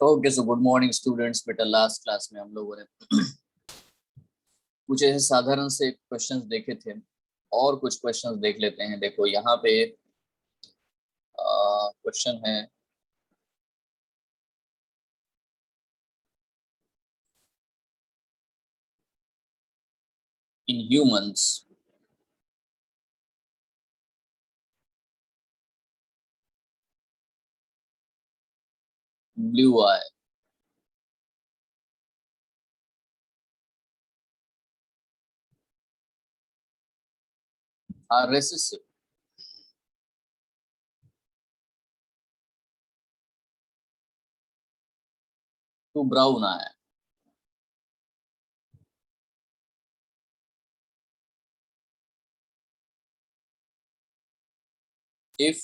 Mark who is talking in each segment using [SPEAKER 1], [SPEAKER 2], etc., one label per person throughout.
[SPEAKER 1] Okay so good morning students. बेटा last class में हम लोगों ने कुछ ऐसे साधारण से क्वेश्चंस देखे थे और कुछ क्वेश्चंस देख लेते हैं। देखो यहाँ पे क्वेश्चन है in humans blue eye are recessive to brown eye if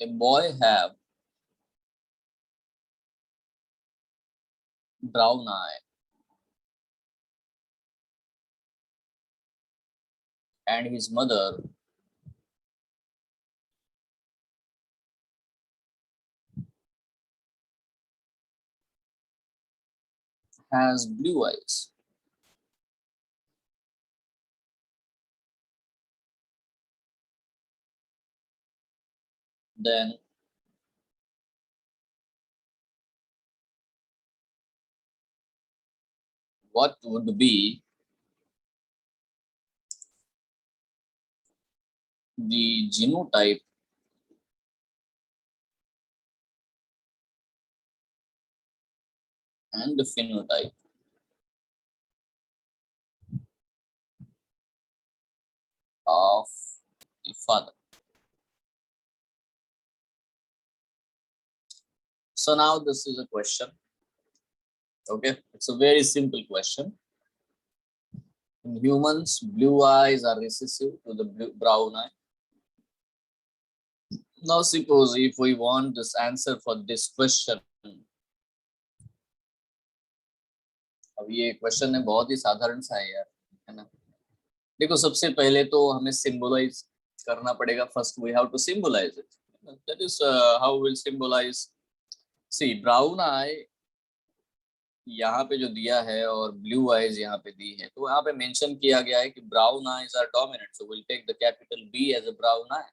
[SPEAKER 1] a boy have brown eye and his mother has blue eyes, then what would be the genotype and the phenotype of the father? So now this is a question. Okay, it's a very simple question. In humans, blue eyes are recessive to the brown eye. Now suppose if we want this answer for this question, अब ये question है बहुत ही साधारण सा है यार, है ना। देखो सबसे पहले तो हमें सिंबलाइज करना पड़ेगा। First we have to symbolize it, that is how will symbolize. See brown eye यहाँ पे जो दिया है और ब्लू आईज यहाँ पे दी है, तो यहाँ पे मेंशन किया गया है कि brown eyes are dominant, so will take the capital B as a brown eye.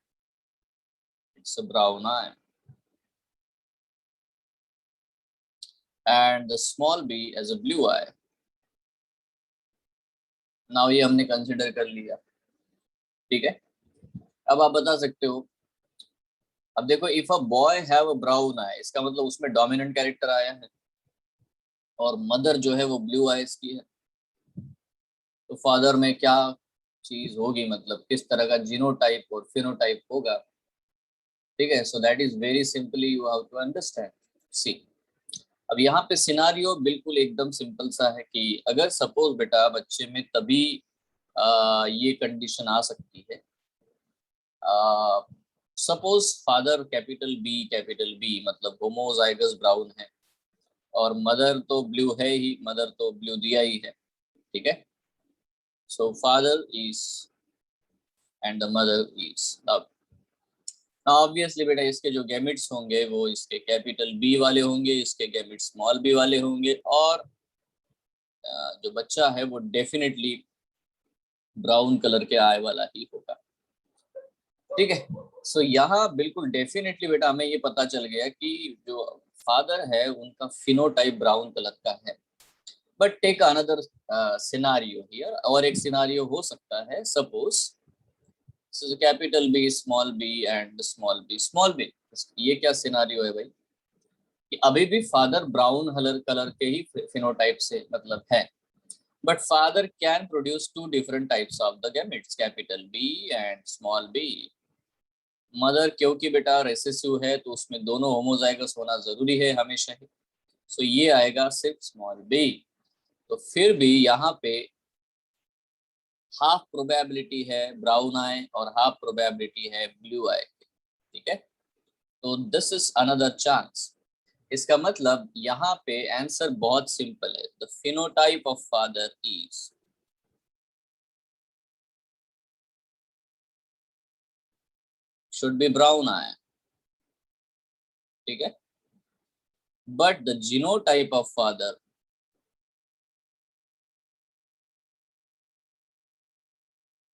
[SPEAKER 1] It's a brown eye and the small b as a blue eye. Now ये हमने कंसिडर कर लिया, ठीक है। अब आप बता सकते हो, अब देखो if a boy have a brown eye, इसका मतलब उसमें डोमिनेंट कैरेक्टर आया है और मदर जो है वो ब्लू आईज की है, तो फादर में क्या चीज होगी, मतलब किस तरह का जीनोटाइप और फिनोटाइप होगा, ठीक है। So that is very simply you have to understand. See अब यहाँ पे सिनारियो बिल्कुल एकदम सिंपल सा है कि अगर सपोज बेटा बच्चे में तभी ये कंडीशन आ सकती है, सपोज फादर कैपिटल बी मतलब होमोजाइगस ब्राउन है और मदर तो ब्लू है ही, मदर तो ब्लू दिया ही है, ठीक है। So father is and the mother is. अब ऑब्वियसली बेटा इसके जो गैमिट्स होंगे वो इसके कैपिटल बी वाले होंगे, इसके गैमिट्स स्मॉल बी वाले होंगे, और जो बच्चा है वो डेफिनेटली ब्राउन कलर के आई वाला ही होगा, ठीक है। सो यहाँ बिल्कुल डेफिनेटली बेटा हमें ये पता चल गया कि जो फादर है उनका फिनोटाइप ब्राउन कलर का है। But take another scenario here, और एक सिनारियो हो सकता है, suppose capital B small B and small B. ये क्या सिनारियो है भाई कि अभी भी फादर ब्राउन कलर के ही फिनोटाइप से मतलब है, but father can produce two different types of the gametes, capital B and small b। Mother क्योंकि बेटा रेसेसिव है तो उसमें दोनों होमोजाइगस होना जरूरी है हमेशा ही, सो ये आएगा सिर्फ स्मॉल बी। तो फिर भी यहाँ पे हाफ प्रोबेबिलिटी है ब्राउन आई और हाफ प्रोबेबिलिटी है ब्लू आई, ठीक है। तो दिस इज अनदर चांस। इसका मतलब यहाँ पे आंसर बहुत सिंपल है, the phenotype of father is should be brown eye, ठीक है। But the genotype of father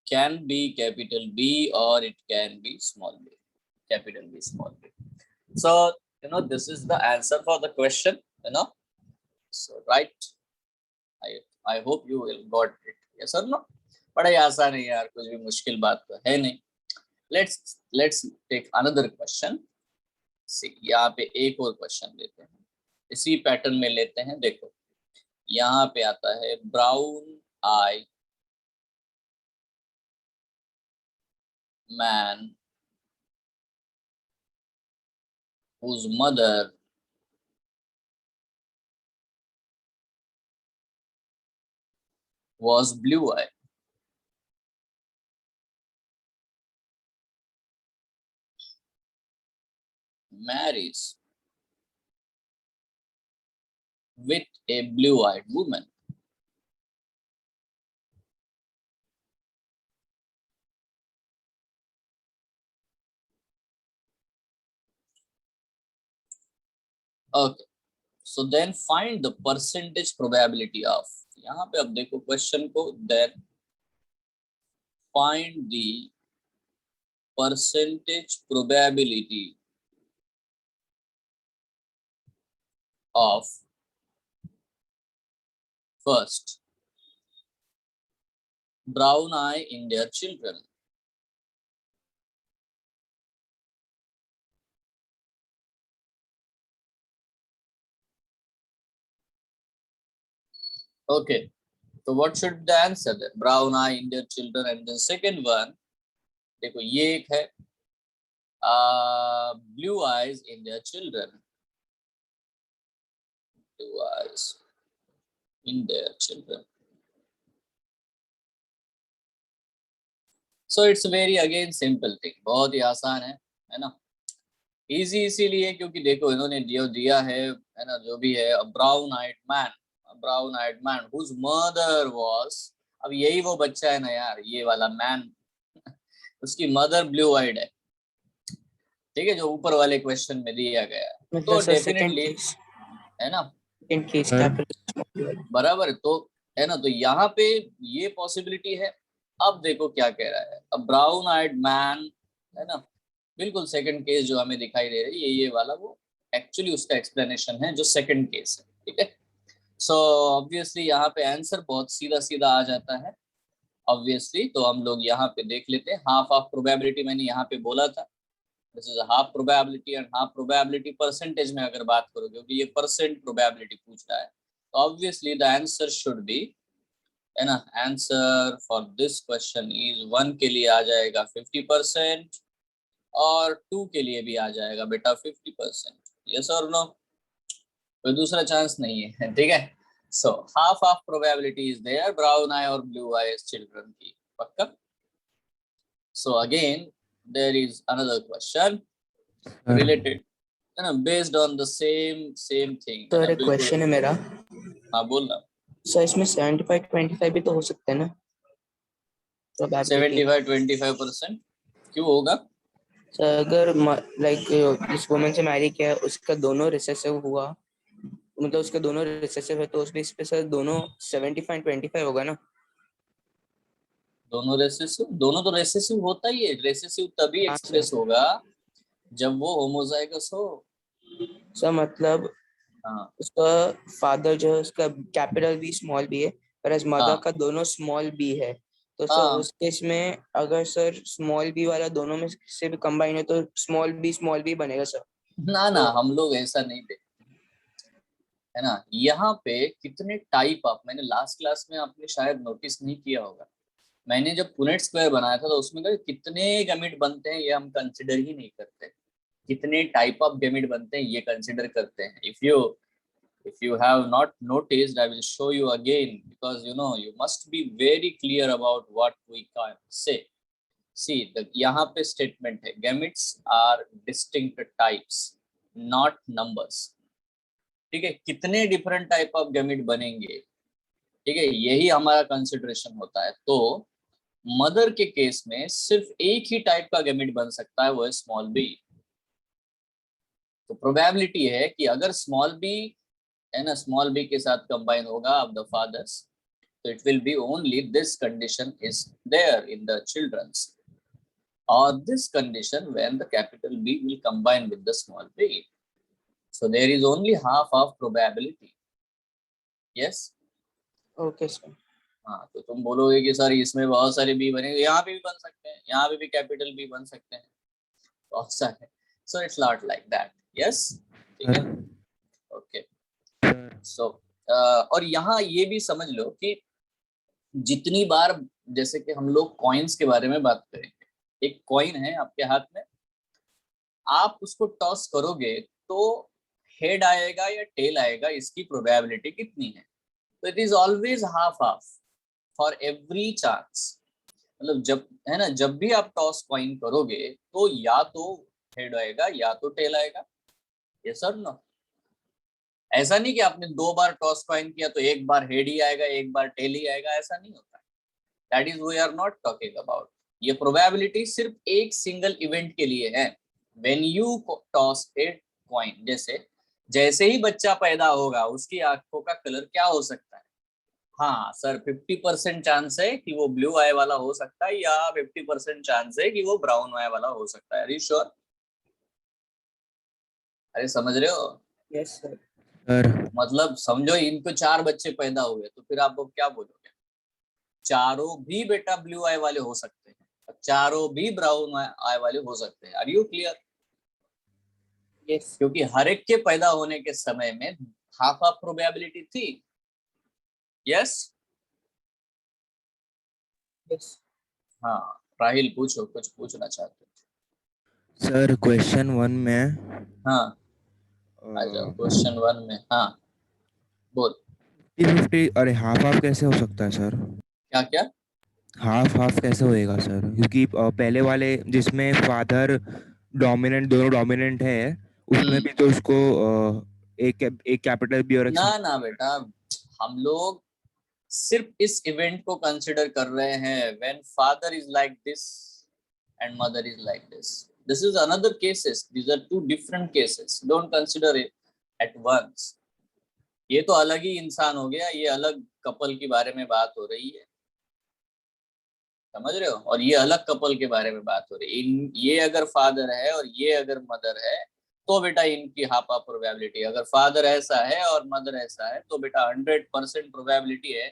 [SPEAKER 1] can be capital B or it can be small b, capital B, small b. So this is the answer for the question, so right, I hope you will got it, yes or no। बड़ा ही आसान है यार, कुछ भी मुश्किल बात तो है नहीं। let's take another question। see यहाँ पे एक और क्वेश्चन लेते हैं, इसी पैटर्न में लेते हैं। देखो यहाँ पे आता है brown I man whose mother was blue eye marries with a blue-eyed woman। Okay, so then find the percentage probability of, यहाँ पे अब देखो क्वेश्चन को, then find the percentage probability of first brown eye in their children। Okay, so what should the answer then? Brown eye in their children, and then second one देखो ये एक है blue eyes in their children, blue eyes in their children। So it's very again simple thing, बहुत ही आसान है ना। Easy इसीलिए क्योंकि देखो इन्होंने दिया है ना, जो भी है, brown eyed man whose mother was. अब यही वो बच्चा है ना यार, ये वाला मैन उसकी मदर ब्लू आइड है, ठीक है, जो ऊपर वाले क्वेश्चन में दिया गया, तो डेफिनेटली है ना, बराबर। तो है ना, तो यहाँ पे ये पॉसिबिलिटी है। अब देखो क्या कह रहा है, अब ब्राउन आइड मैन है ना, बिल्कुल सेकंड केस जो हमें दिखाई दे रही है, ये वाला वो एक्चुअली उसका एक्सप्लेनेशन है जो सेकंड केस है, ठीक है। सो ऑब्वियसली यहाँ पे आंसर बहुत सीधा सीधा आ जाता है ऑब्वियसली। तो हम लोग यहाँ पे देख लेते हैं, हाफ ऑफ प्रोबेबिलिटी मैंने यहाँ पे बोला था, this is half probability, and half probability percentage में अगर बात करो, क्योंकि ये परसेंट प्रोबेबिलिटी पूछ रहा है, तो obviously the answer should be, है ना, answer for this question is 1 के लिए आ जाएगा 50% और 2 के लिए भी आ जाएगा बेटा 50%, यस और नो। कोई दूसरा चांस नहीं है, ठीक है। So half of probability is there brown eye और ब्लू आईज चिल्ड्रन की, पक्का। So again there is another question
[SPEAKER 2] sir
[SPEAKER 1] related, है ना, based on the same thing, है
[SPEAKER 3] सर
[SPEAKER 1] ना,
[SPEAKER 3] एक
[SPEAKER 1] बिल्कुल।
[SPEAKER 3] क्वेश्चन है मेरा।
[SPEAKER 1] हाँ बोलना।
[SPEAKER 3] सर इसमें 75-25 भी तो हो सकता है ना प्रोबेबिलिटी।
[SPEAKER 1] 75-25% क्यों होगा?
[SPEAKER 3] सर अगर लाइक जिस वुमन से मैरी किया है उसका दोनों रिसेसिव हुआ, मतलब उसके दोनों रिसेसिव है, तो उस बेस पे सर दोनों 75-25 होगा ना।
[SPEAKER 1] दोनों रेसेसिव, दोनों तो रेसेसिव होता ही है। रेसेसिव तभी
[SPEAKER 3] हाँ
[SPEAKER 1] एक्सप्रेस
[SPEAKER 3] सर।
[SPEAKER 1] होगा जब वो होमोजाइगस हो।
[SPEAKER 3] सर मतलब
[SPEAKER 1] हाँ
[SPEAKER 3] उसका फादर जो है उसका कैपिटल बी स्मॉल बी है, पर मदर
[SPEAKER 1] हाँ
[SPEAKER 3] का दोनों स्मॉल बी है। तो सर
[SPEAKER 1] हाँ।
[SPEAKER 3] उस केस में अगर सर स्मॉल बी वाला दोनों में से भी कंबाइन है तो स्मॉल बी बनेगा सर।
[SPEAKER 1] ना ना,
[SPEAKER 3] तो
[SPEAKER 1] हम लोग ऐसा नहीं देखते, है ना। यहाँ पे कितने टाइप ऑफ, मैंने लास्ट क्लास में आपने शायद नोटिस नहीं किया होगा, मैंने जब पुनेट स्क्वायर बनाया था तो उसमें कहा कितने गैमेट बनते हैं ये हम कंसिडर ही नहीं करते, कितने टाइप ऑफ गैमेट बनते हैं ये कंसिडर करते हैं। if you have not noticed, I will show you again, because you know you must be very clear about what we can say. See the यहाँ पे statement है gametes are distinct types not numbers, ठीक है। कितने different type of gamete बनेंगे, ठीक है, यही हमारा कंसिडरेशन होता है। तो मदर के केस में सिर्फ एक ही टाइप का गैमेट बन सकता है, वो है स्मॉल बी। तो प्रोबेबिलिटी है कि अगर स्मॉल बी, है ना, स्मॉल बी के साथ कंबाइन होगा of the fathers, so it will be only this condition is there in the children's, or this condition when the capital B will combine with the small b. So there is only half of probability. Yes.
[SPEAKER 3] Okay sir.
[SPEAKER 1] हाँ, तो तुम बोलोगे कि sir इसमें बहुत सारे B बनेंगे, यहाँ पे भी बन सकते हैं, यहाँ पे भी कैपिटल बी बन सकते हैं, बहुत सारे। So it's not like that. Yes, ठीक है, ओके। सो और यहाँ ये भी समझ लो कि जितनी बार, जैसे कि हम लोग कॉइन्स के बारे में बात करेंगे, एक कॉइन है आपके हाथ में, आप उसको टॉस करोगे तो हेड आएगा या टेल आएगा, इसकी प्रोबेबिलिटी कितनी है? तो it is always half half for every chance. मतलब जब, है ना, जब भी आप टॉस कॉइन करोगे तो या तो हेड आएगा या तो टेल आएगा। ये सर नो, ऐसा नहीं कि आपने 2 बार टॉस कॉइन किया तो एक बार हेड ही आएगा एक बार टेल ही आएगा, ऐसा नहीं होता। That is we are not talking about. ये प्रोबेबिलिटी सिर्फ एक सिंगल इवेंट के लिए है, when you toss a coin. जैसे जैसे ही बच्चा पैदा होगा उसकी आंखों का कलर क्या हो सकता है? हाँ सर, 50% चांस है कि वो ब्लू आई वाला हो सकता है, या 50% चांस है कि वो ब्राउन आई वाला हो सकता है। Are you sure? अरे समझ रहे हो?
[SPEAKER 3] Yes sir.
[SPEAKER 2] सर
[SPEAKER 1] मतलब समझो इनको 4 बच्चे पैदा हुए तो फिर आप क्या बोलोगे? चारों भी बेटा ब्लू आई वाले हो सकते हैं, चारों भी ब्राउन आई वाले हो सकते हैं। Are you clear?
[SPEAKER 3] यस
[SPEAKER 1] क्योंकि हर एक के पैदा होने के समय में हाफ हाफ प्रोबेबिलिटी थी। यस।
[SPEAKER 3] यस।
[SPEAKER 1] हाँ, राहिल पूछो, कुछ पूछना चाहते
[SPEAKER 2] सर क्वेश्चन 1 में
[SPEAKER 1] हो? हाँ, आ जाओ क्वेश्चन 1 में। हाँ बोल।
[SPEAKER 2] 50-50 अरे हाफ हाफ कैसे हो सकता है सर?
[SPEAKER 1] क्या क्या?
[SPEAKER 2] हाफ हाफ कैसे होएगा सर? क्योंकि पहले वाले जिसमें फादर डोमिनेंट, दोनों डोमिनेंट है, उसमें भी तो उसको एक कैपिटल बी और एक
[SPEAKER 1] ना ना बेटा, हम लोग सिर्फ इस इवेंट को कंसिडर कर रहे हैं, when father is like this and mother is like this. This is another cases, these are two different cases, don't consider it at once. ये तो अलग ही इंसान हो गया, ये अलग कपल के बारे में बात हो रही है, समझ रहे हो? और ये अलग कपल के बारे में बात हो रही है। ये अगर फादर है और ये अगर मदर है तो बेटा इनकी हाफ हाफ प्रोबेबिलिटी। अगर फादर ऐसा है और मदर ऐसा है तो बेटा 100% प्रोबेबिलिटी है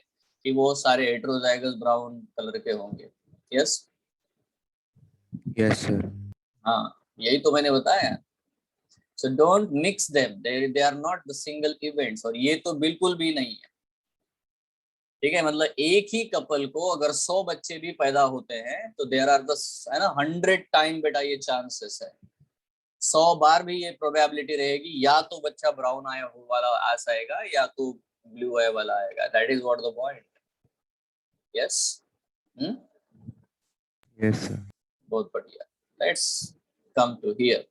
[SPEAKER 1] कि वो सारे हेटेरोजाइगस ब्राउन कलर के होंगे। यस।
[SPEAKER 2] Yes sir.
[SPEAKER 1] हाँ, यही तो मैंने बताया। So don't mix them, they are not the single events. और ये तो बिल्कुल भी नहीं है, ठीक है। मतलब एक ही कपल को अगर 100 बच्चे भी पैदा होते हैं तो देयर आर द, है ना, 100 टाइम बेटा ये चांसेस है 100 बार भी ये प्रोबेबिलिटी रहेगी, या तो बच्चा ब्राउन आया हो वाला आस आएगा या तो ब्लू आई वाला आएगा. That is what the point. Yes.
[SPEAKER 2] Yes sir.
[SPEAKER 1] बहुत बढ़िया. Let's come to here.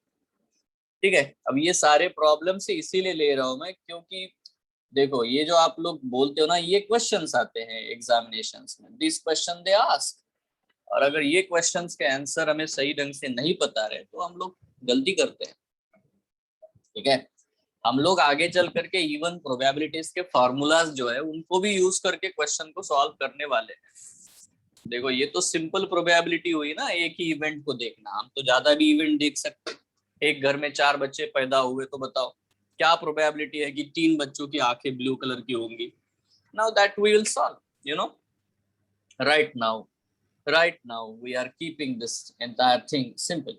[SPEAKER 1] ठीक है, अब ये सारे प्रॉब्लम से इसीलिए ले रहा हूं मैं क्योंकि देखो ये जो आप लोग बोलते हो ना, ये क्वेश्चंस आते हैं एग्जामिनेशंस में, दिस क्वेश्चन दे आस्क. और अगर ये क्वेश्चंस के आंसर हमें सही ढंग से नहीं पता रहे तो हम लोग गलती करते हैं. ठीक है, हम लोग आगे चल करके इवन प्रोबेबिलिटीज के फार्मूलाज जो है उनको भी यूज करके क्वेश्चन को सॉल्व करने वाले हैं. देखो ये तो सिंपल प्रोबेबिलिटी हुई ना, एक ही इवेंट को देखना. हम तो ज्यादा भी इवेंट देख सकते हैं. एक घर में 4 बच्चे पैदा हुए तो बताओ क्या प्रोबेबिलिटी है कि 3 बच्चों की आंखें ब्लू कलर की होंगी. Now that we will solve, you know. right now we are keeping this entire thing simple.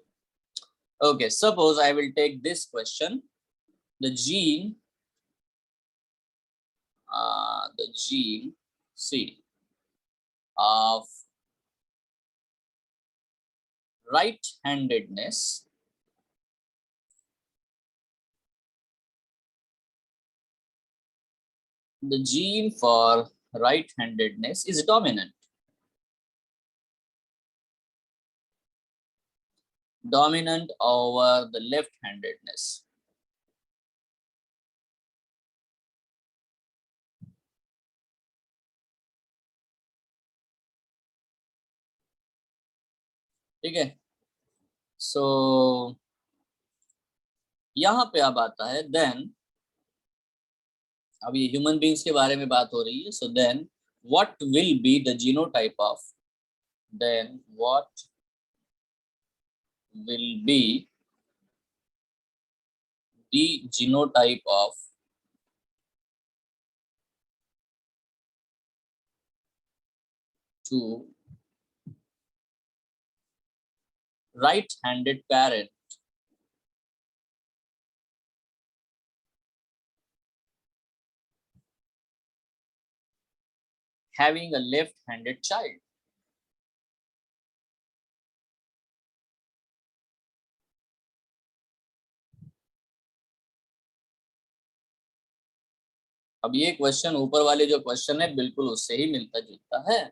[SPEAKER 1] Okay, suppose I will take this question. The gene C of right-handedness the gene for right-handedness is dominant over the left-handedness. ठीक है, सो यहाँ पे अब आता है then. अब ये human beings के बारे में बात हो रही है. So then what will be the genotype of what will be the genotype of two right-handed parent having a left-handed child. अब ये क्वेश्चन ऊपर वाले जो क्वेश्चन है बिल्कुल उससे ही मिलता जुलता है.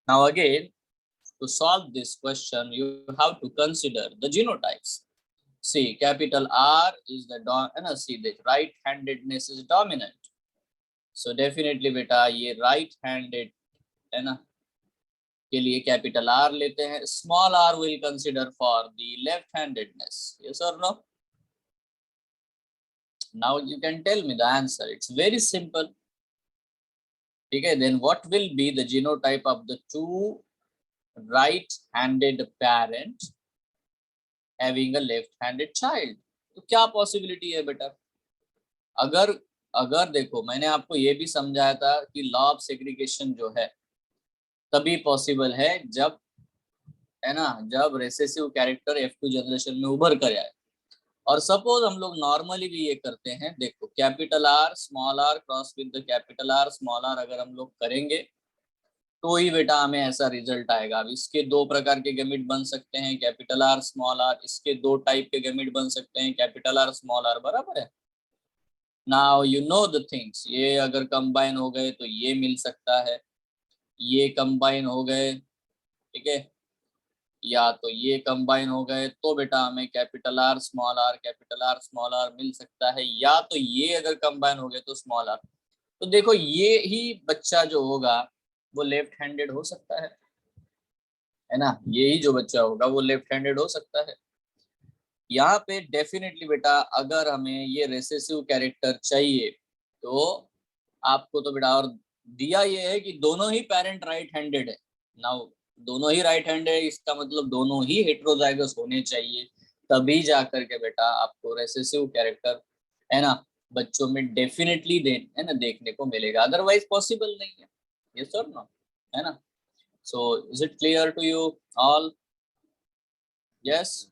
[SPEAKER 1] Now again, to solve this question, you have to consider the genotypes. See, capital R is the see the right-handedness is dominant. So definitely बेटा ये right-handed है ना के लिए कैपिटल R लेते हैं. Small r will consider for the left-handedness. Yes or no? Now you can tell me the answer. It's very simple. Okay, then what will be the genotype of the two right-handed parent having a left-handed child? तो क्या possibility है बेटा? अगर देखो मैंने आपको ये भी समझाया था कि लॉ ऑफ सेग्रीगेशन जो है तभी पॉसिबल है जब है ना जब रेसेसिव कैरेक्टर F2 जनरेशन में उभर कर आए. और सपोज हम लोग नॉर्मली भी ये करते हैं. देखो capital R small r cross with the capital R small r अगर हम लोग करेंगे तो ही बेटा हमें ऐसा रिजल्ट आएगा. अब इसके 2 प्रकार के गैमेट बन सकते हैं, कैपिटल R स्मॉल r. इसके 2 टाइप के गैमेट बन सकते हैं, कैपिटल R स्मॉल r. बराबर है. Now you know the things. ये अगर कंबाइन हो गए तो ये मिल सकता है, ये कंबाइन हो गए, ठीक है, या तो ये कंबाइन हो गए तो बेटा हमें कैपिटल R स्मॉल r मिल सकता है, या तो ये अगर कंबाइन हो गए तो स्मॉल r. तो देखो ये ही बच्चा जो होगा वो लेफ्ट हैंडेड हो सकता है ना. यही जो बच्चा होगा वो लेफ्ट हैंडेड हो सकता है. यहाँ पे डेफिनेटली बेटा अगर हमें ये रेसेसिव कैरेक्टर चाहिए तो आपको तो बेटा और दिया ये है कि दोनों ही पेरेंट राइट हैंडेड है. नाउ दोनों ही राइट हैंडेड है, इसका मतलब दोनों ही हेट्रोजाइगस होने चाहिए, तभी जाकर के बेटा आपको रेसेसिव कैरेक्टर है ना बच्चों में डेफिनेटली है ना देखने को मिलेगा. अदरवाइज पॉसिबल नहीं है. ये सर नो है ना. So is it clear to you all? Yes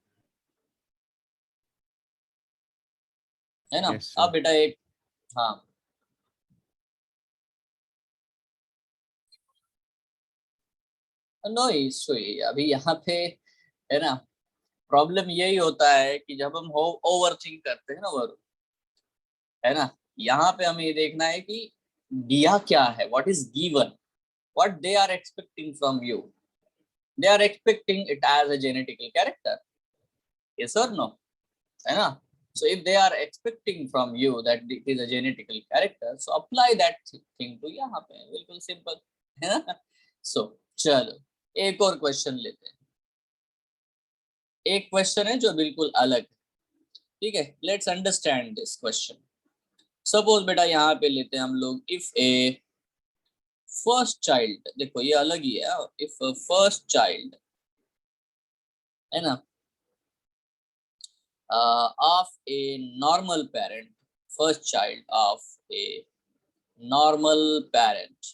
[SPEAKER 1] है ना.
[SPEAKER 2] Yes,
[SPEAKER 1] अब
[SPEAKER 2] sir.
[SPEAKER 1] बेटा एक हाँ नो इशू. अभी यहाँ पे है ना प्रॉब्लम यही होता है कि जब हम ओवर थिंक करते हैं ना वरुण, है ना, यहाँ पे हमें ये देखना है कि दिया क्या है, what is given, what they are expecting from you, they are expecting it as a genetical character, yes और नो, है ना. So if they are expecting from you that it is a genetical character, so apply that thing to यहाँ पे, बिल्कुल simple है ना. So चलो एक और क्वेश्चन लेते हैं. एक क्वेश्चन है जो बिल्कुल अलग है, ठीक है. Let's understand this question. Suppose बेटा यहाँ पे लेते हैं हम लोग, इफ ए फर्स्ट चाइल्ड, देखो ये अलग ही है, इफ फर्स्ट चाइल्ड, है ना, of a normal parent, first child of a normal parent,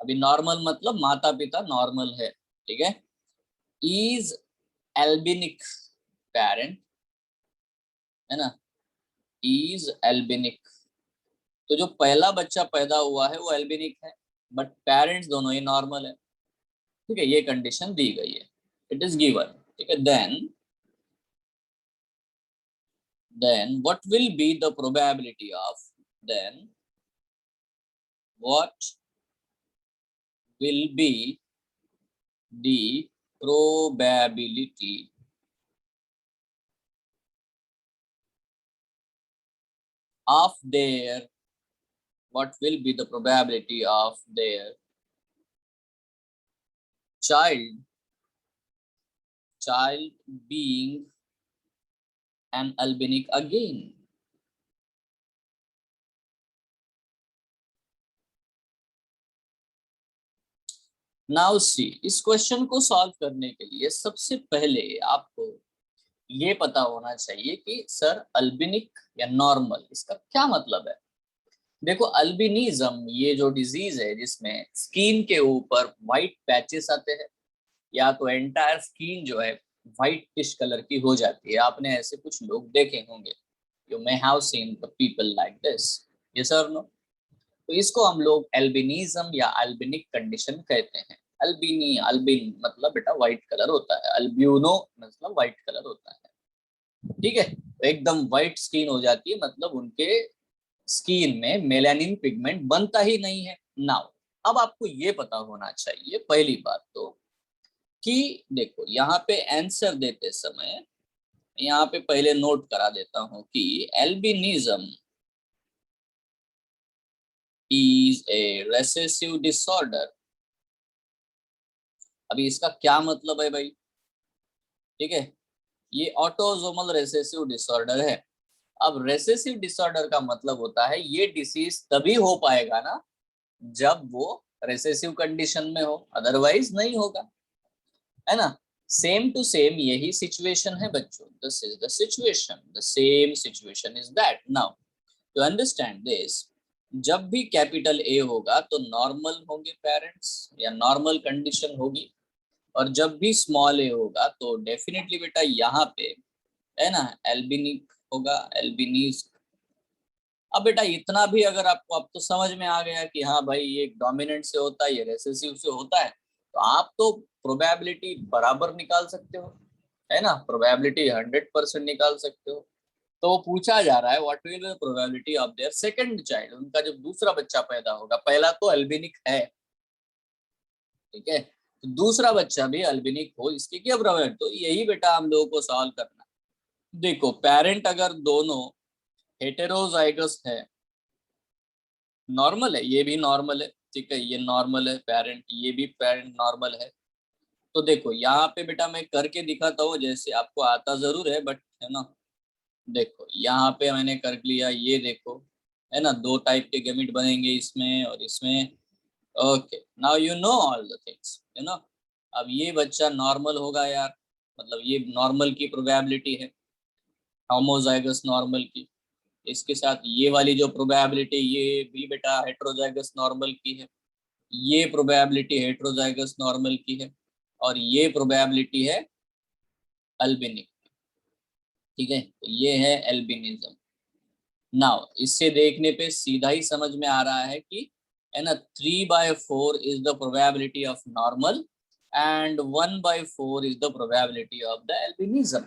[SPEAKER 1] अभी नॉर्मल मतलब माता पिता नॉर्मल है, ठीक है, इज एल्बिनिक पैरेंट, है ना, इज एल्बिनिक. तो जो पहला बच्चा पैदा हुआ है वो एल्बिनिक है, बट पेरेंट्स दोनों ही नॉर्मल है, ठीक है. ये कंडीशन दी गई है, इट इज गिवन, ठीक है. then what will be the probability of, then what will be the probability of their, what will be the probability of their child being an albinic again. Now see, इस question को solve करने के लिए सबसे पहले आपको ये पता होना चाहिए कि सर अल्बिनिक या नॉर्मल, इसका क्या मतलब है. देखो अल्बिनिज्म ये जो डिजीज है जिसमें स्किन के ऊपर व्हाइट पैचेस आते हैं, या तो एंटायर स्किन जो है व्हाइटिश कलर की हो जाती है. आपने ऐसे कुछ लोग देखे होंगे, you may have seen the people like this, yes और नो. तो इसको हम लोग एल्बिनिज्म या अल्बिनिक कंडीशन कहते हैं. अल्बिन मतलब बेटा व्हाइट कलर होता है, अल्ब्यूनो मतलब व्हाइट कलर होता है, ठीक है. तो एकदम व्हाइट स्किन हो जाती है, मतलब उनके स्किन में मेलानिन पिगमेंट बनता ही नहीं है. नाउ अब आपको ये पता होना चाहिए पहली बात तो कि देखो यहाँ पे आंसर देते समय यहाँ पे पहले नोट करा देता हूं कि albinism is a recessive disorder. अभी इसका क्या मतलब है भाई, ठीक है, ये ऑटोसोमल रेसेसिव डिसऑर्डर है. अब रेसेसिव डिसऑर्डर का मतलब होता है ये डिसीज तभी हो पाएगा ना जब वो रेसेसिव कंडीशन में हो, अदरवाइज नहीं होगा, है ना. सेम टू सेम यही सिचुएशन है बच्चों, this is the situation, the same situation is that. Now to understand this, जब भी कैपिटल ए होगा तो नॉर्मल होंगे पेरेंट्स या नॉर्मल कंडीशन होगी, और जब भी स्मॉल ए होगा तो डेफिनेटली बेटा यहाँ पे, है ना, एल्बिनिक होगा, एल्बिनीज. अब बेटा इतना भी अगर आपको अब तो समझ में आ गया कि हाँ भाई ये डोमिनेंट से होता है, ये रेसेसिव से होता है, तो आप तो प्रोबेबिलिटी बराबर निकाल सकते हो, है ना, प्रोबेबिलिटी 100% निकाल सकते हो. तो पूछा जा रहा है what will be the probability of their second child, उनका जब दूसरा बच्चा पैदा होगा. पहला तो अल्बिनिक है, ठीक है, तो दूसरा बच्चा भी अल्बिनिक हो, इसकी क्या प्रोबेबिलिटी. तो यही बेटा हम लोगों को सॉल्व करना. देखो पेरेंट अगर दोनों हेटेरोजाइगस है, नॉर्मल है, ये भी नॉर्मल है, ठीक है, ये नॉर्मल है पेरेंट, ये भी पेरेंट नॉर्मल है. तो देखो यहाँ पे बेटा मैं करके दिखाता हूँ, जैसे आपको आता जरूर है बट, है ना, देखो यहाँ पे मैंने कर लिया, ये देखो, है ना, दो टाइप के गैमेट बनेंगे इसमें और इसमें. Okay, now you know all the things, you know. अब ये बच्चा नॉर्मल होगा यार, मतलब ये नॉर्मल की प्रोबेबिलिटी है, होमोजाइगस नॉर्मल की. इसके साथ ये वाली जो प्रोबेबिलिटी, ये भी बेटा हेट्रोजाइगस नॉर्मल की है, ये प्रोबेबिलिटी हेट्रोजाइगस नॉर्मल की है, और ये प्रोबेबिलिटी है अल्बिनिक, ठीक है. तो ये है एल्बिनिज्म. नाउ इससे देखने पे सीधा ही समझ में आ रहा है कि है ना, 3/4 is the probability of normal and 1/4 is the probability of the albinism.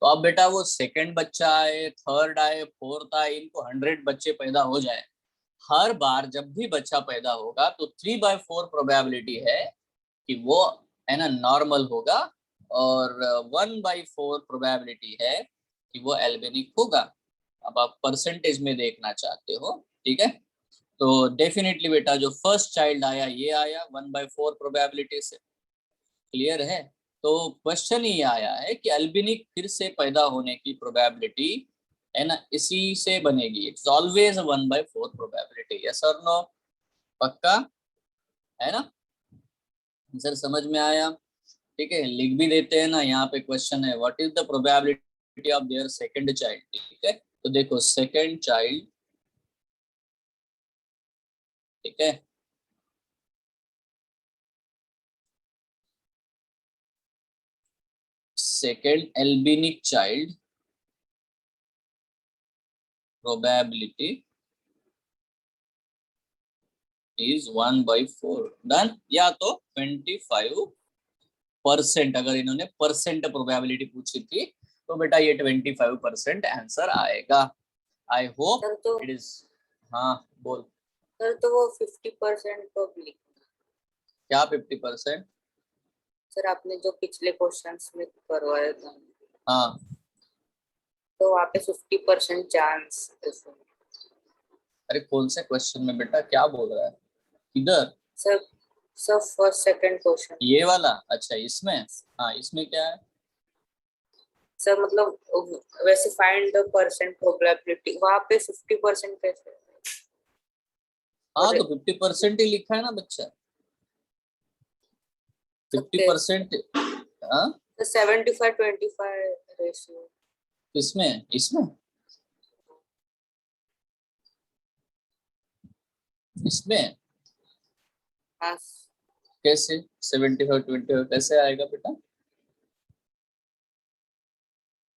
[SPEAKER 1] तो अब बेटा वो सेकंड बच्चा आए, थर्ड आए, फोर्थ आए, इनको 100 बच्चे पैदा हो जाए, हर बार जब भी बच्चा पैदा होगा तो 3/4 प्रोबेबिलिटी है कि वो है ना नॉर्मल होगा और 1/4 प्रोबेबिलिटी है कि वो एल्बेनिक होगा। अब आप परसेंटेज में देखना चाहते हो, ठीक है, तो डेफिनेटली बेटा जो फर्स्ट चाइल्ड आया ये आया 1/4 प्रोबेबिलिटी से, क्लियर है। तो क्वेश्चन ये आया है कि एल्बिनिक फिर से पैदा होने की प्रोबेबिलिटी है ना इसी से बनेगी, इट्स ऑलवेज 1/4 प्रोबेबिलिटी, यस और नो, पक्का है ना, आंसर समझ में आया, ठीक है। लिख भी देते हैं ना, यहाँ पे क्वेश्चन है what is the probability of their second child, ठीक है। तो देखो सेकंड चाइल्ड, ठीक है, second albinic child probability is 1/4 done, या तो 25%, अगर इन्होंने परसेंट प्रोबेबिलिटी पूछी थी तो बेटा ये 25% आंसर आएगा। आई होप इट इज, हाँ बोल
[SPEAKER 4] सर, तो वो 50% पब्लिक,
[SPEAKER 1] क्या 50%?
[SPEAKER 4] सर आपने जो पिछले क्वेश्चंस में करवाया था,
[SPEAKER 1] हाँ
[SPEAKER 4] तो वहाँ पे 50% चांस।
[SPEAKER 1] अरे कौन से क्वेश्चन में बेटा, क्या बोल रहा है, इधर
[SPEAKER 4] sir sir first second question,
[SPEAKER 1] ये वाला, अच्छा इसमें, हाँ इसमें क्या है
[SPEAKER 4] सर मतलब वैसे फाइंड द परसेंट प्रोबेबिलिटी, वहाँ पे 50% कैसे?
[SPEAKER 1] हाँ तो 50% ही लिखा है ना बच्चा, 50%, हाँ
[SPEAKER 4] 75-25 रेशियो,
[SPEAKER 1] इसमें इसमें इसमें
[SPEAKER 4] हाँ
[SPEAKER 1] कैसे 75-25 कैसे आएगा बेटा,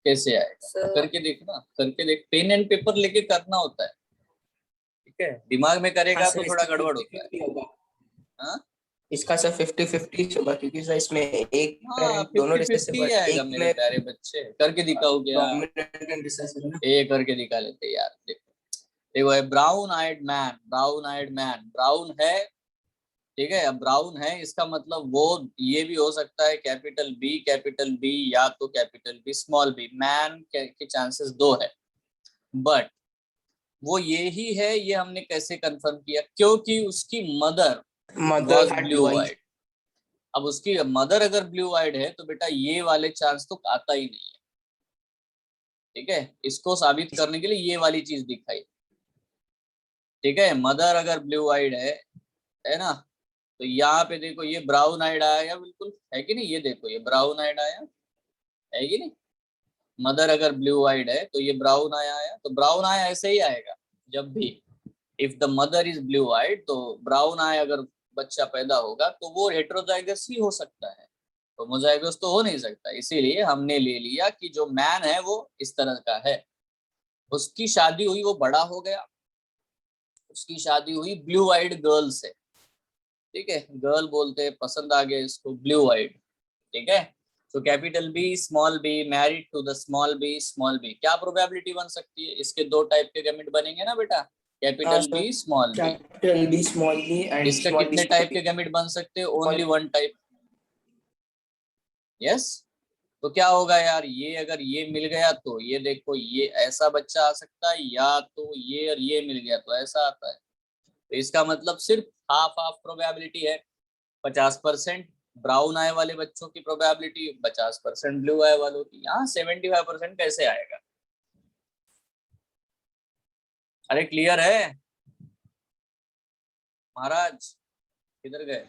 [SPEAKER 1] कैसे आएगा,
[SPEAKER 4] सर।
[SPEAKER 1] करके देखना, करके देख, पेन एंड पेपर लेके करना होता है, ठीक है, दिमाग में करेगा
[SPEAKER 3] हाँ
[SPEAKER 1] तो
[SPEAKER 3] सर,
[SPEAKER 1] थोड़ा
[SPEAKER 3] इसका
[SPEAKER 1] गड़बड़ होता है।
[SPEAKER 3] 50-50 होगा,
[SPEAKER 1] हाँ
[SPEAKER 3] इसका सर 50-50 होगा क्योंकि सर इसमें एक
[SPEAKER 1] हाँ
[SPEAKER 3] पेरेंट दोनों
[SPEAKER 1] 50-50
[SPEAKER 3] रिसेसिव,
[SPEAKER 1] ही आएगा
[SPEAKER 3] एक
[SPEAKER 1] मेरे
[SPEAKER 3] में
[SPEAKER 1] प्यारे बच्चे, करके दिखाओ क्या,
[SPEAKER 3] डोमिनेंट एंड रिसेसिव ना।
[SPEAKER 1] ये करके दिखा लेते यार, देखो देखो brown eyed man, brown eyed man, brown है, ठीक है, अब ब्राउन है इसका मतलब वो ये भी हो सकता है कैपिटल बी या तो capital B small B, man के चांसेस 2 है, बट वो ये ही है, ये हमने कैसे कंफर्म किया, क्योंकि उसकी mother was
[SPEAKER 3] had
[SPEAKER 1] blue
[SPEAKER 3] blue eyes।
[SPEAKER 1] आइड। अब उसकी मदर अगर ब्लू आइड है तो बेटा ये वाले चांस तो आता ही नहीं है, ठीक है, इसको साबित करने के लिए ये वाली चीज दिखाई, ठीक है, मदर अगर ब्लू आइड है ना, तो यहाँ पे देखो ये ब्राउन आइड आया बिल्कुल, है कि नहीं, ये देखो ये ब्राउन आइड आया है कि नहीं, मदर अगर ब्लू आइड है तो ये ब्राउन आया आया, तो ब्राउन आया ऐसे ही आएगा जब भी, if the mother is blue eyed, तो ब्राउन आय अगर बच्चा पैदा होगा तो वो हेटेरोजाइगस ही हो सकता है, होमोजाइगस तो हो नहीं सकता, इसीलिए हमने ले लिया कि जो मैन है वो इस तरह का है, उसकी शादी हुई, वो बड़ा हो गया, उसकी शादी हुई ब्लू आइड गर्ल से, ठीक है, गर्ल बोलते हैं, पसंद आ गया इसको ब्लू आइड, ठीक है, तो capital B small B married to the small B, क्या प्रोबेबिलिटी बन सकती है, इसके 2 टाइप के गैमेट बनेंगे ना बेटा, capital B small B,
[SPEAKER 3] capital B small B and
[SPEAKER 1] इसका
[SPEAKER 3] स्मॉल
[SPEAKER 1] कितने टाइप के गैमेट बन सकते हैं, ओनली 1 टाइप, यस, तो क्या होगा यार, ये अगर ये मिल गया तो ये देखो ये ऐसा बच्चा आ सकता है, या तो ये और ये मिल गया तो ऐसा आता है, तो इसका मतलब सिर्फ हाफ हाफ प्रोबेबिलिटी है, 50% ब्राउन आय वाले बच्चों की प्रोबेबिलिटी, 50% ब्लू आय वालों की, यहाँ 75% कैसे आएगा, अरे क्लियर है महाराज, किधर गए,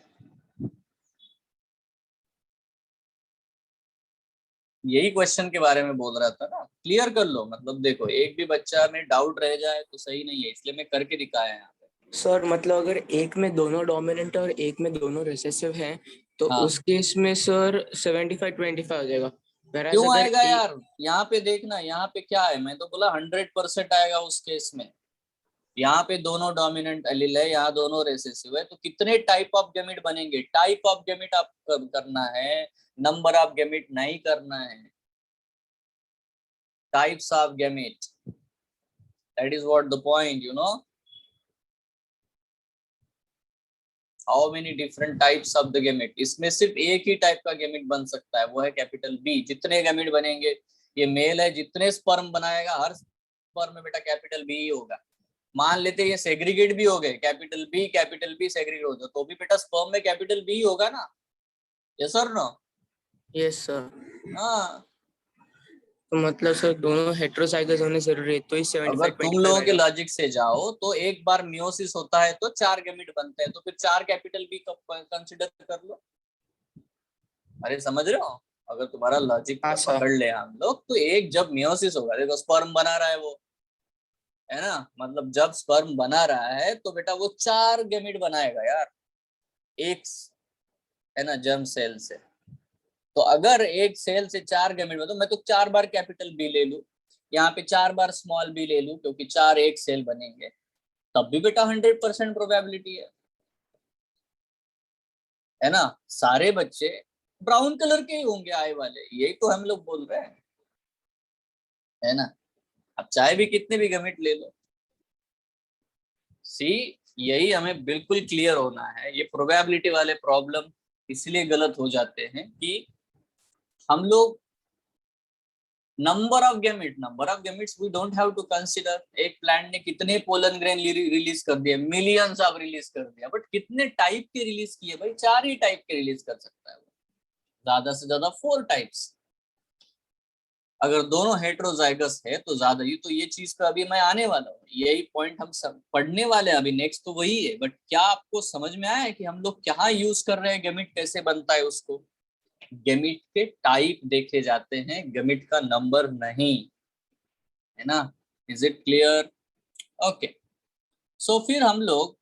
[SPEAKER 1] यही क्वेश्चन के बारे में बोल रहा था ना, क्लियर कर लो, मतलब देखो एक भी बच्चा में डाउट रह जाए तो सही नहीं है, इसलिए मैं करके दिखाया यहाँ पे।
[SPEAKER 3] सर मतलब अगर एक में दोनों डोमिनेंट और एक में दोनों रिसेसिव हैं तो
[SPEAKER 1] हाँ।
[SPEAKER 3] उस केस में सर 75-25 हो जाएगा, whereas
[SPEAKER 1] क्यों
[SPEAKER 3] अगर
[SPEAKER 1] आएगा यार, यहाँ पे देखना, यहाँ पे क्या है, मैं तो बोला 100% आएगा उस केस में, यहाँ पे दोनों डोमिनेंट एलील है, यहाँ दोनों रिसेसिव है, तो कितने टाइप ऑफ गैमेट बनेंगे? टाइप ऑफ गैमेट आप करना है, नंबर ऑफ गैमेट नहीं करना है। Types of gamete, that is what the point, you know. How many different types of the gamete? इसमें सिर्फ एक ही टाइप का गैमेट बन सकता है, वो है कैपिटल बी। जितने गैमेट बनेंगे, ये मेल है, जितने स्पर्म बनाएगा हर स्पर्म में बेटा कैपिटल बी ही होगा। मान लेते ये सेग्रीगेट भी हो गए, कैपिटल बी सेग्रीगेट हो जाए, तो भी बेटा स्पर्म में कैपिटल बी होगा ना? यस और नो?
[SPEAKER 3] Yes sir.
[SPEAKER 1] हाँ,
[SPEAKER 3] तो मतलब सर दोनों हेटेरोजाइगस होने जरूरी है, तो ही
[SPEAKER 1] अगर
[SPEAKER 3] 75
[SPEAKER 1] तुम
[SPEAKER 3] 25
[SPEAKER 1] लोगों के
[SPEAKER 3] आएगा।
[SPEAKER 1] लॉजिक से जाओ तो एक बार मियोसिस होता है तो 4 गैमेट बनते हैं, तो फिर 4 कैपिटल बी कंसिडर कर लो। अरे समझ रहे हो? अगर तुम्हारा लॉजिक
[SPEAKER 3] हाँ सर।
[SPEAKER 1] पकड़ ले हम लोग, तो एक जब मियोसिस होगा, देखो स्पर्म बना रहा है वो, है ना, मतलब जब स्पर्म बना रहा है तो बेटा वो 4 गैमेट बनाएगा यार, एक, है ना, जर्म सेल से। तो अगर एक सेल से 4 गैमेट में, तो मैं तो 4 बार कैपिटल बी ले लूं, यहाँ पे 4 बार स्मॉल बी ले लूं, क्योंकि 4 एक सेल बनेंगे, तब भी बेटा 100% प्रोबेबिलिटी है ना। सारे बच्चे ब्राउन कलर के ही होंगे आए वाले, यही तो हम लोग बोल रहे हैं, है ना। अब चाहे भी कितने भी गैमेट ले लो, सी, यही हमें बिल्कुल क्लियर होना है। ये प्रोबेबिलिटी वाले प्रॉब्लम इसलिए गलत हो जाते हैं कि हम लोग number of gametes we don't have to consider. एक प्लांट ने कितने पोलन ग्रेन रिलीज कर दिए, मिलियंस ऑफ रिलीज कर दिया, बट कितने टाइप के रिलीज किए भाई? 4 ही टाइप के रिलीज कर सकता है वो, ज्यादा से ज्यादा 4 टाइप्स। अगर दोनों हेटेरोजाइगस है तो ज्यादा ही। तो ये चीज का अभी मैं आने वाला हूँ, यही पॉइंट हम सब पढ़ने वाले हैं अभी, नेक्स्ट तो वही है। बट क्या आपको समझ में आया है कि हम लोग क्या यूज कर रहे हैं, गैमेट कैसे बनता है उसको? गैमेट के टाइप देखे जाते हैं, गैमेट का नंबर नहीं, है ना। Is it clear? ओके, सो फिर हम लोग,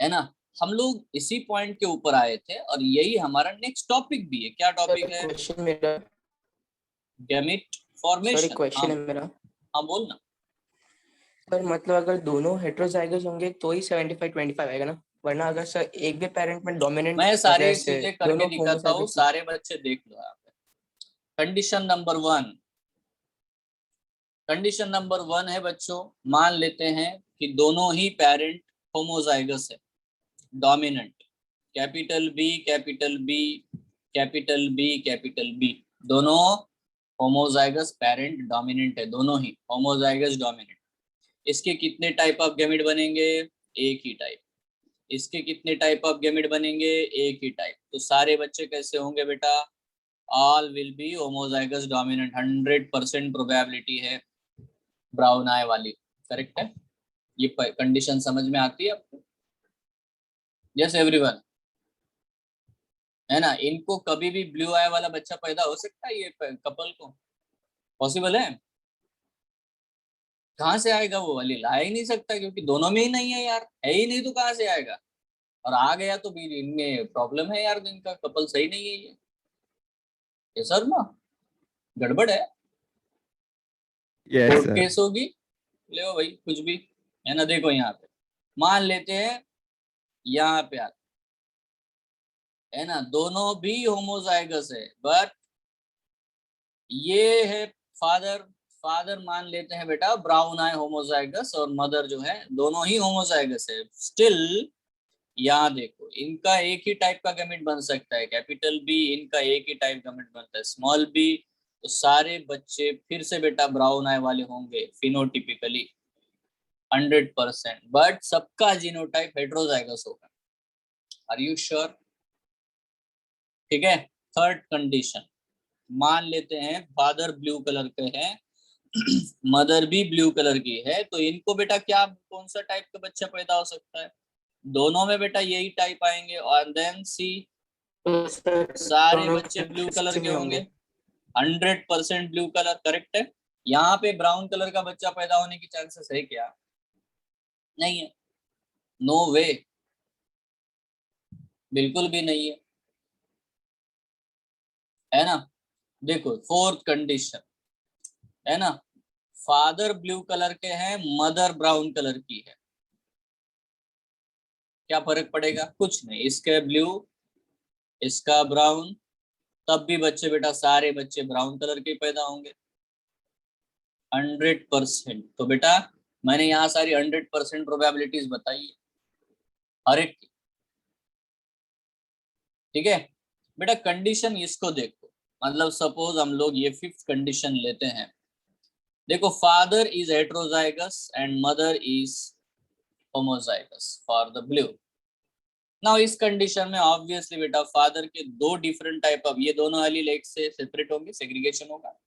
[SPEAKER 1] है ना, हम लोग इसी पॉइंट के ऊपर आए थे और यही हमारा नेक्स्ट टॉपिक भी है। क्या टॉपिक है?
[SPEAKER 3] क्वेश्चन मेरा,
[SPEAKER 1] गैमेट
[SPEAKER 3] सॉरी
[SPEAKER 1] फॉर्मेशन।
[SPEAKER 3] क्वेश्चन
[SPEAKER 1] हाँ
[SPEAKER 3] है मेरा।
[SPEAKER 1] हाँ, बोलना।
[SPEAKER 3] सर मतलब अगर दोनों हेटेरोजाइगस होंगे तो ही 75 25 आएगा ना, वरना अगर सर एक भी पेरेंट में डोमिनेंट
[SPEAKER 1] मैं सारी
[SPEAKER 3] जैसे
[SPEAKER 1] चीजें करके
[SPEAKER 3] दोनों
[SPEAKER 1] दिखाता हूँ,
[SPEAKER 3] होमोजाइगस।
[SPEAKER 1] सारे बच्चे देख लो यहाँ पे। कंडीशन नंबर 1 है बच्चों, मान लेते हैं कि दोनों ही पेरेंट होमोजाइगस है, dominant, capital B capital B capital B capital B, दोनों होमोजाइगस पेरेंट डोमिनेंट है, दोनों ही होमोजाइगस डोमिनेंट। इसके कितने टाइप ऑफ गैमेट बनेंगे? एक ही टाइप। इसके कितने टाइप ऑफ गैमेट बनेंगे? एक ही टाइप। तो सारे बच्चे कैसे होंगे बेटा? All will be homozygous dominant, 100% probability है ब्राउन आई वाली, करेक्ट है। ये कंडीशन समझ में आती है आपको? यस एवरीवन, है ना। इनको कभी भी ब्लू आई वाला बच्चा पैदा हो सकता है, ये कपल को पॉसिबल है? कहाँ से आएगा वो वाली? ला ही नहीं सकता, क्योंकि दोनों में ही नहीं है यार, है ही नहीं, तो कहाँ से आएगा? और आ गया तो भी इनमें प्रॉब्लम है यार, इनका कपल सही नहीं है ये सर ना, गड़बड़ है,
[SPEAKER 2] यस
[SPEAKER 1] कोर्ट
[SPEAKER 2] सर।
[SPEAKER 1] केस होगी, ले भाई कुछ भी, है ना। देखो यहाँ पे मान लेते हैं, यहाँ पे आते, है ना, दोनों भी होमोजाइगस है, बट ये है फादर, फादर मान लेते हैं बेटा ब्राउन आई होमोजाइगस, और मदर जो है दोनों ही होमोजाइगस है। स्टिल यहाँ देखो, इनका एक ही टाइप का गैमेट बन सकता है, कैपिटल बी, इनका एक ही टाइप गैमेट बनता है, स्मॉल बी। तो सारे बच्चे फिर से बेटा ब्राउन आई वाले होंगे फिनोटिपिकली 100%, बट सबका जीनोटाइप हेटेरोजाइगस होगा। Are you sure? ठीक है। थर्ड कंडीशन, मान लेते हैं फादर ब्लू कलर के हैं, मदर भी ब्लू कलर की है, तो इनको बेटा क्या, कौन सा टाइप का बच्चा पैदा हो सकता है? दोनों में बेटा यही टाइप आएंगे। और देन सी,
[SPEAKER 3] तो सर
[SPEAKER 1] सारे
[SPEAKER 3] दोनों
[SPEAKER 1] बच्चे ब्लू कलर के
[SPEAKER 3] में
[SPEAKER 1] होंगे,
[SPEAKER 3] होंगे।
[SPEAKER 1] 100% ब्लू कलर, करेक्ट है। यहाँ पे ब्राउन कलर का बच्चा पैदा होने की चांसेस है क्या? नहीं है, नो वे, बिल्कुल भी नहीं है ना। देखो फोर्थ कंडीशन, है ना, फादर ब्लू कलर के हैं, मदर ब्राउन कलर की है, क्या फर्क पड़ेगा? कुछ नहीं, इसके ब्लू इसका ब्राउन, तब भी बच्चे बेटा सारे बच्चे ब्राउन कलर के पैदा होंगे 100%। तो बेटा मैंने यहाँ सारी 100% प्रोबेबिलिटीज बताई है हर एक की, ठीक है बेटा। कंडीशन इसको देखो, मतलब सपोज हम लोग ये 5th कंडीशन लेते हैं, देखो father is heterozygous and mother is homozygous for the blue. Now इस कंडीशन में ऑब्वियसली बेटा फादर के 2 डिफरेंट टाइप ऑफ, ये दोनों एलील एक से सेपरेट होंगे, सेग्रीगेशन होगा,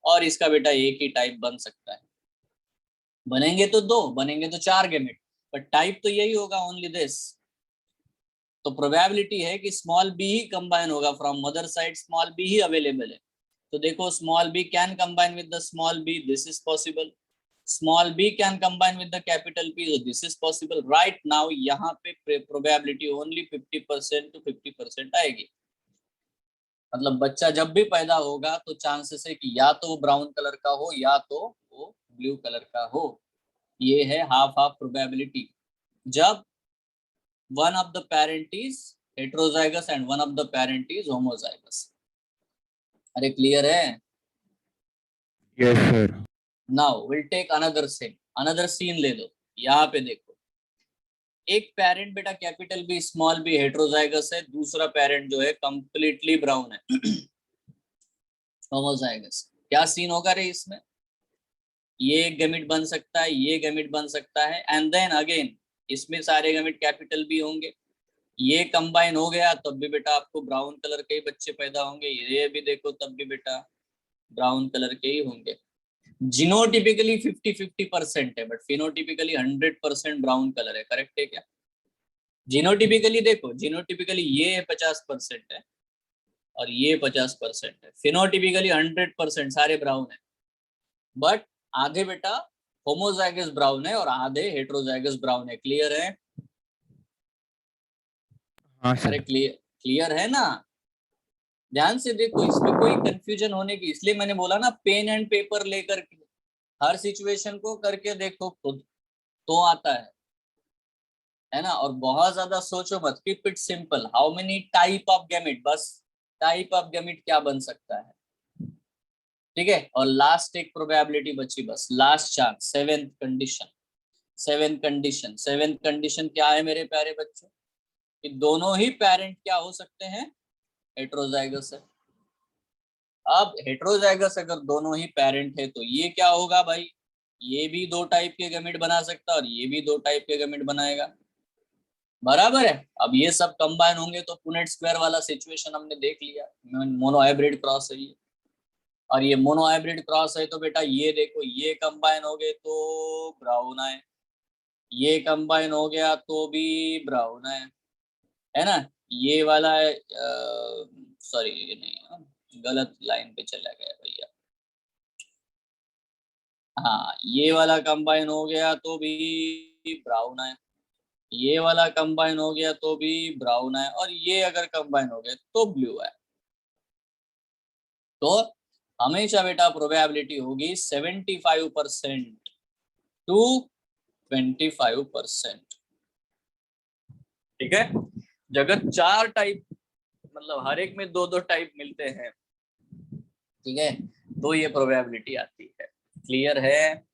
[SPEAKER 1] और इसका बेटा एक ही टाइप बन सकता है। बनेंगे तो 2, बनेंगे तो 4 गैमेट, बट टाइप तो यही होगा, ओनली दिस। तो प्रोबेबिलिटी है कि स्मॉल बी ही कंबाइन होगा, from mother side small B ही अवेलेबल है। तो देखो small B can combine with the small B, this is possible. Small b can combine with the capital P, so this is possible right now। यहाँ पे probability only 50% to 50% आएगी, मतलब बच्चा जब भी पैदा होगा तो चांसेस है कि या तो वो ब्राउन कलर का हो या तो वो ब्लू कलर का हो। ये है हाफ हाफ प्रोबेबिलिटी जब one of the parent is heterozygous and one of the parent is homozygous। अरे क्लियर है?
[SPEAKER 2] Yes sir.
[SPEAKER 1] Now will take another scene ले लो। यहाँ पे देखो, एक पेरेंट बेटा capital B small B heterozygous है, दूसरा पेरेंट जो है कंप्लीटली ब्राउन है होमोजाइगस। क्या सीन होगा रे इसमें? ये एक गैमेट बन सकता है, ये गैमेट बन सकता है, एंड देन अगेन इसमें सारे गैमेट कैपिटल बी होंगे। ये कंबाइन हो गया तब भी बेटा आपको ब्राउन कलर के ही बच्चे पैदा होंगे, ये भी देखो तब भी बेटा ब्राउन कलर के ही होंगे। जीनोटिपिकली 50-50% है, बट फिनोटिपिकली 100% ब्राउन कलर है। करेक्ट है क्या? जीनोटिपिकली देखो, जीनोटिपिकली ये 50% है और ये 50% है, फिनोटिपिकली 100% सारे ब्राउन है, बट आधे बेटा होमोजाइगस ब्राउन है और आधे हेट्रोजाइगस ब्राउन है। क्लियर है?
[SPEAKER 2] हाँ
[SPEAKER 1] अरे
[SPEAKER 2] सर।
[SPEAKER 1] क्लियर है ना? ध्यान से देखो, इसमें कोई कंफ्यूजन होने की, इसलिए मैंने बोला ना पेन एंड पेपर लेकर के हर सिचुएशन को करके देखो खुद, तो आता है ना। और बहुत ज्यादा सोचो मत, keep it simple. How many type of gamete, बस टाइप ऑफ गैमेट क्या बन सकता है, ठीक है। और लास्ट एक प्रोबेबिलिटी बची, बस लास्ट चांस, 7th कंडीशन क्या है मेरे प्यारे बच्चों, कि दोनों ही पेरेंट क्या हो सकते हैं, हेट्रोजाइगस है। अब हेट्रोजाइगस अगर दोनों ही पेरेंट है तो ये क्या होगा भाई, ये भी 2 टाइप के गैमेट बना सकता है और ये भी 2 टाइप के गैमेट बनाएगा, बराबर है। अब ये सब कंबाइन होंगे तो पुनेट स्क्वायर वाला सिचुएशन हमने देख लिया, मोनोहाइब्रिड क्रॉस है ये, और ये मोनोहाइब्रिड क्रॉस है तो बेटा ये देखो, ये कंबाइन हो गए तो ब्राउन आए, ये कंबाइन हो गया तो भी ब्राउन है ना। ये वाला सॉरी ये नहीं, गलत लाइन पे चला गया भैया। हाँ, ये वाला कंबाइन हो गया तो भी ब्राउन है, ये वाला कंबाइन हो गया तो भी ब्राउन है, और ये अगर कंबाइन हो गया तो ब्लू है। तो हमेशा बेटा प्रोबेबिलिटी होगी 75% to 25%, ठीक है। जगह 4 टाइप, मतलब हर एक में 2-2 टाइप मिलते हैं, ठीक है, तो ये प्रोबेबिलिटी आती है। क्लियर है?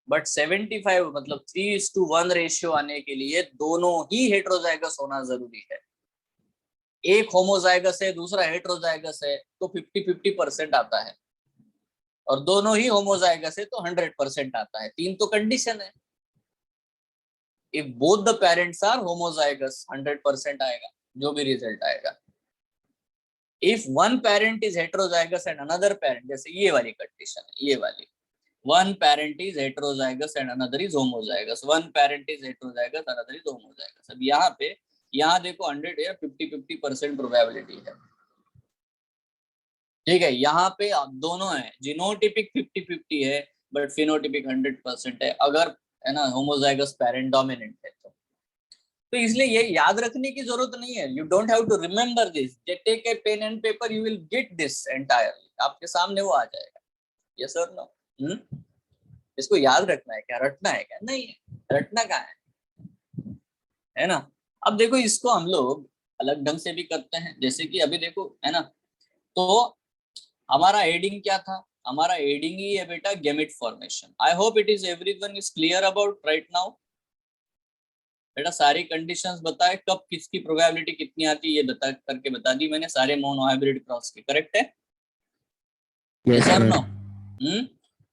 [SPEAKER 1] बट 75 मतलब 3:1 रेशियो आने के लिए दोनों ही हेट्रोजाइगस होना जरूरी है। एक होमोजाइगस है दूसरा हेट्रोजाइगस है तो 50-50% आता है, और दोनों ही होमोजाइगस है तो 100% आता है। 3 तो कंडीशन है। If both the parents are homozygous 100% आएगा, जो भी रिजल्ट आएगा। If one parent is heterozygous and another parent, जैसे ये वाली कंडीशन है, ये वाली, one parent is heterozygous and another is homozygous, one parent is heterozygous, another is homozygous। अब यहाँ देखो 100 या 50-50% प्रोबेबिलिटी है, ठीक है। यहाँ पे दोनों है, जीनोटिपिक 50-50 है बट फिनोटिपिक 100% है, अगर है ना होमोजाइगस पेरेंट डोमिनेंट है तो इसलिए ये याद रखने की जरूरत नहीं है। You don't have to remember this, take a pen and paper, you will get this entirely, आपके सामने वो आ जाएगा। यस और नो? इसको याद रखना है क्या, रटना है क्या? नहीं है, रटना कहाँ है ना। अब देखो इसको हम लोग अलग ढंग से भी करते हैं, जैसे कि अभी देखो है ना, तो हमारा एडिंग क्या था, हमारा एडिंग ही है बेटा gamete formation. I hope it is everyone is clear about right now. बेटा सारी कंडीशंस बताए कब किसकी प्रोबेबिलिटी कितनी आती है, ये बता करके बता दी मैंने, सारे मोनो हाइब्रिड क्रॉस के। करेक्ट है?
[SPEAKER 2] Yes
[SPEAKER 1] sir
[SPEAKER 2] sir.
[SPEAKER 1] नो।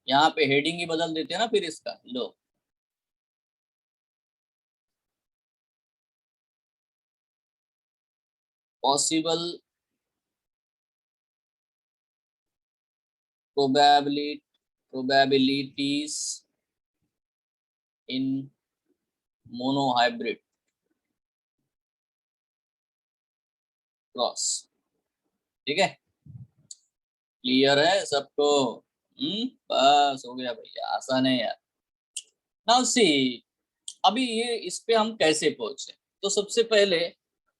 [SPEAKER 1] यहाँ पे हेडिंग ही बदल देते हैं ना फिर इसका। Low possible probabilities in monohybrid क्रॉस। ठीक है, क्लियर है सबको? बस हो गया भैया, आसान है यार। नाउ सी, अभी ये इस पे हम कैसे पहुंचे? तो सबसे पहले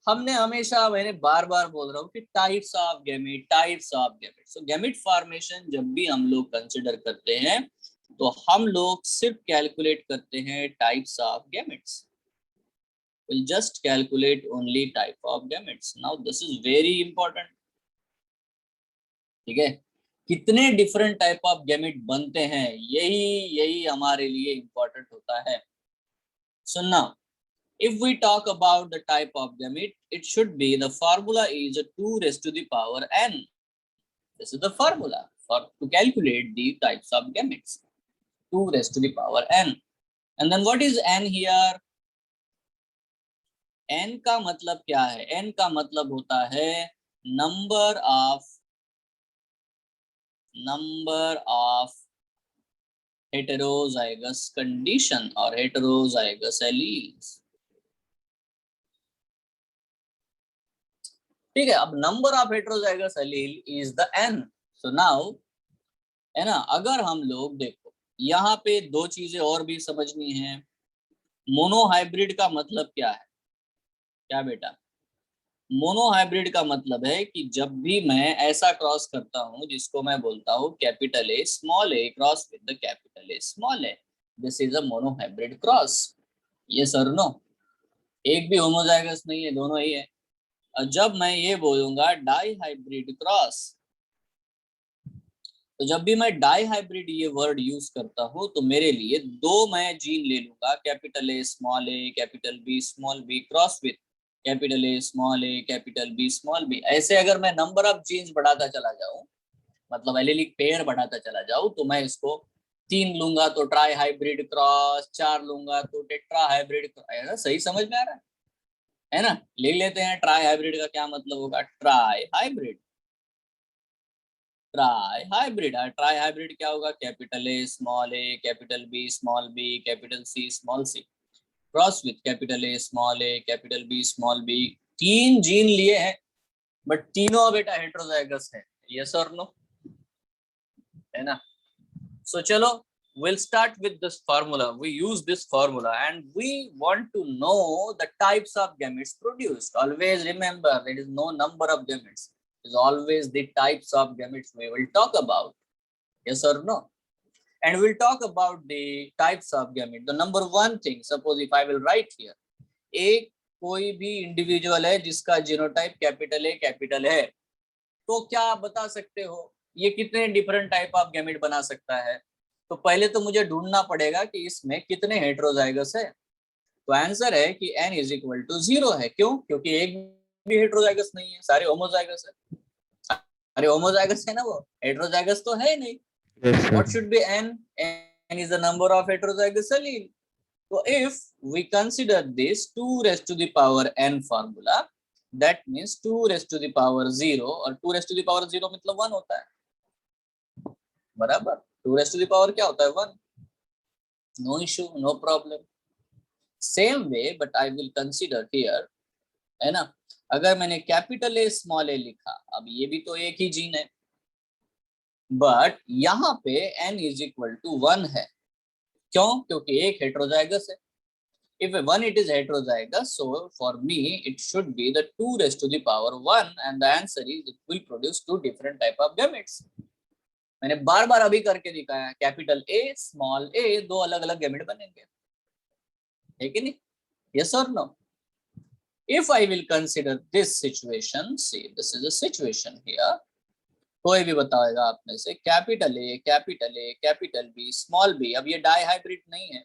[SPEAKER 1] हमने हमेशा, मैंने बार बार बोल रहा हूँ कि types of gamete, types of gamete. So gamete formation जब भी हम लोग कंसिडर करते हैं तो हम लोग सिर्फ कैलकुलेट करते हैं types of gametes. We'll just calculate only type of gametes. Now this is very important. ठीक है, कितने डिफरेंट टाइप ऑफ गैमेट बनते हैं, यही हमारे लिए इंपॉर्टेंट होता है। So now if we talk about the type of gamete, it should be, the formula is 2 raised to the power n. This is the formula for to calculate the types of gametes, 2 raised to the power n. And then what is n here? n का मतलब क्या है? n का मतलब होता है number of heterozygous condition or heterozygous alleles. ठीक है, अब number of heterozygous allele is the n. So now है ना, अगर हम लोग देखो यहाँ पे दो चीजें और भी समझनी है। मोनोहाइब्रिड का मतलब क्या है? क्या बेटा? मोनोहाइब्रिड का मतलब है कि जब भी मैं ऐसा क्रॉस करता हूं जिसको मैं बोलता हूं capital A small A cross with the capital A small A, this is a monohybrid cross. ये सर नो, एक भी होमोजाइगस नहीं है, दोनों ही है। और जब मैं ये बोलूंगा डाई हाइब्रिड क्रॉस, तो जब भी मैं डाई हाइब्रिड ये वर्ड यूज करता हूँ तो मेरे लिए दो मैं जीन ले लूंगा, capital A small A, capital B small B, cross with capital A small A, capital B small B. ऐसे अगर मैं नंबर ऑफ जीन्स बढ़ाता चला जाऊं, मतलब एलेलिक पेयर बढ़ाता चला जाऊं, तो मैं इसको 3 लूंगा तो ट्राई हाइब्रिड क्रॉस, 4 लूंगा तो टेट्रा हाइब्रिड क्रॉस। सही समझ में आ रहा है ना? ले लेते हैं ट्राई हाइब्रिड का क्या मतलब होगा, trihybrid, trihybrid. Trihybrid क्या होगा, capital A small A, capital B small B, capital C small C, cross with capital A small A, capital B small B. 3 gene लिए हैं but तीनों बेटा हेटेरोजाइगस है, yes और no, है ना? सो चलो, we'll start with this formula. We use this formula and we want to know the types of gametes produced. Always remember, there is no number of gametes, it is always the types of gametes we will talk about, yes or no? And we'll talk about the types of gametes. The number one thing, suppose if I will write here, एक कोई भी individual है जिसका genotype capital A capital है, तो क्या आप बता सकते हो ये कितने डिफरेंट टाइप ऑफ गैमेट बना सकता है? तो पहले तो मुझे ढूंढना पड़ेगा कि इसमें कितने हेटेरोजाइगस है। तो आंसर है कि n इज इक्वल टू 0 है। क्यों? क्योंकि एक भी हेटेरोजाइगस नहीं है, सारे होमोजाइगस है। अरे होमोजाइगस है ना, वो हेटेरोजाइगस तो है नहीं। What should be n? n is the number of heterozygous allele. तो if we consider this 2 raised to the power n formula, that means 2 raised to the power 0, और 2 raised to the power 0 मतलब 1 होता है, बराबर। 2 raised to the power क्या होता है, 1। No issue, no problem. Same way but I will consider here, है ना, अगर मैंने कैपिटल ए स्मॉल ए लिखा, अब ये भी तो एक ही जीन है, बट यहाँ पे n इज इक्वल टू 1 है। क्यों? क्योंकि एक हेटेरोजाइगस है। If 1 it is heterozygous, so for me it should be the 2 raised to the power 1, and the answer is it will produce 2 different type of gametes. मैंने बार बार अभी करके दिखाया, capital A small ए, दो अलग अलग गैमेट बनेंगे, है कि नहीं? यस और no? If I will consider this situation, see this is a situation here, कोई भी बताएगा आप में से capital A capital B small B, अब ये डाई हाइब्रिड नहीं है,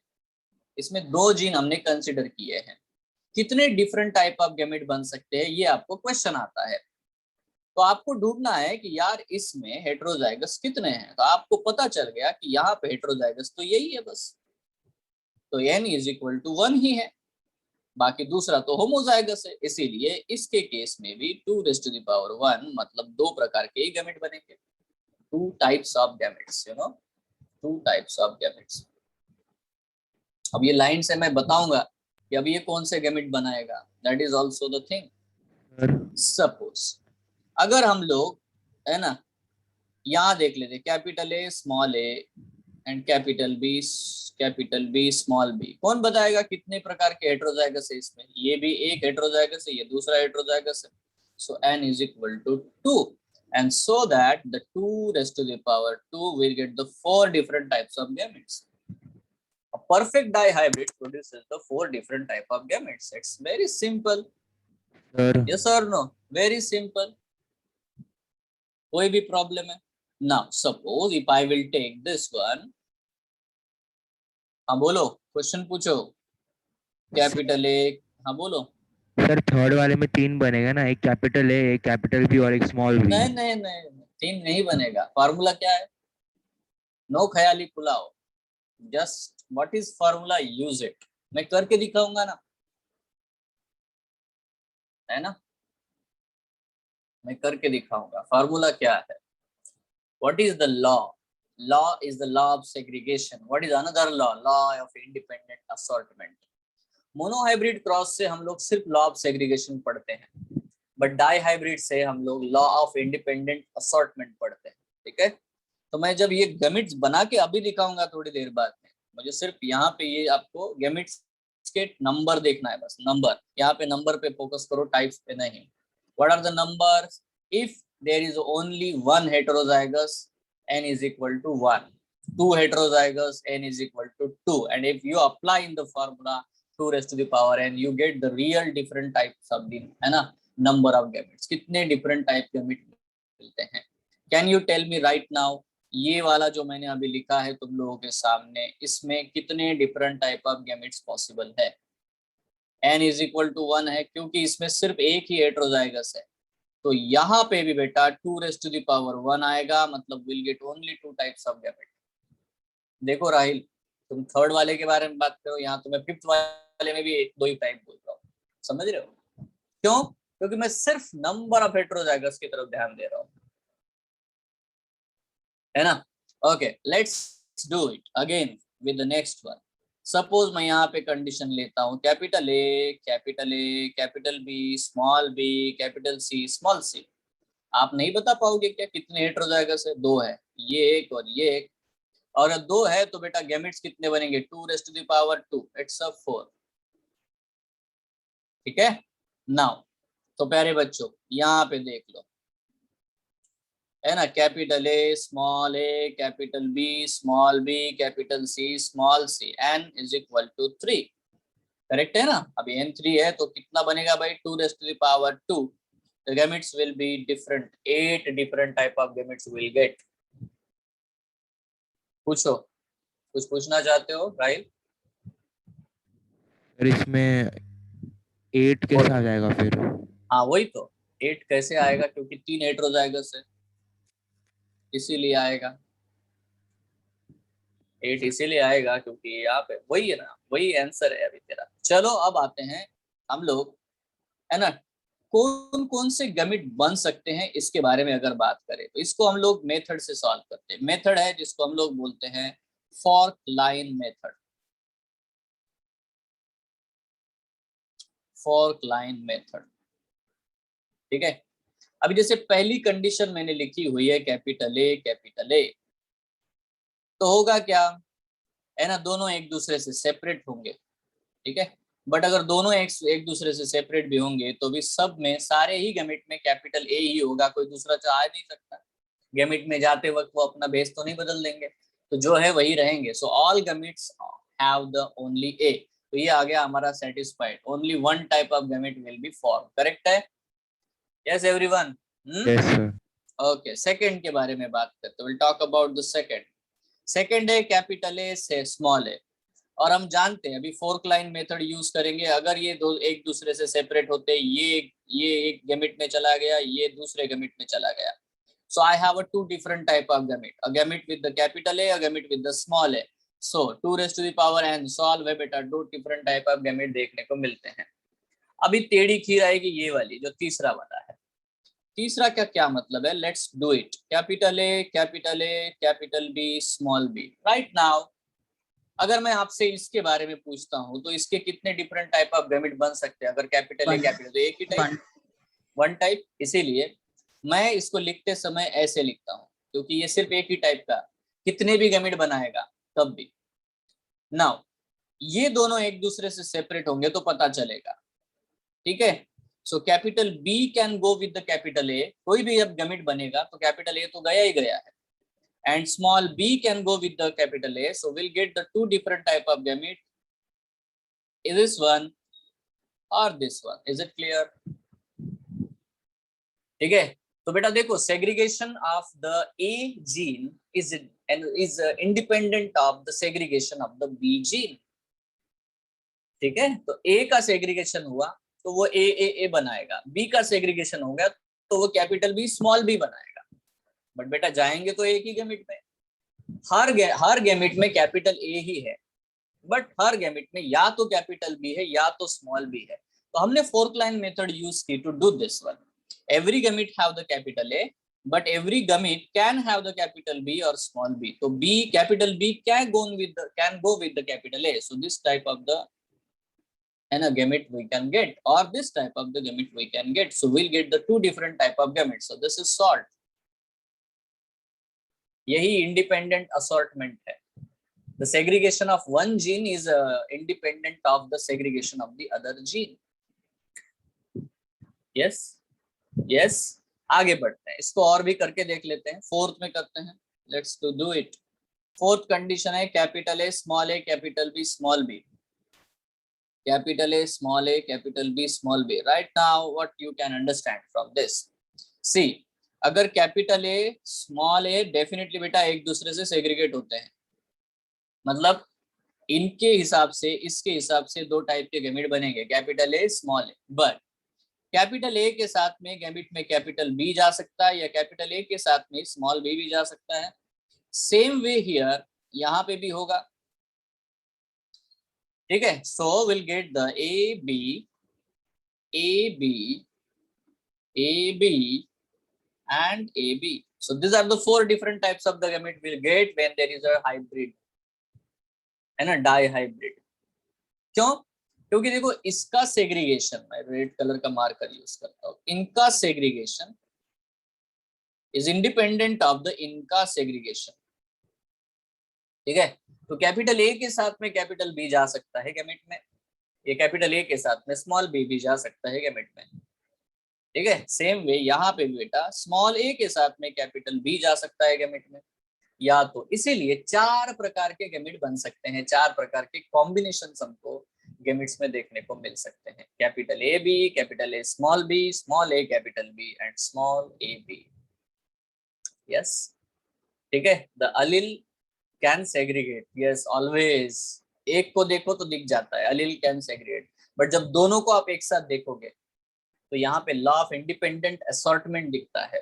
[SPEAKER 1] इसमें दो जीन हमने कंसिडर किए हैं, कितने डिफरेंट टाइप ऑफ गैमेट बन सकते हैं ये आपको क्वेश्चन आता है। तो आपको ढूंढना है कि यार इसमें हेटेरोजाइगस कितने हैं, तो आपको पता चल गया कि यहाँ पे हेटेरोजाइगस तो यही है बस, तो n इज इक्वल टू 1 ही है, बाकी दूसरा तो होमोजाइगस है, इसीलिए इसके केस में भी 2 raised to the power 1 मतलब दो प्रकार के ही गैमेट बनेंगे, 2 types of gametes, you know, 2 types of gametes। अब ये लाइन से मैं बताऊंगा कि अब ये कौन से गैमेट बनाएगा, that is also the thing. Suppose अगर हम लोग है ना यहाँ देख लेते capital A small A and capital B small B, कौन बताएगा कितने प्रकार के हेटेरोजाइगस है इसमें? ये भी एक हेटेरोजाइगस है, ये दूसरा हेटेरोजाइगस है, सो n is equal to 2, and so that the 2 raised to the power 2 will get the 4 different types of gametes. A perfect dihybrid produces the 4 different type of gametes. It's very simple.
[SPEAKER 2] Sir,
[SPEAKER 1] Yes or no? Very simple. कोई भी problem है? Now suppose if I will take this one, हाँ बोलो, question पूछो। Capital A, हाँ बोलो।
[SPEAKER 2] Sir third वाले में 3 बनेगा ना, एक कैपिटल ए, एक कैपिटल बी और एक स्मॉल बी।
[SPEAKER 1] नहीं 3 नहीं बनेगा। फार्मूला क्या है? नो ख्याली पुलाव, just what is formula, use it. मैं करके दिखाऊंगा ना, है ना, मैं करके दिखाऊंगा। फार्मूला क्या है? What is the law? Law is the law of segregation. What is another law? Law of independent assortment. Monohybrid cross से हम लोग सिर्फ लॉ ऑफ सेग्रीगेशन पढ़ते हैं, बट डाई हाइब्रिड से हम लोग लॉ ऑफ इंडिपेंडेंट असॉर्टमेंट पढ़ते हैं, ठीक है? तो मैं जब ये गैमेट्स बना के अभी दिखाऊंगा थोड़ी देर बाद में, मुझे सिर्फ यहाँ पे ये आपको गैमेट्स के नंबर देखना है, बस नंबर, यहाँ पे नंबर पे फोकस करो, टाइप्स पे नहीं। What are the numbers? If there is only 1 heterozygous, n is equal to 1, 2 heterozygous, n is equal to 2, and if you apply in the formula 2 raised to the power n, you get the real different types of the, है ना, number of gametes। कितने different type gamete मिलते हैं? Can you tell me right now, ये वाला जो मैंने अभी लिखा है तुम लोगों के सामने, इसमें कितने different type of gametes possible है? n is equal to 1 है क्योंकि इसमें सिर्फ एक ही heterozygous है, तो यहाँ पे भी बेटा 2 raised to the power 1 आएगा, मतलब we'll get only 2 types of gamete। देखो राहिल, तुम थर्ड वाले के बारे में बात करो, यहाँ तो मैं फिफ्थ वाले में भी 2 ही टाइप बोल रहा हूँ, समझ रहे हो? क्यों? क्योंकि मैं सिर्फ नंबर ऑफ हेटेरोजाइगस की तरफ ध्यान दे रहा हूँ, है ना? Okay, let's do it again with the next one. Suppose मैं यहाँ पे कंडीशन लेता हूँ capital A capital B capital C small c. आप नहीं बता पाओगे क्या कितने हेटेरोजाइगस है? 2 है, ये एक और ये एक, और 2 है तो बेटा गैमेट्स कितने बनेंगे? 2 raised to the power 2, it's a 4, ठीक है? नाउ तो प्यारे बच्चों यहाँ पे देख लो, है ना, capital A capital B capital C n is equal to 3, correct है ना? अभी n 3 है तो कितना बनेगा भाई? 2 raised to the power 2, the gametes will be different, 8 different type of gametes will get। पूछो, कुछ पूछना चाहते हो राइल?
[SPEAKER 2] सर इसमें 8 कैसे आ जाएगा फिर?
[SPEAKER 1] हाँ वही तो, 8 कैसे आएगा? क्योंकि 3 हेटेरोजाइगस है, इसीलिए आएगा 8, इसीलिए आएगा क्योंकि यहाँ पे वही है ना, वही आंसर है अभी तेरा। चलो अब आते हैं हम लोग, है ना, कौन कौन से गैमेट बन सकते हैं इसके बारे में अगर बात करें तो इसको हम लोग मेथड से सॉल्व करते हैं। मेथड है जिसको हम लोग बोलते हैं fork line method, fork line method, ठीक है? अभी जैसे पहली कंडीशन मैंने लिखी हुई है कैपिटल ए, तो होगा क्या, है ना, दोनों एक दूसरे से सेपरेट होंगे, ठीक है? बट अगर दोनों एक दूसरे से सेपरेट भी होंगे तो भी सब में, सारे ही गैमेट में कैपिटल ए ही होगा, कोई दूसरा चाह नहीं सकता। गैमेट में जाते वक्त वो अपना बेस तो नहीं बदल देंगे, तो जो है वही रहेंगे। So all gametes have the only A, तो ये आ गया हमारा satisfied, only one type of gamete will be form. Correct है? Yes everyone?
[SPEAKER 2] Yes sir.
[SPEAKER 1] Okay, second के बारे में बात करते हैं। Will talk about the second. Second है कैपिटल ए से स्मॉल ए, और हम जानते हैं अभी फोर्क लाइन मेथड यूज करेंगे। अगर ये दो एक दूसरे से सेपरेट होते, ये एक गैमेट में चला गया, ये दूसरे गैमेट में चला गया, so I have a two different type of gamete, a gamete with the capital A, a gamete with the small a, so 2 raised to the power n, solve है बेटा, दो different type of gamete देखने को मिलते हैं। अभी टेढ़ी खीर आएगी ये वाली जो तीसरा वाला है। तीसरा का क्या मतलब है, let's do it. Capital A, capital A, capital B, small B. Right now अगर मैं आपसे इसके बारे में पूछता हूं तो इसके कितने डिफरेंट टाइप ऑफ गैमेट बन सकते हैं? अगर कैपिटल ए कैपिटल, तो एक ही टाइप, वन टाइप। इसीलिए मैं इसको लिखते समय ऐसे लिखता हूं, क्योंकि ये सिर्फ एक ही टाइप का, कितने भी गैमेट बनाएगा तब भी। नाउ ये दोनों एक दूसरे से सेपरेट होंगे तो पता चलेगा, ठीक है। So capital B can go with the capital A, कोई भी जब गैमेट बनेगा तो कैपिटल ए तो गया ही गया है, and small b can go with the capital A, so we'll get the two different type of gamete, is this one or this one, is it clear? ठीक है, तो बेटा देखो segregation of the A gene is independent of the segregation of the B gene, ठीक है। तो A का segregation हुआ तो वो A बनाएगा, B का segregation हो गया तो वो कैपिटल B स्मॉल b बनाएगा। बट बेटा जाएंगे तो एक ही गैमेट में, हर गैमेट में कैपिटल ए ही है, बट हर गैमेट में या तो कैपिटल बी है या तो स्मॉल बी है। तो हमने फोर्क लाइन मेथड यूज की to do this one. Every gamete have the capital A, but every gamete can have the capital B और स्मॉल बी। तो B, capital B can go with the capital A, so this type of the gamete we can get, or this type of the gamete we can get, so we'll get the two different type of gametes, so this is solved। यही independent assortment है। The segregation of one gene is independent of the segregation of the other gene। yes yes आगे बढ़ते हैं, इसको और भी करके देख लेते हैं। फोर्थ में करते हैं, let's do it. Fourth condition है capital A small A capital B small B, capital A small A capital B small B. Right now what you can understand from this, see अगर capital A small a definitely बेटा एक दूसरे से segregate होते हैं, मतलब इनके हिसाब से इसके हिसाब से दो टाइप के गैमेट बनेंगे, capital A small A. But capital A के साथ में गैमेट में कैपिटल बी जा सकता है, या कैपिटल ए के साथ में स्मॉल बी भी जा सकता है। सेम वे हियर, यहाँ पे भी होगा, ठीक है। So will get the A B A B A B and AB, so these are the four different types of the gamete we'll get when there is a hybrid and a dihybrid। क्यों? क्योंकि देखो इसका segregation, मैं red colour का marker use करता हूँ, इनका segregation is independent of the इनका सेग्रीगेशन, ठीक है। तो कैपिटल ए के साथ में कैपिटल बी जा सकता है गैमेट में, ये कैपिटल ए के साथ में स्मॉल बी भी जा सकता है गैमेट में, ठीक है। सेम वे यहाँ पे बेटा स्मॉल ए के साथ में कैपिटल बी जा सकता है गैमेट में, या तो इसीलिए चार प्रकार के गैमेट बन सकते हैं, चार प्रकार के कॉम्बिनेशन हमको गैमेट्स में देखने को मिल सकते हैं, capital A B, capital A small B, small A capital B and small a b. Yes, ठीक है। The allele can segregate, yes always, एक को देखो तो दिख जाता है अलील कैन सेग्रीगेट, बट जब दोनों को आप एक साथ देखोगे तो यहाँ पे लॉ ऑफ इंडिपेंडेंट असॉर्टमेंट दिखता है,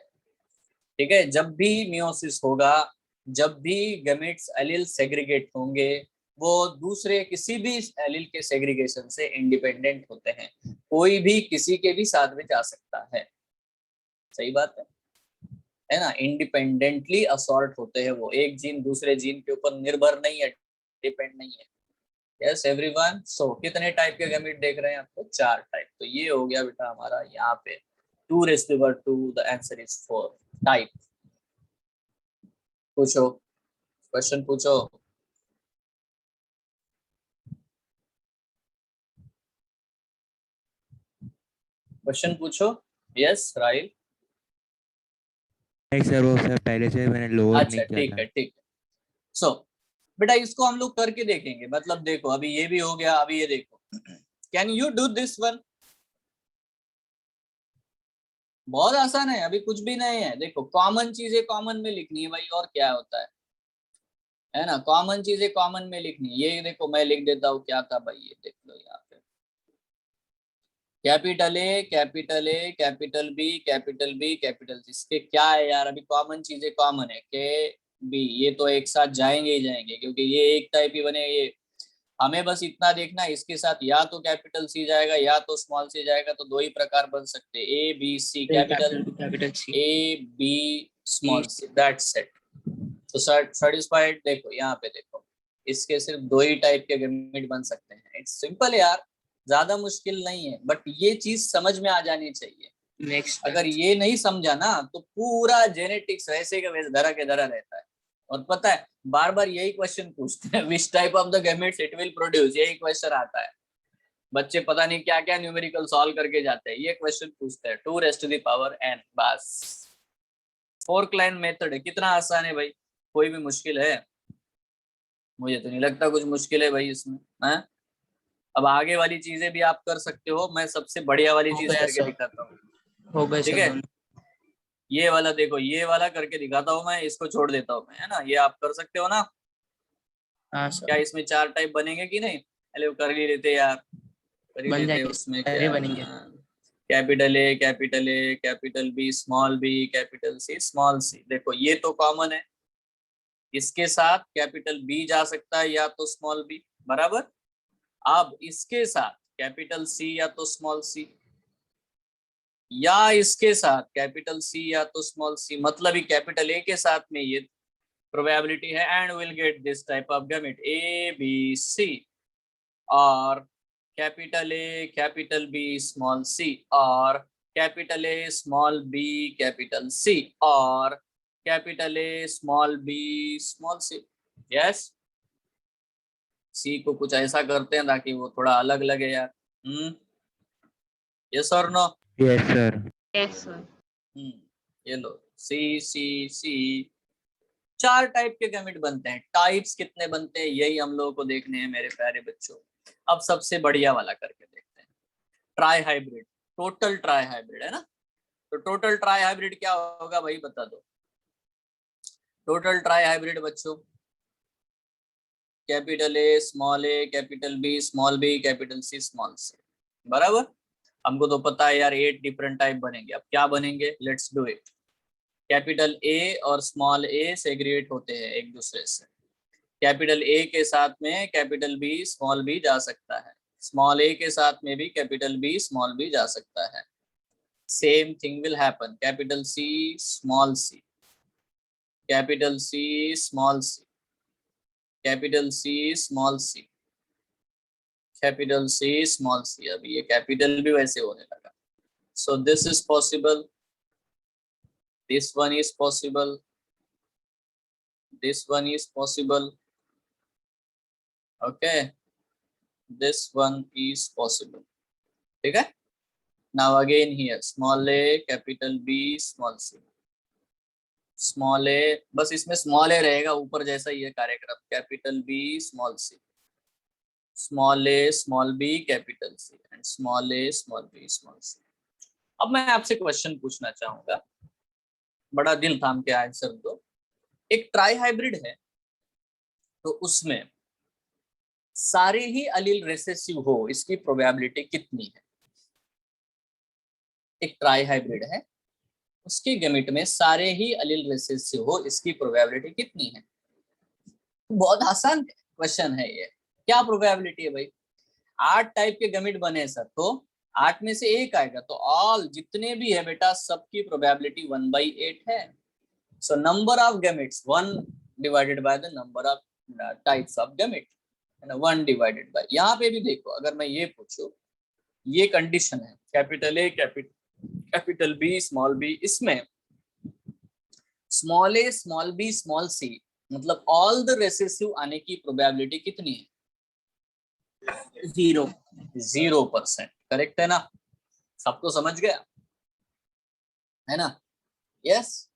[SPEAKER 1] ठीक है। जब भी मियोसिस होगा, जब भी गैमेट्स एलील सेग्रीगेट होंगे, वो दूसरे किसी भी एलील के सेग्रीगेशन से इंडिपेंडेंट होते हैं, कोई भी किसी के भी साथ में जा सकता है। सही बात है ना, इंडिपेंडेंटली असॉर्ट होते हैं वो, एक जीन दूसरे जीन के ऊपर निर्भर नहीं है, डिपेंड नहीं है। यस एवरीवन, सो कितने टाइप के गैमेट देख रहे हैं आपको? चार टाइप। तो ये हो गया बेटा हमारा यहाँ पे 2 raised to the power 2, the answer is 4 type. पूछो, क्वेश्चन पूछो। क्वेश्चन पूछो। यस राइट,
[SPEAKER 2] नहीं सर, वो सर पहले से मैंने लोअर
[SPEAKER 1] अच्छा
[SPEAKER 2] नहीं किया
[SPEAKER 1] ठीक
[SPEAKER 2] था।
[SPEAKER 1] है ठीक है। सो बेटा इसको हम लोग करके देखेंगे, मतलब देखो अभी ये भी हो गया, अभी ये देखो, can you do this one? बहुत आसान है, अभी कुछ भी नहीं है। देखो कॉमन चीजें कॉमन में लिखनी है भाई, और क्या होता है ना, कॉमन चीजें कॉमन में लिखनी है। ये देखो मैं लिख देता हूँ, क्या था भाई, ये देख लो यहाँ पे, capital A capital A capital B capital B capital C. इसके क्या है यार, अभी कॉमन चीजें कॉमन है, के बी, ये तो एक साथ जाएंगे ही जाएंगे, क्योंकि ये एक टाइप ही बने। ये हमें बस इतना देखना है, इसके साथ या तो कैपिटल सी जाएगा या तो स्मॉल सी जाएगा, तो दो ही प्रकार बन सकते हैं, A B C capital,
[SPEAKER 3] capital C
[SPEAKER 1] A B small C, that's it. तो सेटिस्फाइड। देखो यहाँ पे देखो, इसके सिर्फ दो ही टाइप के गैमेट बन सकते हैं। इट्स सिंपल यार, ज्यादा मुश्किल नहीं है, बट ये चीज समझ में आ जानी चाहिए।
[SPEAKER 3] नेक्स्ट
[SPEAKER 1] अगर ये नहीं समझा ना तो पूरा जेनेटिक्स वैसे का वैसे धरा के धरा रहता है। और पता है बार बार यही क्वेश्चन पूछते हैं, which type of the gametes it will produce, यही क्वेश्चन आता है। बच्चे पता नहीं क्या क्या न्यूमेरिकल सॉल्व करके जाते हैं, ये क्वेश्चन पूछते हैं 2n, बस। फोर्क लाइन मेथड है, कितना आसान है भाई, कोई भी मुश्किल है? मुझे तो नहीं लगता कुछ मुश्किल है भाई इसमें, है? अब आगे वाली चीजें भी आप कर सकते हो, मैं सबसे बढ़िया वाली
[SPEAKER 3] हो
[SPEAKER 1] चीज
[SPEAKER 3] गया
[SPEAKER 1] करके
[SPEAKER 3] सर,
[SPEAKER 1] दिखाता हूँ।
[SPEAKER 3] हो गए
[SPEAKER 1] ठीक
[SPEAKER 3] सर
[SPEAKER 1] है,
[SPEAKER 3] दोनों।
[SPEAKER 1] ये वाला देखो, ये वाला करके दिखाता हूँ मैं, इसको छोड़ देता हूँ मैं, है ना? ये आप कर सकते हो ना?
[SPEAKER 3] हाँ
[SPEAKER 1] क्या
[SPEAKER 3] सर,
[SPEAKER 1] इसमें 4 टाइप बनेंगे कि नहीं? पहले कर ही लेते यार, कर ही
[SPEAKER 3] बन
[SPEAKER 1] लेते।
[SPEAKER 3] जाएंगे
[SPEAKER 1] उसमें
[SPEAKER 3] सर,
[SPEAKER 1] क्या,
[SPEAKER 3] अरे बनेंगे।
[SPEAKER 1] Capital A capital A capital B small B capital C small c. देखो ये तो कॉमन है, इसके साथ कैपिटल बी जा सकता है या तो स्मॉल बी, बराबर। अब इसके साथ कैपिटल सी या तो स्मॉल सी, या इसके साथ कैपिटल सी या तो स्मॉल सी, मतलब ही कैपिटल ए के साथ में ये प्रोबेबिलिटी है, and will get this type of gamete A B C. और capital A capital B small c, और capital A small B capital C, और capital A small B small c. Yes, C को कुछ ऐसा करते हैं ताकि वो थोड़ा अलग लगे यार। यस और no?
[SPEAKER 2] Yes sir.
[SPEAKER 4] Yes sir.
[SPEAKER 1] ये लो, सी सी सी। 4 टाइप के गैमेट बनते हैं। टाइप्स कितने बनते हैं यही हम लोगों को देखने हैं मेरे प्यारे बच्चों। अब सबसे बढ़िया वाला करके देखते हैं, try hybrid, total try hybrid, है ना? तो टोटल ट्राई हाइब्रिड क्या होगा भाई, बता दो। टोटल ट्राई हाइब्रिड बच्चों, capital A capital B small B capital C small c, बराबर। हमको तो पता है यार 8 डिफरेंट टाइप बनेंगे। अब क्या बनेंगे, लेट्स डू इट। कैपिटल ए और स्मॉल ए सेग्रीगेट होते हैं एक दूसरे से। कैपिटल ए के साथ में कैपिटल बी स्मॉल बी जा सकता है, स्मॉल ए के साथ में भी कैपिटल बी स्मॉल बी जा सकता है। Same thing will happen, capital C small C, capital C small C, capital C small C, capital C small C. अभी ये कैपिटल भी वैसे होने लगा। So this is possible, this one is possible, this one is possible, okay, this one is possible। ठीक है, now again here small a capital B small c, small a, बस इसमें small a रहेगा ऊपर जैसा ये कार्यक्रम, capital B small c, small a small b capital C and small a small b small c। अब मैं आपसे क्वेश्चन पूछना चाहूंगा, बड़ा दिल थाम के आंसर दो। एक ट्राई हाइब्रिड है तो उसमें सारे ही अलील रिसेसिव हो, इसकी प्रोबेबिलिटी कितनी है? एक ट्राई हाइब्रिड है, उसके गैमेट में सारे ही अलील रिसेसिव हो, इसकी प्रोबेबिलिटी कितनी है? बहुत आसान क्वेश्चन है ये। क्या प्रोबेबिलिटी है भाई? 8 टाइप के गैमेट बने सर, तो 8 में से एक आएगा, तो ऑल जितने भी है बेटा सबकी प्रोबेबिलिटी 1/8 है। So number of gametes 1 divided by the number of types of gamete, है ना, 1 डिवाइडेड बाय। यहाँ पे भी देखो, अगर मैं ये पूछूं, ये कंडीशन है capital A capital B small B, इसमें small A small B small C, मतलब ऑल द रेसेसिव आने की प्रोबेबिलिटी कितनी है? 0%। करेक्ट है ना? सबको समझ गया है ना? यस,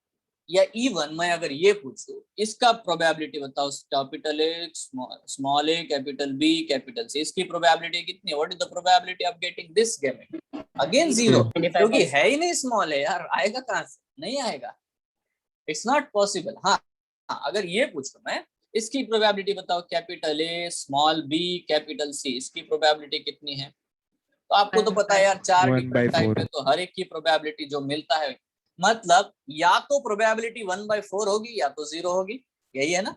[SPEAKER 1] या इवन मैं अगर ये पूछूं इसका प्रोबेबिलिटी बताओ, capital A small A capital B capital C, इसकी प्रोबेबिलिटी कितनी है? What is the probability of getting this gamete? Again zero, क्योंकि है ही नहीं स्मॉल है यार, आएगा कहां से? नहीं आएगा, इट्स नॉट पॉसिबल। हाँ, अगर ये पूछूं मैं इसकी प्रोबेबिलिटी बताओ, capital A small B capital C, इसकी प्रोबेबिलिटी कितनी है? तो आपको तो पता है यार, 4 डिफरेंट टाइप है तो हर एक की प्रोबेबिलिटी जो मिलता है, मतलब या तो प्रोबेबिलिटी 1/4 होगी या तो 0 होगी। यही है ना,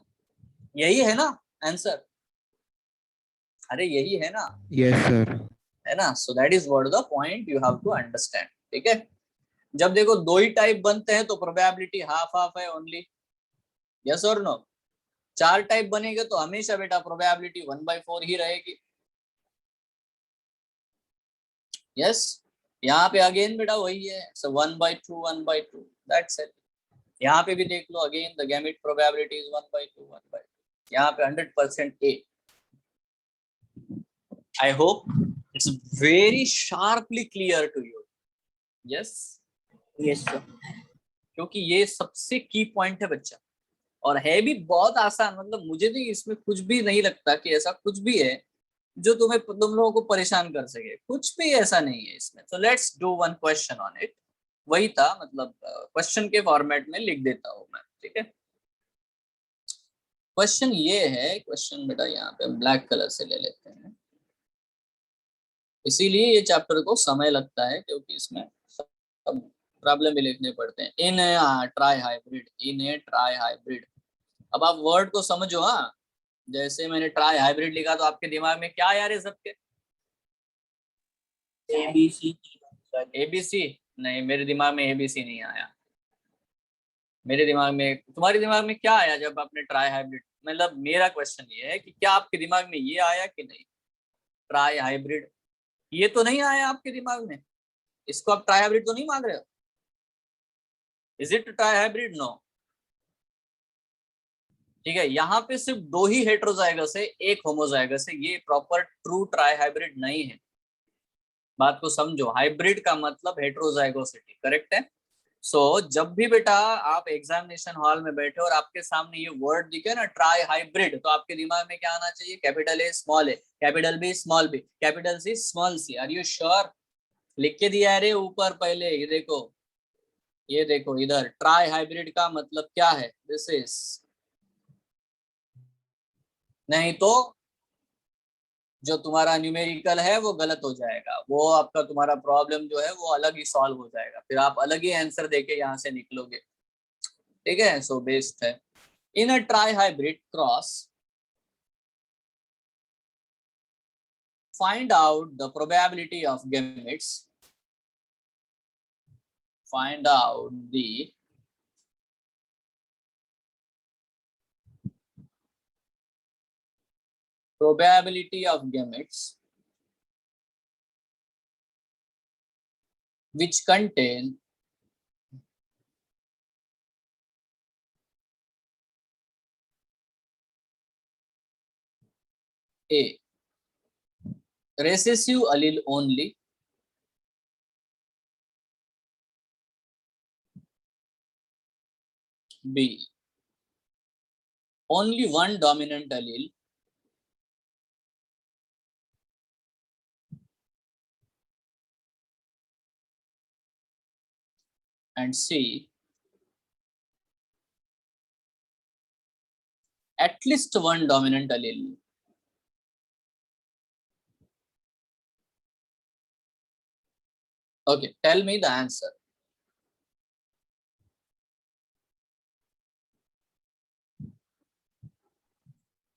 [SPEAKER 1] यही है ना आंसर? अरे यही है ना?
[SPEAKER 2] Yes sir.
[SPEAKER 1] है ना? So that is what the point you have to understand. ठीक है, जब देखो 2 ही टाइप बनते हैं तो प्रोबेबिलिटी हाफ हाफ है ओनली, यस और नो? 4 टाइप बनेंगे तो हमेशा बेटा प्रोबेबिलिटी 1/4 ही रहेगी। यस, यहाँ पे अगेन बेटा वही है, सो 1/2 1/2, दैट्स इट। यहाँ पे भी देख लो, again the gamete probability is 1/2 1/2, यहाँ पे 100% A. I hope it's very sharply clear to you. Yes
[SPEAKER 3] yes sir.
[SPEAKER 1] क्योंकि ये सबसे की पॉइंट है बच्चा, और है भी बहुत आसान, मतलब मुझे तो इसमें कुछ भी नहीं लगता कि ऐसा कुछ भी है जो तुम लोगों को परेशान कर सके, कुछ भी ऐसा नहीं है इसमें। तो let's do one question on it. वही था, मतलब क्वेश्चन के फॉर्मेट में लिख देता हूँ मैं। ठीक है, क्वेश्चन ये है, क्वेश्चन बेटा यहाँ पे ब्लैक कलर से ले लेते हैं, इसीलिए ये चैप्टर को समय लगता है क्योंकि इसमें सब प्रॉब्लम भी लिखने पड़ते हैं। इन ट्राई हाइब्रिड, इन ए ट्राई हाइब्रिड। अब आप वर्ड को समझो। हाँ, जैसे मैंने ट्राई हाइब्रिड लिखा तो आपके दिमाग में क्या आया रे सबके?
[SPEAKER 3] ABC।
[SPEAKER 1] एबीसी? नहीं, मेरे दिमाग में एबीसी नहीं आया। मेरे दिमाग में, तुम्हारे दिमाग में क्या आया जब आपने ट्राई हाइब्रिड? मतलब मेरा क्वेश्चन ये है कि क्या आपके दिमाग में ये आया कि नहीं, ट्राई हाइब्रिड? ये तो नहीं आया आपके दिमाग में, इसको आप ट्राई हाइब्रिड तो नहीं मान रहे हो? Is it trihybrid? No. ठीक है, यहाँ पे सिर्फ 2 ही हेटेरोजाइगस है, एक होमोजाइगस है, ये प्रॉपर ट्रू ट्राई हाइब्रिड नहीं है। बात को समझो, हाइब्रिड का मतलब हेटेरोजाइगोसिटी, करेक्ट है? सो जब भी बेटा आप एग्जामिनेशन हॉल में बैठे और आपके सामने ये वर्ड दिखे ना ट्राई हाइब्रिड, तो आपके दिमाग में क्या आना चाहिए? Capital A small A capital B small B capital C small C. Are you sure? लिख के दिया है रे ऊपर पहले, ये देखो, ये देखो इधर, ट्राई हाइब्रिड का मतलब क्या है? दिस इज, नहीं तो जो तुम्हारा न्यूमेरिकल है वो गलत हो जाएगा, वो आपका तुम्हारा प्रॉब्लम जो है वो अलग ही सॉल्व हो जाएगा, फिर आप अलग ही आंसर देके यहाँ से निकलोगे। ठीक है, सो बेस्ट है। In a trihybrid cross, find out the probability of gametes, find out the probability of gametes which contain a recessive allele only, b only one dominant allele, and c at least one dominant allele. Okay, tell me the answer.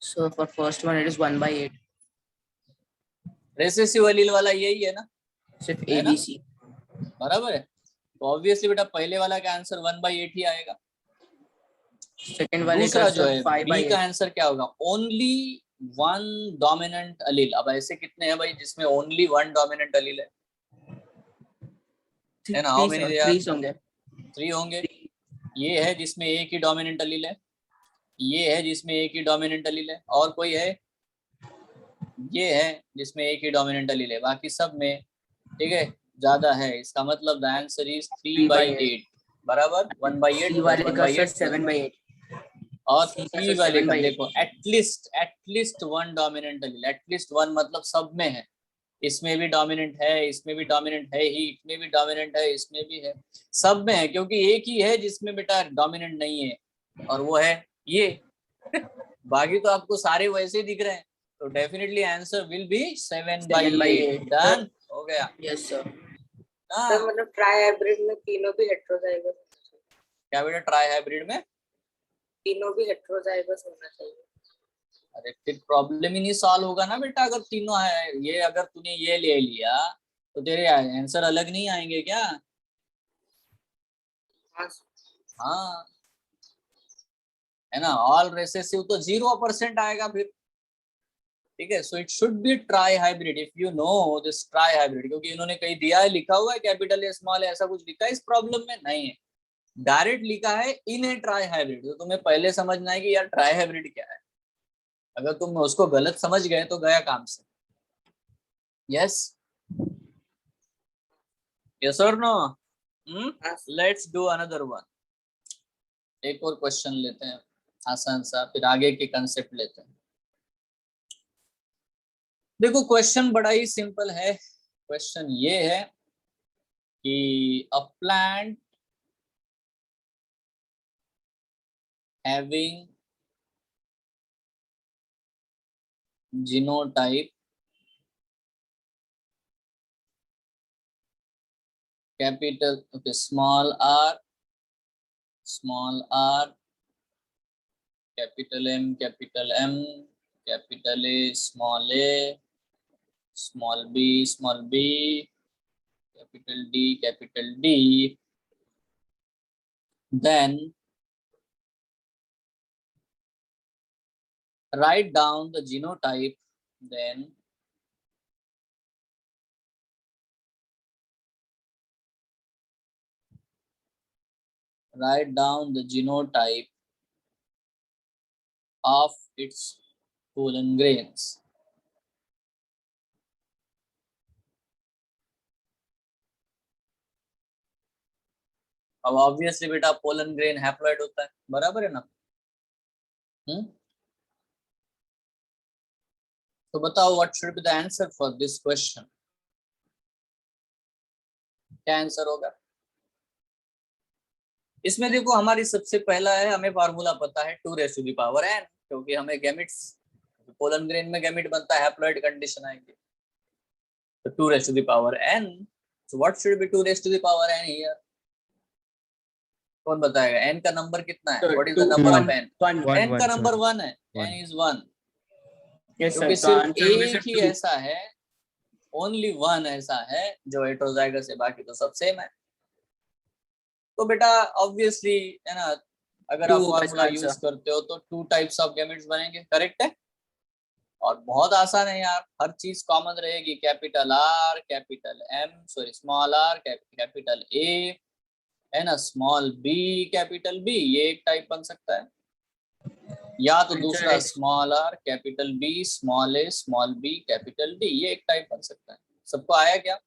[SPEAKER 3] So for first one it is 1/8.
[SPEAKER 1] Recessive allele वाला यही है ना?
[SPEAKER 3] सिर्फ
[SPEAKER 1] है ना?
[SPEAKER 3] ABC।
[SPEAKER 1] बराबर है, तो ऑब्वियसली बेटा पहले वाला का आंसर 1/8 ही आएगा।
[SPEAKER 3] सेकंड वाले का
[SPEAKER 1] दूसरा जो है
[SPEAKER 3] सर
[SPEAKER 1] बी का
[SPEAKER 3] 5/8।
[SPEAKER 1] आंसर क्या होगा? ओनली वन डोमिनेंट अलील। अब ऐसे कितने हैं भाई जिसमें ओनली वन डोमिनेंट अलील है ना? How many they are?
[SPEAKER 3] 3 होंगे।
[SPEAKER 1] 3 होंगे। ये है जिसमें एक ही डोमिनेंट अलील है, ये है जिसमें एक ही डोमिनेंट अलील है, और कोई है? ये है जिसमें एक ही डोमिनेंट अलील है, बाकी सब में ठीक है ज्यादा है। इसका मतलब द आंसर इज 3/8। बराबर 1/8
[SPEAKER 3] सी
[SPEAKER 1] प्लस
[SPEAKER 3] वाले का सर
[SPEAKER 1] 1/8
[SPEAKER 3] 7/8
[SPEAKER 1] और
[SPEAKER 3] C का
[SPEAKER 1] पी
[SPEAKER 3] सर
[SPEAKER 1] वाले का
[SPEAKER 3] 7/8
[SPEAKER 1] देखो at least one dominant allele, at least one मतलब सब में है, इसमें भी डोमिनेंट है, इसमें भी डोमिनेंट है ही, इसमें भी डोमिनेंट है, इसमें भी है, सब में है, क्योंकि एक ही है जिसमें बेटा डोमिनेंट नहीं है और वो है ये। बाकी तो आपको सारे वैसे ही दिख रहे हैं, तो definitely answer will B 7/8। Done, हो गया।
[SPEAKER 3] Yes sir.
[SPEAKER 1] हाँ,
[SPEAKER 4] सर मतलब ट्राई हाइब्रिड में तीनों भी हेटेरोजाइगस,
[SPEAKER 1] क्या बेटा ट्राई हाइब्रिड में
[SPEAKER 4] तीनों भी हेटेरोजाइगस होना चाहिए।
[SPEAKER 1] अरे फिर प्रॉब्लम ही नहीं सॉल्व होगा ना बेटा, अगर तीनों है ये, अगर तूने ये ले लिया तो तेरे आंसर अलग नहीं आएंगे क्या?
[SPEAKER 4] हाँ
[SPEAKER 1] हाँ, है ना, ऑल रिसेसिव तो 0% आएगा फिर, ठीक है। So it should be try hybrid if you know this try hybrid, क्योंकि इन्होंने कहीं दिया है, लिखा हुआ है कैपिटल ए स्मॉल है, ऐसा कुछ लिखा है इस प्रॉब्लम में नहीं है, डायरेक्ट लिखा है इन ए ट्राई हाइब्रिड। तो तुम्हें पहले समझना है कि यार ट्राई हाइब्रिड क्या है, अगर तुम उसको गलत समझ गए तो गया काम से। यस, यस और नो?
[SPEAKER 4] हाँ
[SPEAKER 1] लेट्स डू अनदर वन। एक और क्वेश्चन लेते हैं आसान सा, फिर आगे के कंसेप्ट लेते हैं। देखो क्वेश्चन बड़ा ही सिंपल है। क्वेश्चन ये है कि a plant having genotype capital okay small r, capital M, capital M, capital A, small b, capital D, then write down the genotype, then write down the genotype of its pollen grains. अब obviously बेटा pollen grain haploid होता है, बराबर है ना? तो बताओ what should be the answer for this question, क्या आंसर होगा इसमें? देखो हमारी सबसे पहला है, हमें फार्मूला पता है 2n, क्योंकि हमें गैमेट्स, पोलन ग्रेन में गैमेट बनता है, हैप्लॉइड कंडीशन आएगी, तो 2n। so what should be 2n here? कौन बताएगा n का नंबर कितना है? What is the number of n? n का नंबर 1 है, n इज 1, क्योंकि सिर्फ एक ही ऐसा है, ओनली वन ऐसा है जो हेटेरोजाइगस है, बाकी तो सब सेम है। तो बेटा ऑब्वियसली है ना, अगर आप फॉर्मूला यूज करते हो तो 2 टाइप्स ऑफ गैमेट्स बनेंगे, करेक्ट है। और बहुत आसान है यार, हर चीज कॉमन रहेगी, capital R, capital M, sorry small r, capital A, है ना, स्मॉल b, कैपिटल B, ये एक टाइप बन सकता है, या तो दूसरा small r, capital B, small a, small b, capital D, ये एक टाइप बन सकता है। सबको आया क्या?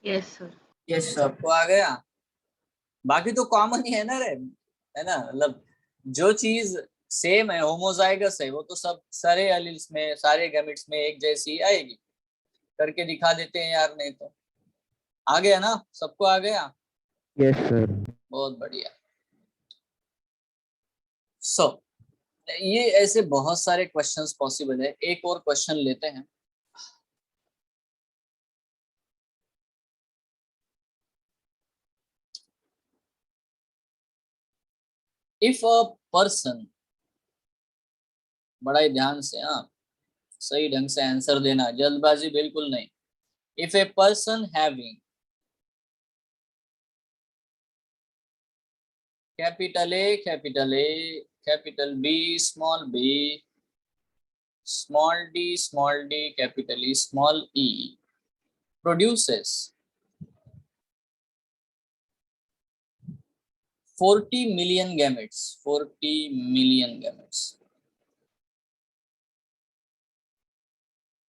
[SPEAKER 5] Yes sir.
[SPEAKER 3] Yes sir.
[SPEAKER 1] सबको आ गया? बाकी तो कॉमन ही है ना रे, है ना, मतलब जो चीज सेम है, होमोजाइगस है, वो तो सब सारे एलील्स में, सारे गैमेट्स में एक जैसी आएगी। करके दिखा देते हैं यार, नहीं तो आ गया ना, सबको आ गया?
[SPEAKER 2] Yes sir.
[SPEAKER 1] बहुत बढ़िया। सो ये ऐसे बहुत सारे क्वेश्चंस पॉसिबल है। एक और क्वेश्चन लेते हैं। इफ अ पर्सन, बड़ा ही ध्यान से, हाँ सही ढंग से आंसर देना, जल्दबाजी बिल्कुल नहीं। If a person having capital A, capital B, small b, small d, capital E, small e, produces 40 million gametes, 40 million gametes।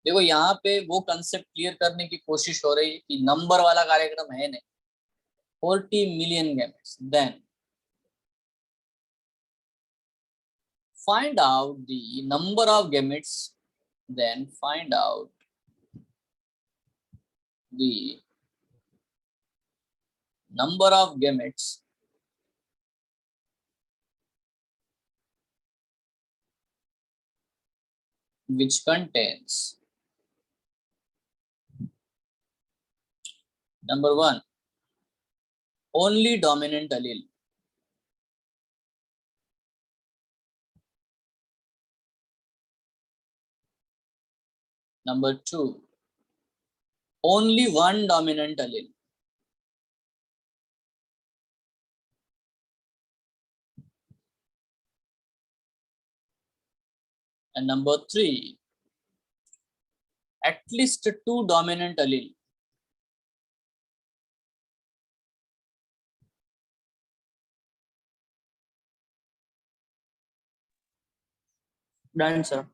[SPEAKER 1] देखो यहाँ पे वो कंसेप्ट क्लियर करने की कोशिश हो रही है कि नंबर वाला कार्यक्रम है नहीं, 40 million gametes. Then find out the number of gametes. Then find out the number of gametes which contains number 1 only dominant allele. Number 2 only one dominant allele. And number 3 at least 2 dominant allele.
[SPEAKER 3] Done, sir.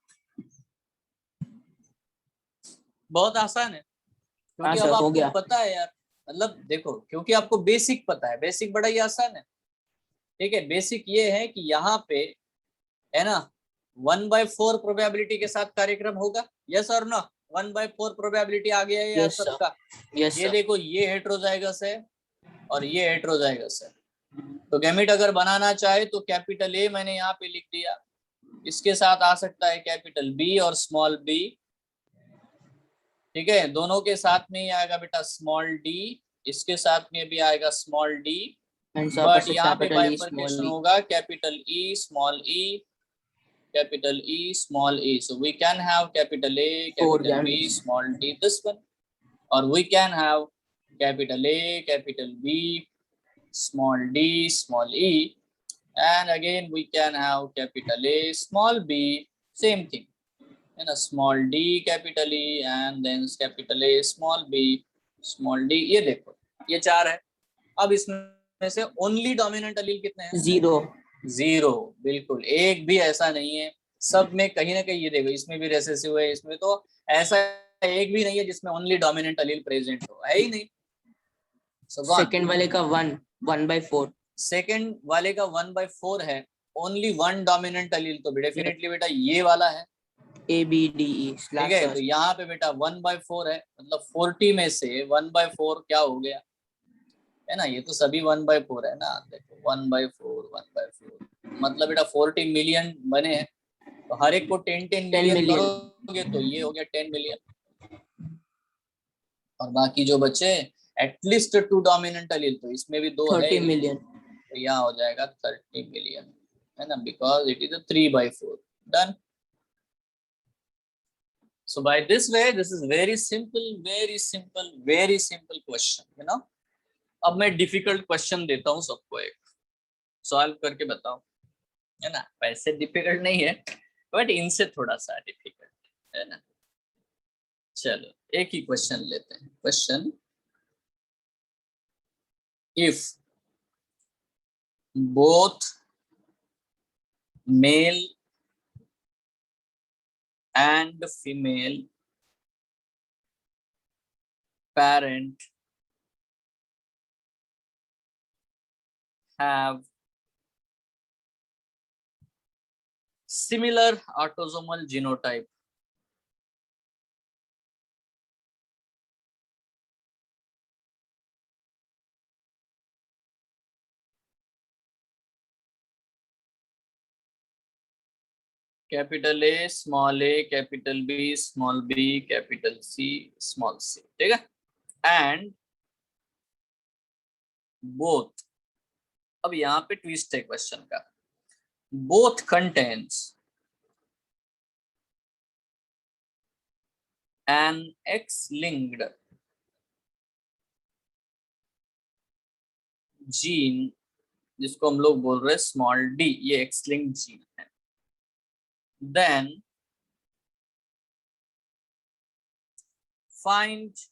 [SPEAKER 1] बहुत आसान है क्योंकि
[SPEAKER 3] हाँ
[SPEAKER 1] अब
[SPEAKER 3] sir, हो
[SPEAKER 1] आपको
[SPEAKER 3] गया।
[SPEAKER 1] पता है यार, मतलब देखो क्योंकि आपको बेसिक पता है, बेसिक बड़ा ही आसान है। ठीक है, बेसिक ये है कि यहाँ पे है ना 1/4 प्रोबेबिलिटी के साथ कार्यक्रम होगा, यस और नो। 1/4 प्रोबेबिलिटी आ गया है यार
[SPEAKER 3] Yes, sir.
[SPEAKER 1] सबका।
[SPEAKER 3] Yes,
[SPEAKER 1] ये
[SPEAKER 3] sir.
[SPEAKER 1] देखो ये हेट्रोजाइगस है और ये हेट्रोजाइगस है, तो गैमेट अगर बनाना चाहे तो कैपिटल ए मैंने यहाँ पे लिख दिया, इसके साथ आ सकता है कैपिटल बी और स्मॉल बी। ठीक है, दोनों के साथ में ही आएगा बेटा स्मॉल डी, इसके साथ में भी आएगा small D,
[SPEAKER 3] And sir,
[SPEAKER 1] but
[SPEAKER 3] opposite
[SPEAKER 1] यहाँ पे
[SPEAKER 3] capital E, small
[SPEAKER 1] bifurcation
[SPEAKER 3] e.
[SPEAKER 1] होगा capital E small E, capital E small e. So we can have capital A,
[SPEAKER 3] Four
[SPEAKER 1] capital B,
[SPEAKER 3] gametes.
[SPEAKER 1] small d, this one, or we can have capital A, capital B, small d, small e, and again we can have capital A, small b, same thing, and a small d, capital E, and then capital A, small b, small d. ये देखो ये 4 है। अब इसमें से only dominant अलील कितने हैं?
[SPEAKER 3] 0.
[SPEAKER 1] 0, बिल्कुल एक भी ऐसा नहीं है, सब में कहीं ना कहीं। ये देखो इसमें भी रेसेसिव है, इसमें तो ऐसा एक भी नहीं है जिसमें ओनली डोमिनेंट अलील प्रेजेंट हो, है ही नहीं।
[SPEAKER 3] Second वाले का 1/4.
[SPEAKER 1] सेकंड वाले का 1/4 है, ओनली वन डोमिनेंट अलील, तो डेफिनेटली बेटा ये वाला है।
[SPEAKER 3] A B D E
[SPEAKER 1] ठीक है, तो यहाँ पे बेटा 1/4 है, मतलब 40 में से 1/4 क्या हो गया, है ना, ये तो सभी 1/4 है ना। देखो 1/4 मतलब बेटा 40 मिलियन बने हैं, तो हर एक को 10 मिलियन करोगे तो ये हो गया 10 मिलियन, और बाकी जो बचे एटलीस्ट 2 डोमिनेंट अलील, तो इसमें भी 2 है
[SPEAKER 3] 30 million.
[SPEAKER 1] तो यहाँ हो जाएगा 30 मिलियन, है ना, because it is a 3/4. Done. So by this way, this is very simple question, you know. अब मैं डिफिकल्ट क्वेश्चन देता हूँ सबको, एक सॉल्व करके बताओ, है ना। वैसे डिफिकल्ट नहीं है बट इनसे थोड़ा सा डिफिकल्ट है ना। चलो एक ही क्वेश्चन लेते हैं। Question, if both male and female parent have similar autosomal genotype, capital A small A, capital B small B, capital C small C, ठीक है, एंड बोथ, अब यहाँ पे ट्विस्ट है क्वेश्चन का, both contains an X-linked gene, जिसको हम लोग बोल रहे हैं स्मॉल डी, ये X-linked जीन है, then find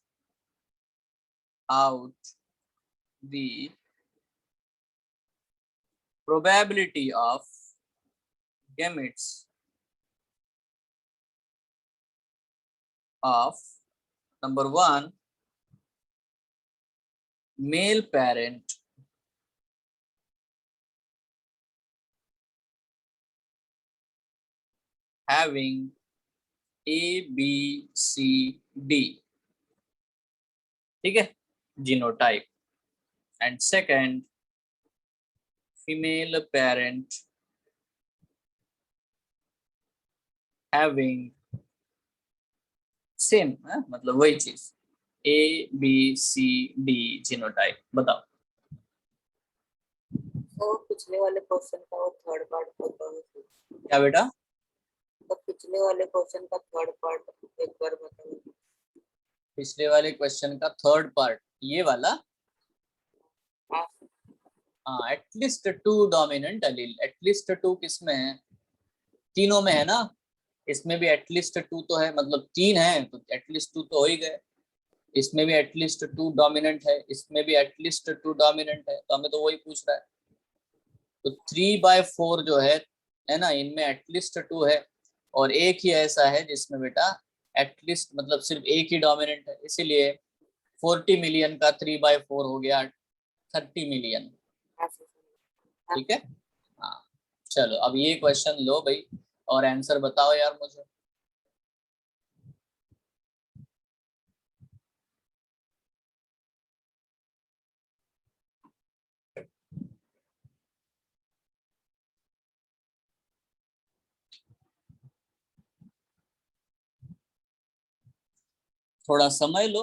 [SPEAKER 1] out the probability of gametes of number 1 male parent having A, B, C, D, ठीक है, genotype. And second, female parent having same, मतलब वही चीज, A, B, C, D genotype. बताओ.
[SPEAKER 4] तो पिछले वाले क्वेश्चन का वो थर्ड पार्ट बताओ.
[SPEAKER 1] क्या बेटा?
[SPEAKER 4] तो पिछले वाले क्वेश्चन का थर्ड पार्ट एक बार बताओ.
[SPEAKER 1] पिछले वाले क्वेश्चन का थर्ड पार्ट, ये वाला.
[SPEAKER 4] हाँ.
[SPEAKER 1] हाँ, एटलीस्ट 2 डोमिनेंट एलील. एटलीस्ट 2 किसमें है? तीनों में है ना. इसमें भी एटलीस्ट 2 तो है, मतलब 3 है तो एटलीस्ट 2 तो हो ही गए. इसमें भी एटलीस्ट 2 डोमिनेंट है, इसमें भी एटलीस्ट 2 डोमिनेंट है, तो हमें तो वही पूछ रहा है. तो 3/4 जो है ना, इनमें एटलीस्ट 2 है, और एक ही ऐसा है जिसमें बेटा एटलीस्ट मतलब सिर्फ एक ही डोमिनेंट है. इसीलिए 40 मिलियन का 3/4 हो गया 30 मिलियन. ठीक है. हाँ, चलो अब ये क्वेश्चन लो भाई और आंसर बताओ यार मुझे. थोड़ा समय लो.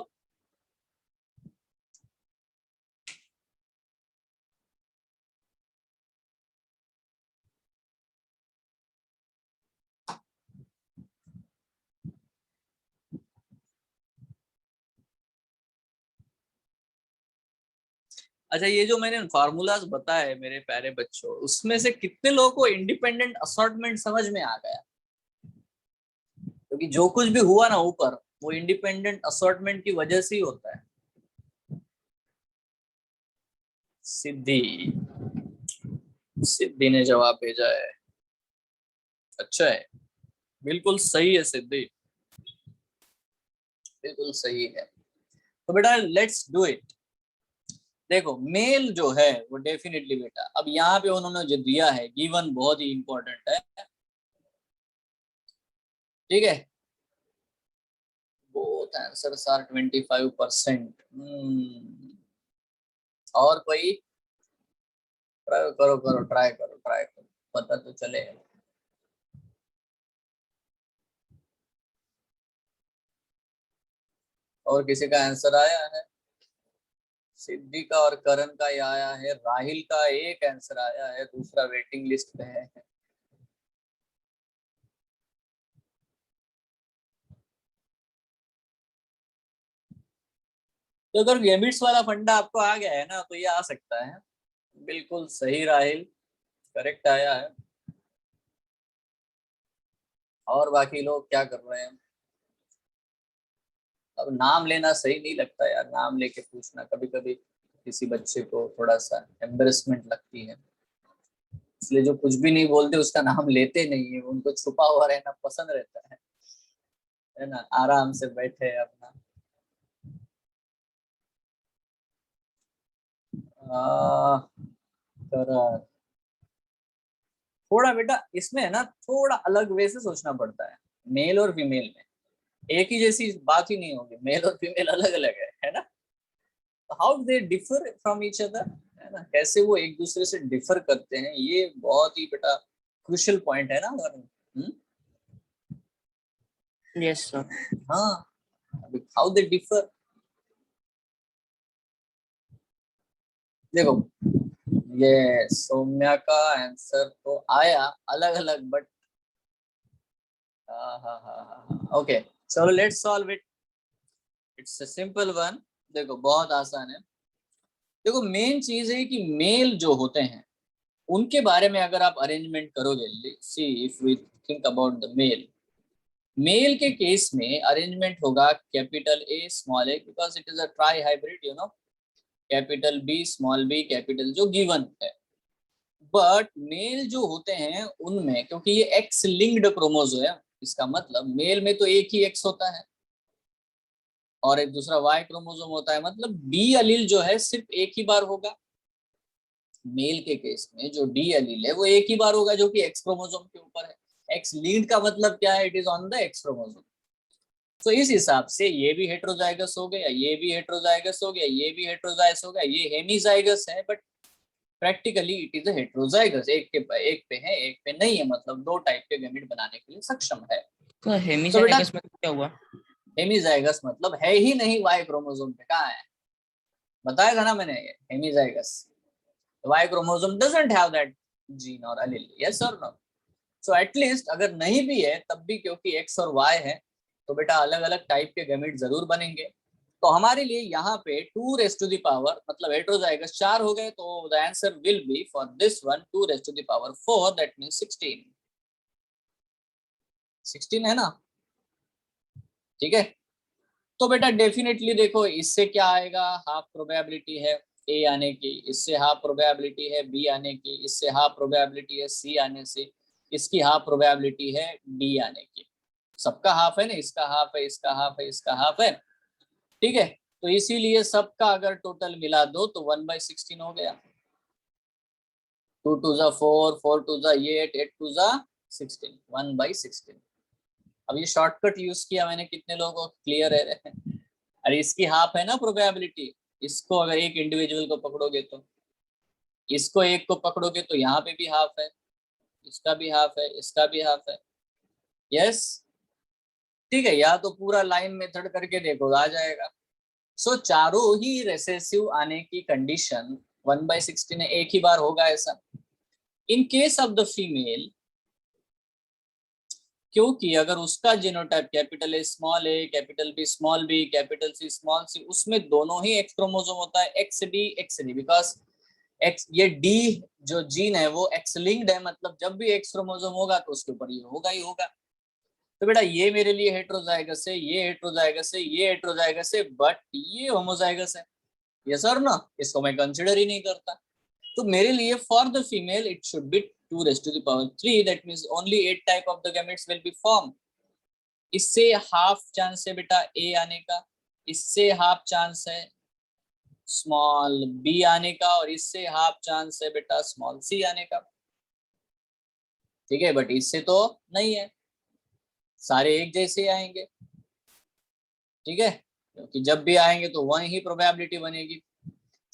[SPEAKER 1] अच्छा, ये जो मैंने फार्मूलाज बताए मेरे प्यारे बच्चों, उसमें से कितने लोगों को इंडिपेंडेंट असॉर्टमेंट समझ में आ गया? क्योंकि जो कुछ भी हुआ ना ऊपर, वो इंडिपेंडेंट असॉर्टमेंट की वजह से ही होता है. सिद्धि, सिद्धि ने जवाब भेजा है. अच्छा है, बिल्कुल सही है सिद्धि, बिल्कुल सही है. तो बेटा लेट्स डू इट. देखो मेल जो है वो डेफिनेटली बेटा, अब यहाँ पे उन्होंने जो दिया है गिवन बहुत ही इंपॉर्टेंट है. ठीक है, बोथ आंसर्स आर 25%. और कोई? ट्राई करो करो, ट्राई करो ट्राई करो, पता तो चले. और किसी का आंसर आया है? सिद्धि का और करण का ये आया है. राहिल का एक आंसर आया है, दूसरा वेटिंग लिस्ट पे है. तो अगर गेमिट्स वाला फंडा आपको आ गया है ना, तो ये आ सकता है. बिल्कुल सही राहिल, करेक्ट आया है. और बाकी लोग क्या कर रहे हैं? अब नाम लेना सही नहीं लगता यार, नाम लेके पूछना कभी कभी किसी बच्चे को थोड़ा सा एम्बेरसमेंट लगती है. इसलिए जो कुछ भी नहीं बोलते उसका नाम लेते नहीं है, उनको छुपा हुआ रहना पसंद रहता है ना. आराम से बैठे अपना. करण, थोड़ा बेटा इसमें है ना, थोड़ा अलग वे से सोचना पड़ता है. मेल और फीमेल में एक ही जैसी बात ही नहीं होगी, मेल और फीमेल अलग अलग है ना. How they differ from each other, है ना, कैसे वो एक दूसरे से डिफर करते हैं, ये बहुत ही बेटा क्रूशियल पॉइंट है ना.
[SPEAKER 3] Yes sir.
[SPEAKER 1] हाँ, हाउ दे डिफर. देखो ये सौम्या का आंसर तो आया अलग अलग, बट ओके, चलो let's solve it. It's a simple one. देखो बहुत आसान है. देखो मेन चीज है कि मेल जो होते हैं उनके बारे में अगर आप अरेंजमेंट करोगे, see if we think about the male, male के केस में अरेंजमेंट होगा capital A small A, because it is a trihybrid, you know. Capital B small B capital, जो गिवन है. बट मेल जो होते हैं उनमें, क्योंकि ये एक्स लिंक्ड क्रोमोसोम है, इसका मतलब मेल में तो एक ही एक्स होता है. और एक दूसरा वाई क्रोमोसोम होता है, मतलब बी अलील जो है सिर्फ एक ही बार होगा। मेल के केस में जो डी एलील है वो एक ही बार होगा, जो कि एक्स क्रोमोसोम के ऊपर है। एक्स लीड का मतलब क्या है? It is on the x chromosome. तो इस हिसाब से ये भी हेट्रोजाइगस हो गया, ये भी हेट्रोजाइगस हो गया, ये भी हेट्रोजाइगस हो गया, ये हेमीजाइगस है, but practically it is a heterozygous. एक पे है, एक पे नहीं है, मतलब दो टाइप के गैमेट बनाने के लिए सक्षम है।
[SPEAKER 3] तो हेमीजाइगस मतलब क्या हुआ?
[SPEAKER 1] हेमीजाइगस मतलब है ही नहीं वाई क्रोमोसोम पे, कहाँ है? बताया था ना मैंने, hemizygous. Y chromosome doesn't have that gene और एलील, यस और नो? सो एटलीस्ट अगर नहीं भी है तब भी, क्योंकि एक्स और वाई है, तो बेटा अलग अलग टाइप के गैमेट जरूर बनेंगे। तो हमारे लिए यहाँ पे 2 रेज़ टू द पावर, मतलब हेट्रोजाइगस 4 हो गए, तो the answer will be for this one 2 raise to the power 4, that means 16 है ना? ठीक है। तो बेटा डेफिनेटली देखो, इससे क्या आएगा? हाफ प्रोबेबिलिटी है ए आने की, इससे हाफ प्रोबेबिलिटी है बी आने की, इससे हाफ प्रोबेबिलिटी है सी आने से, इसकी हाफ प्रोबेबिलिटी है डी आने की। सबका हाफ है ना, इसका हाफ है, इसका हाफ है, इसका हाफ है, ठीक है। तो इसीलिए सबका अगर टोटल मिला दो तो 1/16 हो गया। 2 2 जा 4, 4 2 जा 8, 8 2 जा 16, 1/16। अब ये शॉर्टकट यूज किया मैंने, कितने लोगों को क्लियर है? अरे इसकी हाफ है ना प्रोबेबिलिटी, इसको अगर एक इंडिविजुअल को पकड़ोगे तो, इसको एक को पकड़ोगे तो यहाँ पे भी हाफ है, इसका भी हाफ है, इसका भी हाफ है, यस, ठीक है। या तो पूरा लाइन मेथड करके देखो, आ जाएगा। सो चारों ही रेसेसिव आने की कंडीशन 1/16 एक ही बार होगा ऐसा। In case of the female, क्योंकि अगर उसका genotype capital A small A, capital B small B, capital C small C, उसमें दोनों ही एक्स क्रोमोसोम होता है, एक्स डी, बिकॉज एक्स, ये डी जो जीन है वो एक्स लिंक्ड है, मतलब जब भी एक्स क्रोमोसोम होगा तो उसके ऊपर ये होगा ही होगा। तो बेटा ये मेरे लिए हेट्रोजाइगस है, ये हेट्रोजाइगस है, ये हेट्रोजाइगस है, बट ये होमोजाइगस है, यस और नो? इसको मैं कंसिडर ही नहीं करता। तो मेरे लिए for the female it should be 2 raised to the power 3, that means only 8 type of the gametes will be formed. इससे हाफ चांस है बेटा ए आने का, इससे हाफ चांस है स्मॉल बी आने का, और इससे हाफ चांस है बेटा स्मॉल सी आने का, ठीक है। बट इससे तो नहीं है, सारे एक जैसे आएंगे, ठीक है, क्योंकि जब भी आएंगे तो वही ही प्रोबेबिलिटी बनेगी।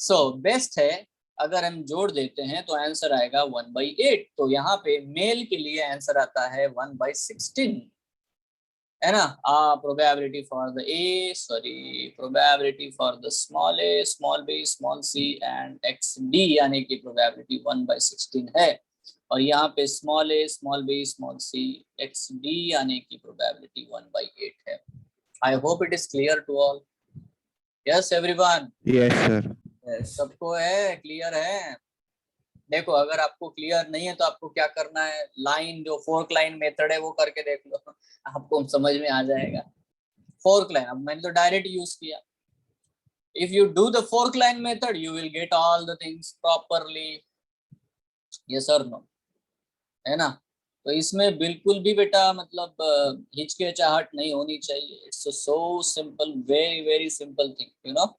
[SPEAKER 1] सो बेस्ट है अगर हम जोड़ देते हैं तो आंसर आएगा 1/8। तो यहाँ पे मेल के लिए आंसर आता है 1/16, है ना? Probability for the A, sorry, probability for the small A, small B, small C and X D आने की प्रोबेबिलिटी 1/16 है, और यहाँ पे small A, small B, small C, X D आने की प्रोबेबिलिटी 1/8 है। I hope it is clear to all. Yes everyone?
[SPEAKER 2] Yes sir.
[SPEAKER 1] सबको है, क्लियर है? देखो अगर आपको क्लियर नहीं है तो आपको क्या करना है, लाइन जो फोर्क लाइन मेथड है वो करके देख लो, आपको समझ में आ जाएगा। फोर्क लाइन, अब मैंने तो डायरेक्ट यूज किया। If you do the fork line method you will get all the things properly, yes और नो, है ना? तो इसमें बिल्कुल भी बेटा मतलब हिचकिचाहट नहीं होनी चाहिए। It's so simple, very very simple thing, you know.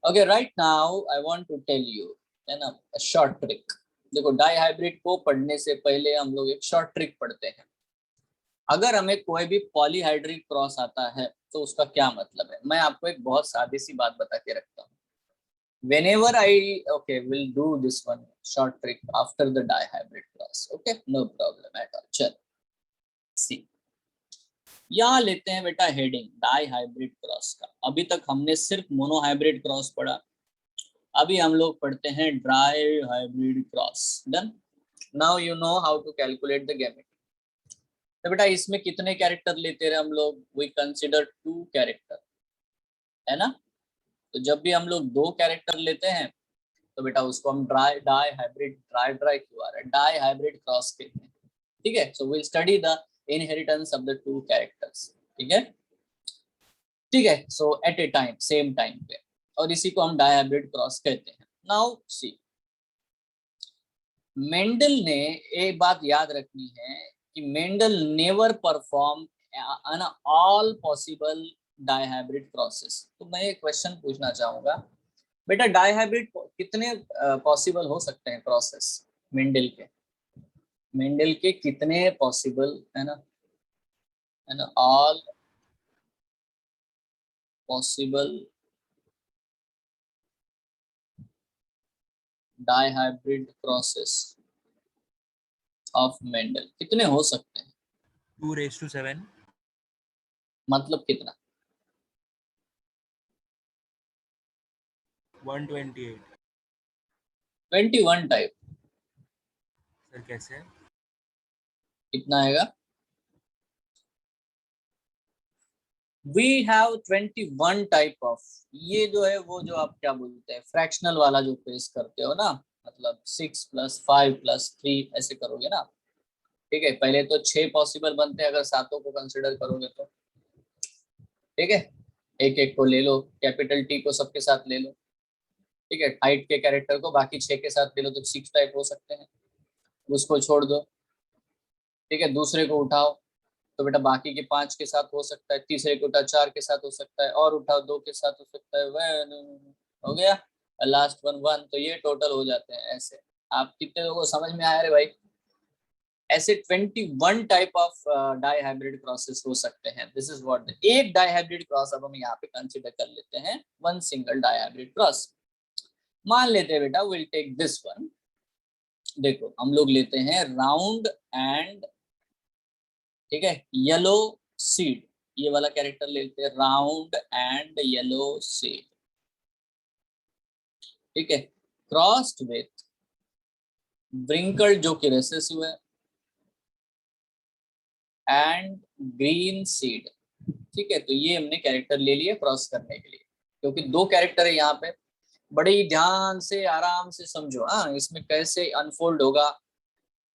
[SPEAKER 1] Okay, right now I want to tell you, है ना, शॉर्ट ट्रिक। देखो डाई हाइब्रिड को पढ़ने से पहले हम लोग एक शॉर्ट ट्रिक पढ़ते हैं। अगर हमें कोई भी पॉलीहाइड्रिक क्रॉस आता है तो उसका क्या मतलब है, मैं आपको एक बहुत सादी सी बात बता के रखता हूँ। whenever I okay will do this one short trick after the dihybrid cross, okay, no problem at all। चल सी, यहाँ लेते हैं बेटा हेडिंग डाई हाइब्रिड क्रॉस का। अभी तक हमने सिर्फ मोनोहाइब्रिड क्रॉस पढ़ा, अभी हम लोग पढ़ते हैं dihybrid cross. Done, now you know how to calculate the gamete. तो बेटा इसमें कितने कैरेक्टर लेते रहे हम लोग? वी कंसिडर 2 कैरेक्टर, है ना? तो जब भी हम लोग 2 कैरेक्टर लेते हैं तो बेटा उसको हम डाई हाइब्रिड, ड्राई क्यों आ रहा है, डाई हाइब्रिड क्रॉस कहते हैं, ठीक है। So will study the inheritance of the 2 characters, ठीक है, ठीक है। So at a time, same time पे, और इसी को हम डाई हाइब्रिड क्रॉस कहते हैं। नाउ सी, मेंडल ने एक बात याद रखनी है कि Mendel never perform on all possible dihybrid crosses. तो मैं एक क्वेश्चन पूछना चाहूंगा बेटा, डाइहाइब्रिड कितने पॉसिबल हो सकते हैं क्रॉसेस मेंडल के? मेंडल के कितने पॉसिबल है ना, all possible dihybrid crosses of Mendel कितने हो सकते हैं?
[SPEAKER 2] 2�7.
[SPEAKER 1] मतलब कितना?
[SPEAKER 2] 128.
[SPEAKER 1] 21 टाइप।
[SPEAKER 2] सर कैसे?
[SPEAKER 1] कितना आएगा? We have 21 टाइप ऑफ, ये जो है वो जो आप क्या बोलते हैं फ्रैक्शनल वाला जो पेश करते हो ना, मतलब 6 + 5 + 3 ऐसे करोगे ना, ठीक है। पहले तो 6 पॉसिबल बनते हैं अगर सातों को कंसिडर करोगे तो, ठीक है। एक एक को ले लो, कैपिटल टी को सबके साथ ले लो, ठीक है। हाइट के कैरेक्टर को बाकी 6 के साथ ले लो तो 6 टाइप हो सकते हैं। उसको छोड़ दो, ठीक है। दूसरे को उठाओ तो बेटा बाकी के 5 के साथ हो सकता है, तीसरे को उठाओ 4 के साथ हो सकता है, और उठाओ 2 के साथ हो सकता है, वह हो गया लास्ट 1 तो ये टोटल हो जाते हैं ऐसे। आप कितने लोगों को समझ में आया रे भाई? ऐसे 21 टाइप ऑफ डाइहाइब्रिड क्रॉसेस हो सकते हैं। दिस इज व्हाट एक डाइहाइब्रिड क्रॉस अब हम यहाँ पे कंसीडर कर लेते हैं, वन सिंगल डाइहाइब्रिड क्रॉस। मान लेते हैं बेटा विल टेक दिस वन। देखो हम लोग लेते हैं राउंड एंड, ठीक है, येलो सीड, ये वाला कैरेक्टर लेते हैं राउंड एंड येलो सीड, ठीक है। क्रॉस्ड विथ ब्रिंकल्ड जो कि रेसेसिव है एंड ग्रीन सीड, ठीक है। तो ये हमने कैरेक्टर ले लिए क्रॉस करने के लिए, क्योंकि 2 कैरेक्टर है यहाँ पे। बड़े ही ध्यान से आराम से समझो, हाँ इसमें कैसे अनफोल्ड होगा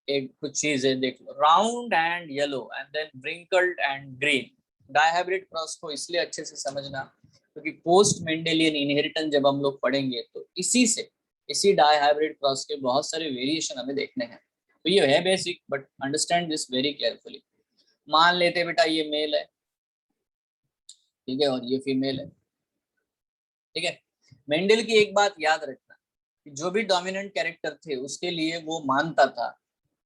[SPEAKER 1] एक कुछ चीज है, देख लो। Round and yellow and then wrinkled and green. Dihybrid cross को इसलिए अच्छे से समझना क्योंकि पोस्ट मेंडेलियन इनहेरिटेंस जब हम लोग पढ़ेंगे तो इसी डाइहाइब्रिड क्रॉस के बहुत सारे वेरिएशन हमें देखने हैं। तो ये है basic, but understand this very carefully. मान लेते बेटा ये मेल है, ठीक है, और ये फीमेल है, ठीक है। मेंडल की एक बात याद रखना कि जो भी डोमिनेंट कैरेक्टर थे उसके लिए वो मानता था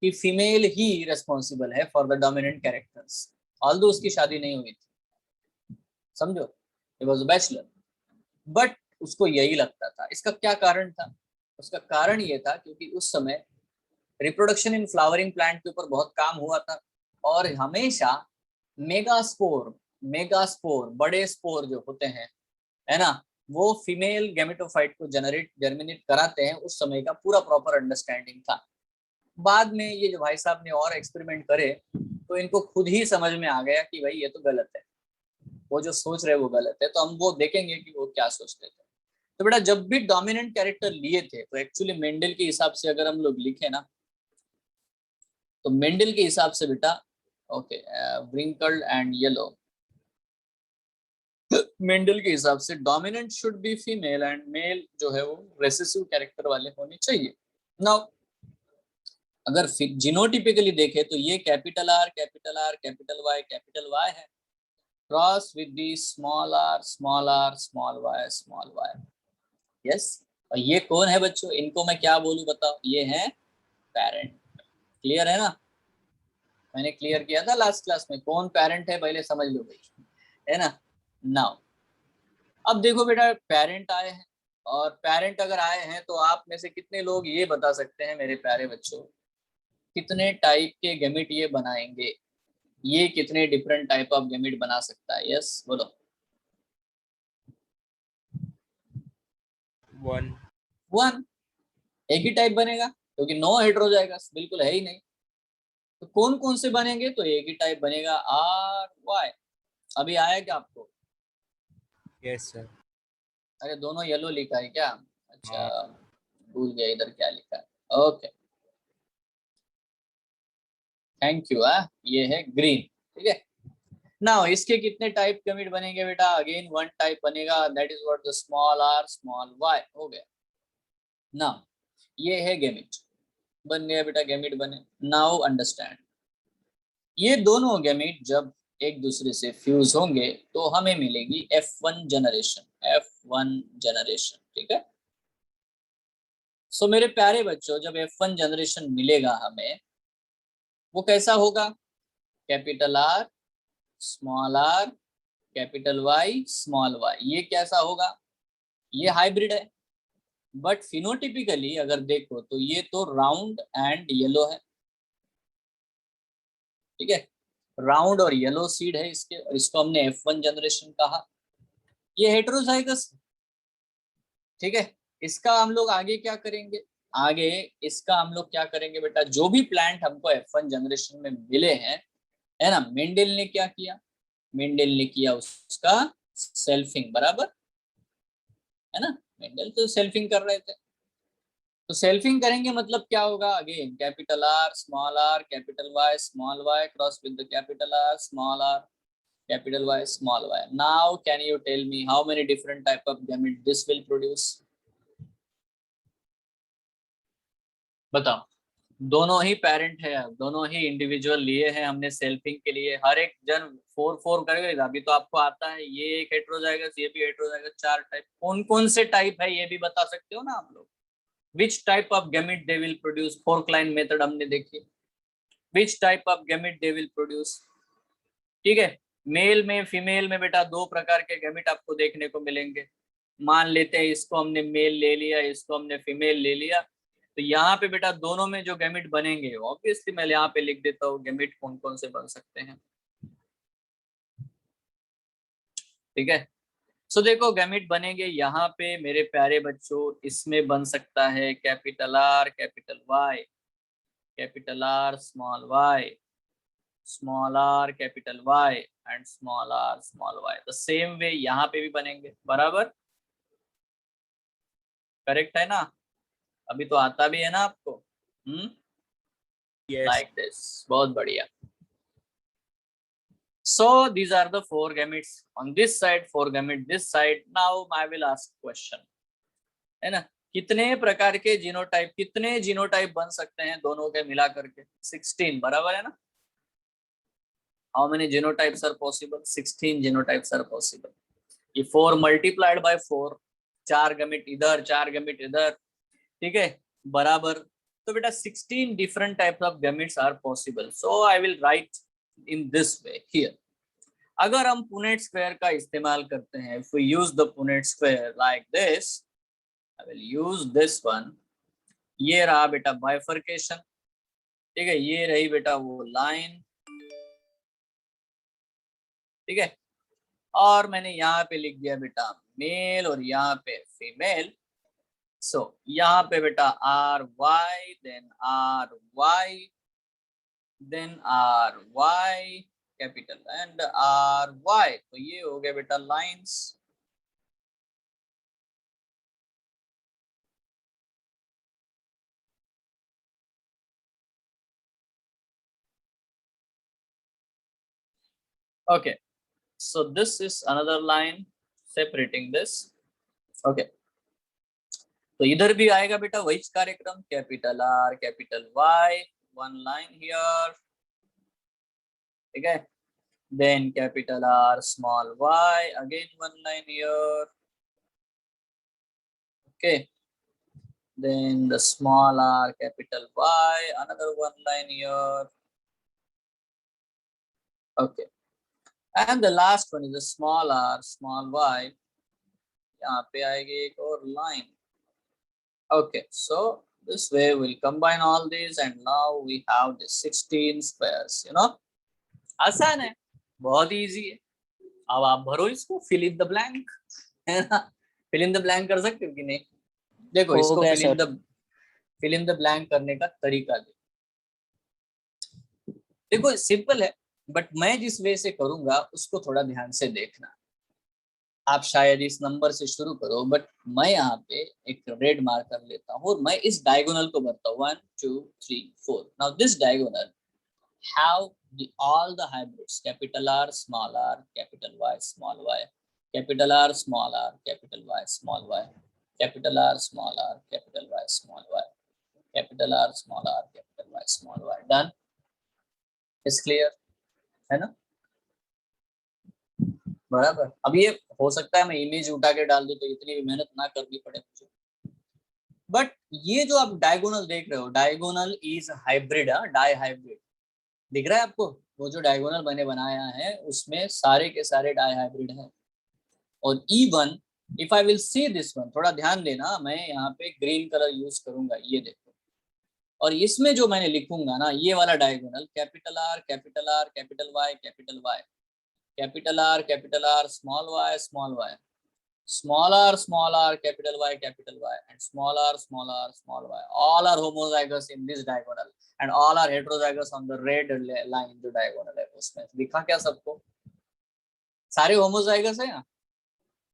[SPEAKER 1] कि फीमेल ही रिस्पॉन्सिबल है for the dominant characters, although उसकी शादी नहीं हुई थी, समझो, he was a bachelor, but उसको यही लगता था। इसका क्या कारण था? उसका कारण ये था क्योंकि उस समय रिप्रोडक्शन इन फ्लावरिंग प्लांट के ऊपर बहुत काम हुआ था, और हमेशा मेगास्पोर बड़े स्पोर जो होते हैं, है ना, वो फीमेल गैमेटोफाइट को जर्मिनेट कराते हैं। उस समय का पूरा प्रॉपर अंडरस्टैंडिंग था। बाद में ये जो भाई साहब ने और एक्सपेरिमेंट करे तो इनको खुद ही समझ में आ गया कि भाई ये तो गलत है, वो जो सोच रहे वो गलत है। तो हम वो देखेंगे कि वो क्या सोचते थे। तो बेटा जब भी डोमिनेंट कैरेक्टर लिए थे तो एक्चुअली मेंडल के हिसाब से अगर हम लोग लिखे ना, तो मेंडल के हिसाब से बेटा okay wrinkled and yellow, Mendel के हिसाब से dominant should be female and male जो है वो रेसेसिव कैरेक्टर वाले होने चाहिए। नाउ अगर जीनोटिपिकली देखें तो ये कैपिटल आर कैपिटल वाई है, cross with the small R small Y. Yes, और ये कौन है बच्चों? इनको मैं क्या बोलूं बताओ? ये है पेरेंट। क्लियर है ना? मैंने क्लियर किया था लास्ट क्लास में कौन पेरेंट है, पहले समझ लो भाई, है ना। नाउ अब देखो बेटा पेरेंट आए हैं, और पेरेंट अगर आए हैं तो आप में से कितने लोग ये बता सकते हैं मेरे प्यारे बच्चों कितने टाइप के गैमेट ये बनाएंगे? ये कितने डिफरेंट टाइप ऑफ गैमेट बना सकता है? यस बोलो। 1 एक ही टाइप बनेगा क्योंकि 9 हेटेरोजाइगस बिल्कुल है ही नहीं। तो कौन कौन से बनेंगे? तो एक ही टाइप बनेगा आर वाई। अभी आया क्या आपको?
[SPEAKER 2] Yes sir.
[SPEAKER 1] अरे दोनों येलो लिखा है क्या? अच्छा भूल गया इधर क्या लिखा है। Okay thank you. ये है ग्रीन, ठीक है। नाउ इसके कितने टाइप गैमेट बनेंगे बेटा? अगेन 1 टाइप बनेगा, that is what the small R small Y हो गया। नाउ ये है गैमेट, बन गया बेटा, गैमेट बने। नाउ अंडरस्टैंड, ये दोनों गैमेट जब एक दूसरे से फ्यूज होंगे तो हमें मिलेगी F1 जनरेशन, F1 जनरेशन, ठीक है। सो मेरे प्यारे बच्चों, जब F1 जनरेशन मिलेगा हमें, वो कैसा होगा? Capital R, small R, capital Y, small Y. ये कैसा होगा? ये हाइब्रिड है, बट फिनोटिपिकली अगर देखो तो ये तो राउंड एंड येलो है, ठीक है। राउंड और येलो सीड है इसके, और इसको हमने F1 जनरेशन कहा। ये हेटेरोजाइगस, ठीक है। इसका हम लोग आगे क्या करेंगे? आगे इसका हम लोग क्या करेंगे बेटा? जो भी प्लांट हमको F1 जनरेशन में मिले हैं, है ना, मेंडल ने क्या किया? मेंडल ने किया उसका सेल्फिंग, बराबर है ना। मेंडल तो सेल्फिंग कर रहे थे, तो सेल्फिंग करेंगे मतलब क्या होगा? Again capital R, small R, capital Y, small Y, cross with the capital R, small R, capital Y, small y. Now can you tell me how many different type of gamete this will produce? बताओ। दोनों ही parent है, दोनों ही individual लिए हैं हमने selfing के लिए। हर एक जन 4 करेगा। अभी तो आपको आता है, ये एक हेटेरोजाइगस, ये भी हेटेरोजाइगस, 4 टाइप। कौन कौन से टाइप है ये भी बता सकते हो ना आप लोग? Which type of gamete they will produce? 4 line method हमने देखी। Which type of gamete they will produce, ठीक है। मेल में, फीमेल में बेटा 2 प्रकार के गैमेट आपको देखने को मिलेंगे। मान लेते हैं इसको हमने मेल ले लिया, इसको हमने फीमेल ले लिया, तो यहाँ पे बेटा दोनों में जो गैमेट बनेंगे, ऑब्वियसली मैं यहाँ पे लिख देता हूँ गैमेट कौन कौन से बन सकते हैं, ठीक है। सो देखो गैमेट बनेंगे यहाँ पे मेरे प्यारे बच्चों। इसमें बन सकता है capital R, capital Y, capital R, small Y, small R, capital Y and small R, small Y. The same way यहाँ पे भी बनेंगे, बराबर, करेक्ट है ना? अभी तो आता भी है ना आपको?
[SPEAKER 2] Yes.
[SPEAKER 1] लाइक दिस, बहुत बढ़िया। So these are the 4 gametes on this side, 4 gamete this side. Now I will ask question, है ना। कितने प्रकार के जीनोटाइप, कितने जीनोटाइप बन सकते हैं दोनों के मिला करके? 16, बराबर है ना। How many genotypes are possible? 16 genotypes are possible. ये 4 multiplied by 4, 4 गैमेट इधर, 4 गैमेट इधर, ठीक है, बराबर। तो बेटा 16 different types of gametes are possible. So I will write in this way here. अगर हम पुनेट स्क्वायर का इस्तेमाल करते हैं, if we use the Punnett square like this, I will use this one. ये रहा बेटा बाइफर्केशन, ठीक है, ये रही बेटा वो लाइन, ठीक है। और मैंने यहाँ पे लिख दिया बेटा मेल और यहाँ पे फीमेल। सो यहाँ पे बेटा R Y, then R Y, then R Y capital and R Y. तो ये हो गया बेटा lines. Okay, so this is another line separating this. Okay, तो इधर भी आएगा बेटा वही कार्यक्रम, capital R, capital Y, one line here, ठीक है। Then capital R, small Y, again one line here, okay. Then the small R, capital Y, another one line here, okay. And the last one is the small R, small Y, यहाँ पे आएगी एक और लाइन। Okay, so this way we'll combine all these and now we have the 16 squares, you know. आसान है, बहुत easy है। अब आप भरो इसको, fill in the blank, है ना। fill in the blank कर सकते हो कि नहीं? देखो
[SPEAKER 3] हो
[SPEAKER 1] इसको
[SPEAKER 3] गया
[SPEAKER 1] fill in the blank करने का तरीका देखो सिंपल है, बट मैं जिस वे से करूंगा उसको थोड़ा ध्यान से देखना। आप शायद इस नंबर से शुरू करो, बट मैं यहाँ पे एक रेड मार्क कर लेता हूँ और मैं इस डायगोनल को भरता हूँ 1 2 3 4। Now this diagonal have all the hybrids, capital R, small r, capital Y, small y, capital R, small r, capital Y, small y, capital R, small r, capital Y, small y, capital R, small r, capital Y, small y. Done? Is clear? है ना? बराबर। अब ये हो सकता है मैं image उठा के डाल दूं तो इतनी भी मेहनत ना करनी पड़े मुझे, बट ये जो आप डायगोनल देख रहे हो, diagonal is hybrid, dihybrid दिख रहा है आपको? वो जो डायगोनल मैंने बनाया है उसमें सारे के सारे डाई हाइब्रिड है। और even if I will see this one, थोड़ा ध्यान देना, मैं यहाँ पे ग्रीन कलर यूज करूंगा, ये देखो, और इसमें जो मैंने लिखूंगा ना ये वाला diagonal, capital R capital R capital Y capital Y, capital R small Y, small r capital Y and small y, all are homozygous in this diagonal and all are heterozygous on the red line जो diagonal है उसमें दिखा क्या सबको? सारे homozygous है यहाँ,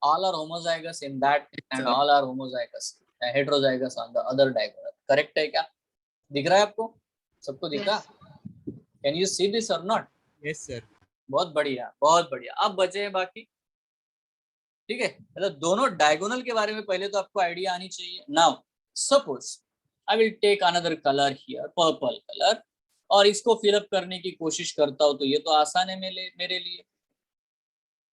[SPEAKER 1] all are homozygous in that and all are homozygous heterozygous on the other diagonal, correct है क्या? दिख रहा है आपको? सबको दिखा? Can you see this or not?
[SPEAKER 2] Yes sir.
[SPEAKER 1] बहुत बढ़िया, बहुत बढ़िया। अब बचे हैं बाकी, ठीक है? मतलब दोनों डायगोनल के बारे में पहले तो आपको आइडिया आनी चाहिए। Now suppose I will take another colour here, purple colour, और इसको फिलअप करने की कोशिश करता हूं तो ये तो आसान है मेरे लिए।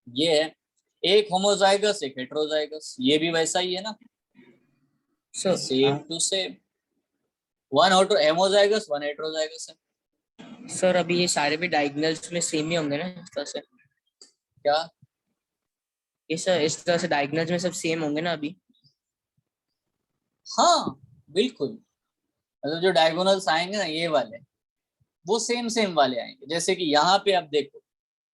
[SPEAKER 1] ये है एक होमोजाइगस एक हेटेरोजाइगस, ये भी वैसा ही है ना, same to same, one homozygous one heterozygous है।
[SPEAKER 3] सर अभी ये सारे भी डायगोनल्स में सेम ही होंगे ना इस तरह से?
[SPEAKER 1] क्या
[SPEAKER 3] ये सर इस तरह से डायगोनल्स में सब सेम होंगे ना अभी?
[SPEAKER 1] हाँ बिल्कुल, मतलब जो डायगोनल्स आएंगे ना ये वाले, वो सेम वाले आएंगे। जैसे कि यहाँ पे आप देखो,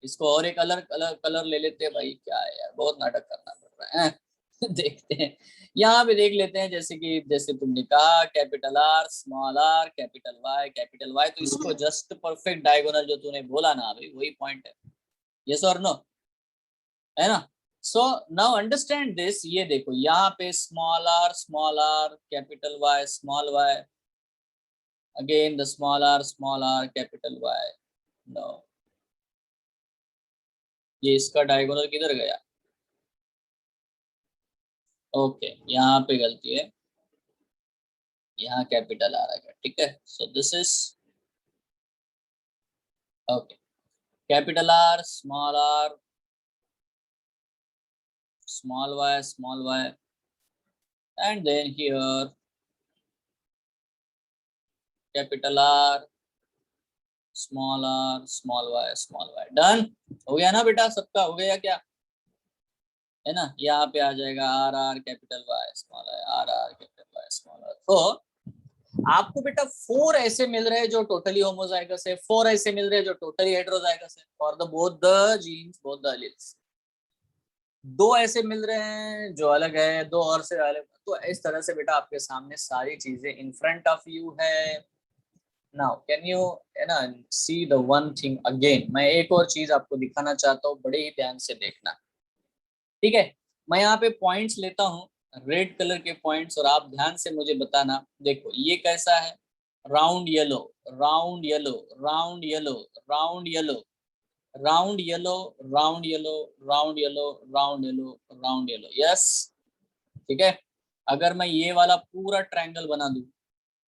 [SPEAKER 1] इसको और एक अलग अलग कलर ले लेते हैं भाई, क्या है यार बहुत नाटक करना पड़ रहा है देखते हैं, यहाँ पे देख लेते हैं, जैसे कि जैसे तुमने कहा कैपिटल आर कैपिटल वाई, तो इसको जस्ट परफेक्ट डायगोनल जो तूने बोला ना भाई, वही पॉइंट है, यस और नो, है ना? सो नाउ अंडरस्टैंड दिस, ये देखो यहाँ पे small R capital Y, again the small r capital Y, no, ये इसका डायगोनल किधर गया? ओके यहाँ पे गलती है, यहाँ कैपिटल आ गया, ठीक है। सो this is okay, capital R small y and then here capital R small y, done हो गया ना बेटा? सबका हो गया क्या, है ना? यहाँ पे आ जाएगा R capital Y small R capital Y small R. तो आपको बेटा 4 ऐसे मिल रहे हैं जो टोटली होमोजाइगस है, 4 ऐसे मिल रहे हैं जो टोटली हेटेरोजाइगस है for the both the genes both the alleles, 2 ऐसे मिल रहे हैं जो अलग है, 2 और से अलग। तो इस तरह से बेटा आपके सामने सारी चीजें इन फ्रंट ऑफ यू है। नाउ कैन यू है ना see the one thing again, मैं एक और चीज आपको दिखाना चाहता हूँ, बड़े ही ध्यान से देखना, ठीक है? मैं यहाँ पे पॉइंट्स लेता हूँ, रेड कलर के पॉइंट्स, और आप ध्यान से मुझे बताना। देखो ये कैसा है, round yellow round yellow round yellow round yellow round yellow round yellow round yellow round yellow round yellow, yes, ठीक है। अगर मैं ये वाला पूरा ट्रायंगल बना दूं,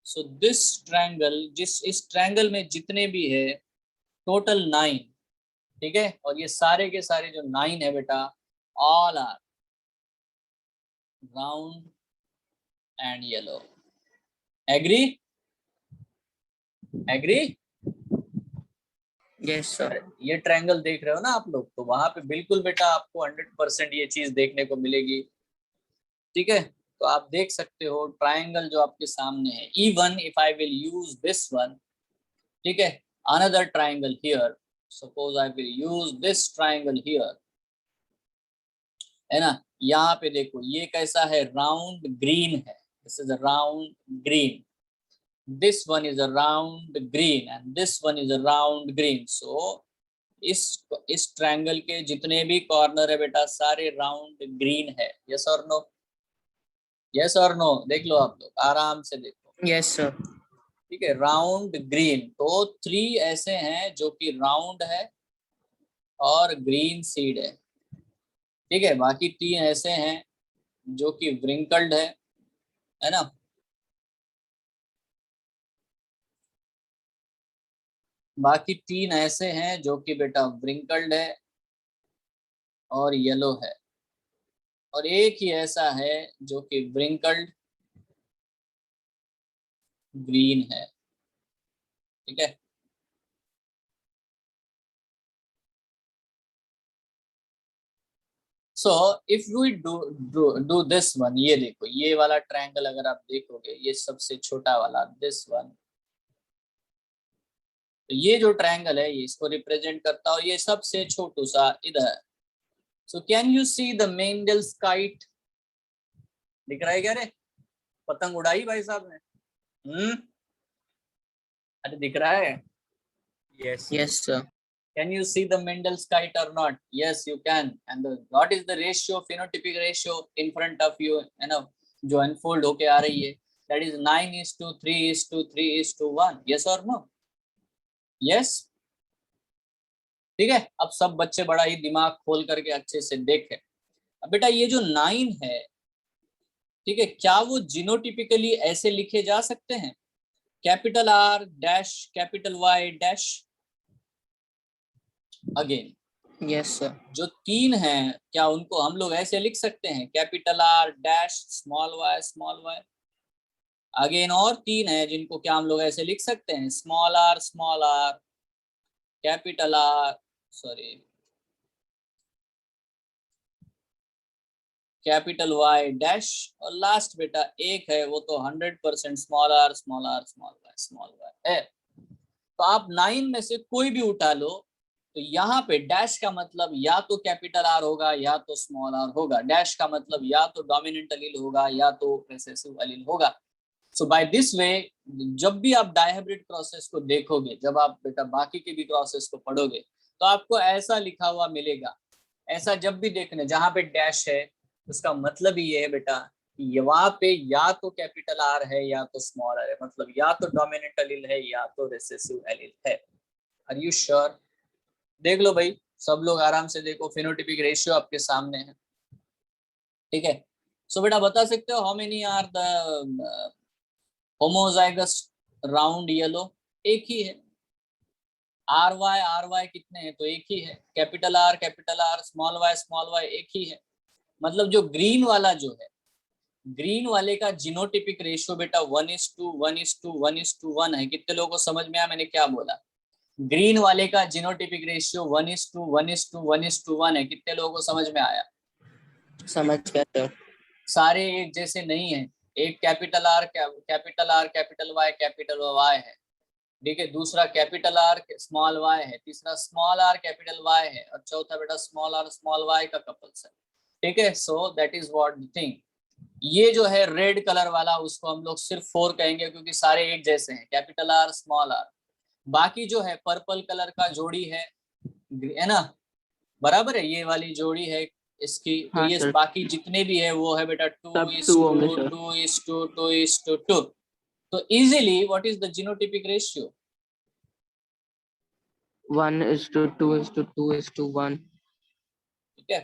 [SPEAKER 1] सो दिस ट्रायंगल, इस ट्रायंगल में जितने भी है टोटल 9, ठीक है, और ये सारे के सारे जो 9 है बेटा, all are round and yellow, agree? Agree?
[SPEAKER 3] Yes sir.
[SPEAKER 1] ये ट्रायंगल देख रहे हो ना आप लोग, तो वहां पे बिल्कुल बेटा आपको 100% ये चीज देखने को मिलेगी, ठीक है। तो आप देख सकते हो ट्रायंगल जो आपके सामने है, even if I will use this one, ठीक है, another triangle here, suppose I will use this triangle here, है ना, यहाँ पे देखो ये कैसा है, राउंड ग्रीन है, this is a round green, this one is a round green and this one is a round green, so इस ट्रायंगल के जितने भी कॉर्नर है बेटा सारे राउंड ग्रीन है, यस और नो? यस और नो? देख लो आप लोग आराम से देखो,
[SPEAKER 3] यस सर।
[SPEAKER 1] ठीक है, राउंड ग्रीन। तो 3 ऐसे हैं जो कि राउंड है और ग्रीन सीड है, ठीक है, बाकी 3 ऐसे हैं जो कि व्रिंकल्ड है ना, बाकी 3 ऐसे हैं जो कि बेटा व्रिंकल्ड है और येलो है, और एक ही ऐसा है जो कि व्रिंकल्ड ग्रीन है। ठीक है, so if we do this one, ये देखो ये वाला ट्रायंगल अगर आप देखोगे, ये सबसे छोटा वाला दिस वन, तो ये जो ट्रायंगल है ये इसको रिप्रेजेंट करता है, और ये सबसे छोटू सा इधर। So can you see the Mendel's kite? दिख रहा है क्या रे? पतंग उड़ाई भाई साहब ने? अरे दिख रहा है?
[SPEAKER 2] Yes.
[SPEAKER 3] Yes, sir.
[SPEAKER 1] Can you see the Mendel's kite or not? Yes, you can. And what is the ratio, phenotypic ratio in front of you, है ना, जो अनफोल्ड होके आ रही है? That is 9:3:3:1. Yes or no? Yes. ठीक है, अब सब बच्चे बड़ा ही दिमाग खोल करके अच्छे से देखें। अब बेटा ये जो 9 है, ठीक है, क्या वो जीनोटिपिकली ऐसे लिखे जा सकते हैं? Capital R dash capital Y dash. Again
[SPEAKER 3] Yes, sir.
[SPEAKER 1] जो 3 हैं, क्या उनको हम लोग ऐसे लिख सकते हैं? Capital R dash small y small y। Again और 3 हैं जिनको क्या हम लोग ऐसे लिख सकते हैं? Small r capital R, sorry capital Y dash, और लास्ट बेटा एक है, वो तो 100% small r small y small y है। तो आप 9 में से कोई भी उठा लो, तो यहाँ पे डैश का मतलब या तो कैपिटल R होगा या तो स्मॉल r होगा। डैश का मतलब या तो डोमिनेंट एलील होगा या तो रिसेसिव एलील होगा। सो बाय दिस वे, जब भी आप डायहाइब्रिड प्रोसेस को देखोगे, जब आप बेटा बाकी के भी प्रोसेस को पढ़ोगे, तो आपको ऐसा लिखा हुआ मिलेगा। ऐसा जब भी देखने जहाँ पे डैश है, उसका मतलब ये है बेटा कि वहां पे या तो कैपिटल R है या तो स्मॉल r है, मतलब या तो डोमिनेंट एलील है या तो रिसेसिव एलील है। Are you sure? देख लो भाई, सब लोग आराम से देखो, फेनोटाइपिक रेशियो आपके सामने है। ठीक है, सो बेटा बता सकते हो how many are the homozygous round yellow? एक ही है। आर वाई कितने हैं? तो एक ही है। कैपिटल R स्मॉल y एक ही है। मतलब जो ग्रीन वाला जो है, ग्रीन वाले का जीनोटिपिक रेशियो बेटा 1:1:1:1 है। कितने लोगों को समझ में आया मैंने क्या बोला? ग्रीन वाले का जीनोटिपिक रेशियो 1:1:1:1 है। कितने लोगों को समझ में आया?
[SPEAKER 3] समझ गया, sir.
[SPEAKER 1] सारे एक जैसे नहीं है। एक कैपिटल R कैपिटल Y है, ठीक है, दूसरा कैपिटल R स्मॉल y है, तीसरा स्मॉल r कैपिटल Y है, और चौथा बेटा स्मॉल r स्मॉल y का कपल्स है। ठीक है, so that is what the thing. ये जो है रेड कलर वाला, उसको हम लोग सिर्फ 4 कहेंगे क्योंकि सारे एक जैसे हैं, कैपिटल R स्मॉल r। बाकी जो है पर्पल कलर का जोड़ी है ना, बराबर है, ये वाली जोड़ी है इसकी। तो
[SPEAKER 3] हाँ,
[SPEAKER 1] ये
[SPEAKER 3] सर।
[SPEAKER 1] बाकी जितने भी है वो है बेटा
[SPEAKER 3] सब 2 होंगे, sir.
[SPEAKER 1] 2:2:2:2। तो easily what is the genotypic ratio?
[SPEAKER 3] 1:2:2:1.
[SPEAKER 1] ठीक है,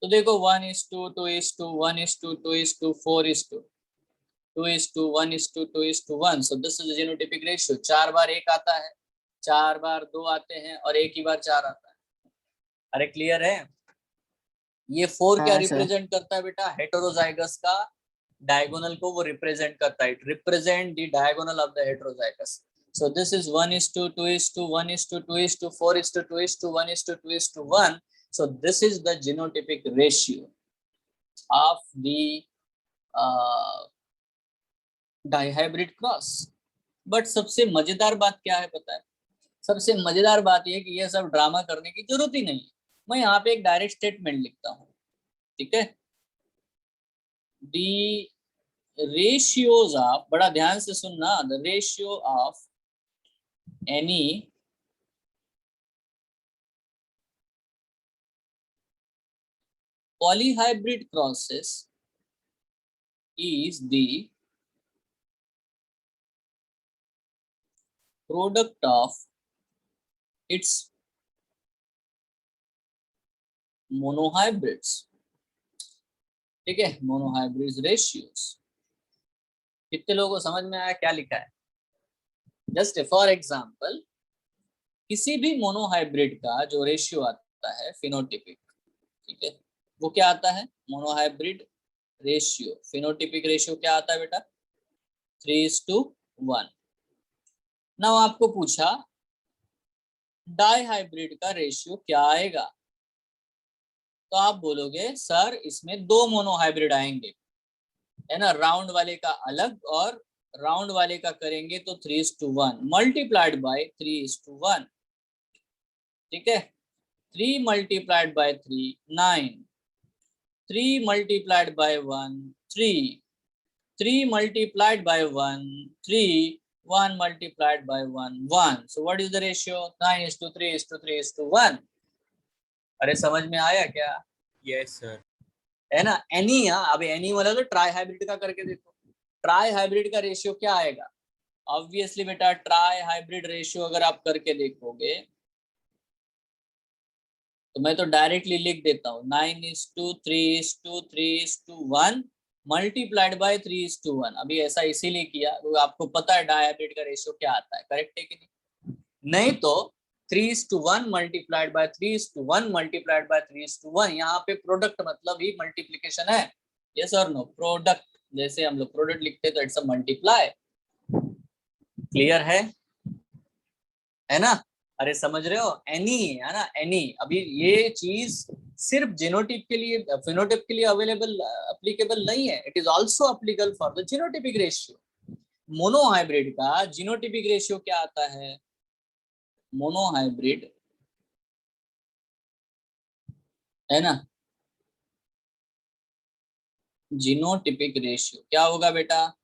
[SPEAKER 1] तो देखो 1:2:2:2:4:2:1:2:1। सो दिस इज जीनोटिपिक रेशियो। 4 बार 1 आता है, 4 बार 2 आते हैं, और एक ही बार 4 आता है। अरे क्लियर है? ये 4 क्या
[SPEAKER 3] हाँ, sir.
[SPEAKER 1] रिप्रेजेंट करता है बेटा? हेटेरोजाइगस का डायगोनल को वो रिप्रेजेंट करता है। It represent the diagonal of the heterozygous. So this is 1:2:1:2:4:2:2:1:2:1. So this is the genotypic ratio of the dihybrid cross. But सबसे मजेदार बात क्या है पता है? सबसे मजेदार बात यह कि यह सब ड्रामा करने की जरूरत ही नहीं है। मैं यहाँ पे एक डायरेक्ट स्टेटमेंट लिखता हूँ, ठीक है? The ratios of, बड़ा ध्यान से सुनना, the ratio of any polyhybrid crosses is the product of its monohybrids। ठीक है, मोनोहाइब्रिड रेशियोज। कितने लोगों को समझ में आया क्या लिखा है? जस्ट फॉर एग्जांपल, किसी भी मोनोहाइब्रिड का जो रेशियो आता है फिनोटिपिक, ठीक है, वो क्या आता है, मोनोहाइब्रिड रेशियो, फिनोटिपिक रेशियो क्या आता है बेटा, 3:1। नाउ आपको पूछा डाई हाइब्रिड का रेशियो क्या आएगा, तो आप बोलोगे सर इसमें 2 मोनोहाइब्रिड आएंगे, है ना, राउंड वाले का अलग और राउंड वाले का करेंगे तो 3:1 मल्टीप्लाइड बाय 3:1, ठीक है। 3 multiplied by 3 9, 3 multiplied by 1 3, 3 multiplied by 1 3, 1 multiplied by 1 1, so what is the ratio, 9:3:3:1। अरे समझ में आया क्या,
[SPEAKER 2] यस सर।
[SPEAKER 1] है ना, एनी, अब एनी वाला तो ट्राई हाइब्रिड का करके देखो, ट्राई हाइब्रिड का रेशियो क्या आएगा, ऑब्वियसली बेटा ट्राई हाइब्रिड रेशियो अगर आप करके देखोगे तो मैं तो डायरेक्टली लिख देता हूँ 9:3:3:1 मल्टीप्लाइड बाय 3:1। अभी ऐसा इसीलिए किया तो आपको पता है डाई हाइब्रिड का रेशियो क्या आता है, करेक्ट है कि नहीं तो 3:1 मल्टीप्लाइड बाय 3:1 मल्टीप्लाइड बाय 3:1, यहाँ पे प्रोडक्ट मतलब ही मल्टीप्लिकेशन है, यस और नो, प्रोडक्ट जैसे हम लोग प्रोडक्ट लिखते तो इट्स अ मल्टीप्लाई, क्लियर है ना, अरे समझ रहे हो, एनी है ना, एनी। अभी ये चीज सिर्फ जीनोटाइप के लिए, फिनोटाइप के लिए अवेलेबल एप्लीकेबल नहीं है, it is also applicable for the genotypic ratio. Monohybrid का जीनोटाइपिक रेशियो क्या आता है, मोनोहाइब्रिड, है ना, जीनोटाइपिक रेशियो क्या होगा बेटा,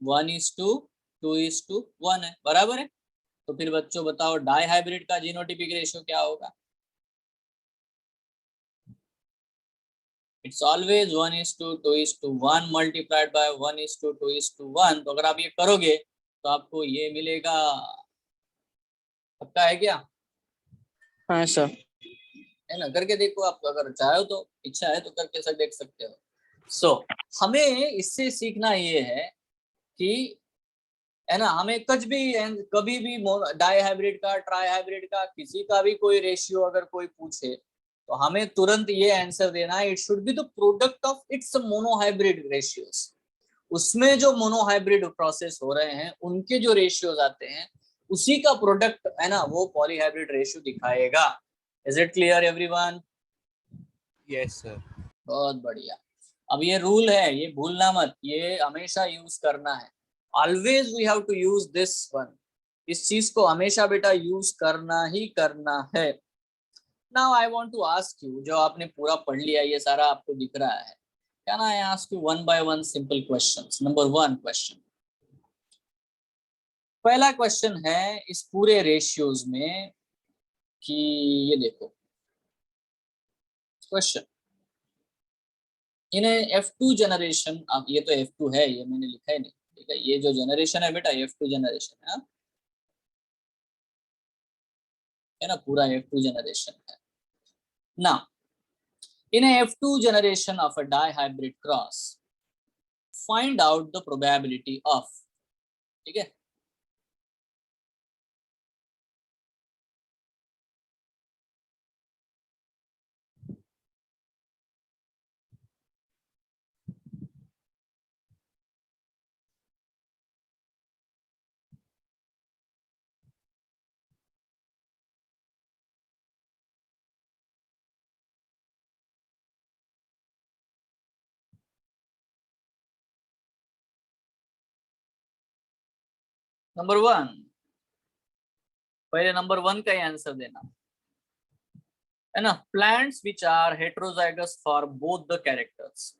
[SPEAKER 1] 1:2:1 है, बराबर है। तो फिर बच्चों बताओ डाई हाइब्रिड का जीनोटाइपिक रेशियो क्या होगा, इट्स ऑलवेज 1:2:1 मल्टीप्लाइड बाय 1:2:1। तो अगर आप ये करोगे तो आपको ये मिलेगा, पक्का है क्या,
[SPEAKER 3] हाँ सर।
[SPEAKER 1] है ना, करके देखो आप, अगर चाहो तो, इच्छा है तो करके सब देख सकते हो। सो हमें इससे सीखना ये है कि, है ना, हमें कभी भी डाई हाइब्रिड का, ट्राई हाइब्रिड का, किसी का भी कोई रेशियो अगर कोई पूछे तो हमें तुरंत ये आंसर देना है, it should be the product of its monohybrid ratios. उसमें जो मोनोहाइब्रिड प्रोसेस हो रहे हैं उनके जो रेशियोज आते हैं उसी का प्रोडक्ट, है ना, वो पॉलीहाइब्रिड रेशियो दिखाएगा। Is it clear everyone?
[SPEAKER 2] Yes sir.
[SPEAKER 1] बहुत बढ़िया। अब ये रूल है, ये भूलना मत, ये हमेशा यूज करना है, always we have to use this one, इस चीज को हमेशा बेटा यूज करना ही करना है। Now I want to ask you, जो आपने पूरा पढ़ लिया ये सारा आपको दिख रहा है, can I ask you one by one simple questions. Number 1 question, पहला क्वेश्चन है इस पूरे रेशियोज में कि ये देखो क्वेश्चन, इन्हें F2 जनरेशन, अब ये तो F2 है, ये मैंने लिखा ही नहीं, ठीक है, ये जो जनरेशन है बेटा F2 जनरेशन है ना, पूरा F2 जनरेशन है ना। In a F2 generation of a dihybrid cross, find out the probability of, ठीक है, नंबर 1, पहले नंबर 1 का ही आंसर देना, है ना। Plants which are heterozygous for both the characters,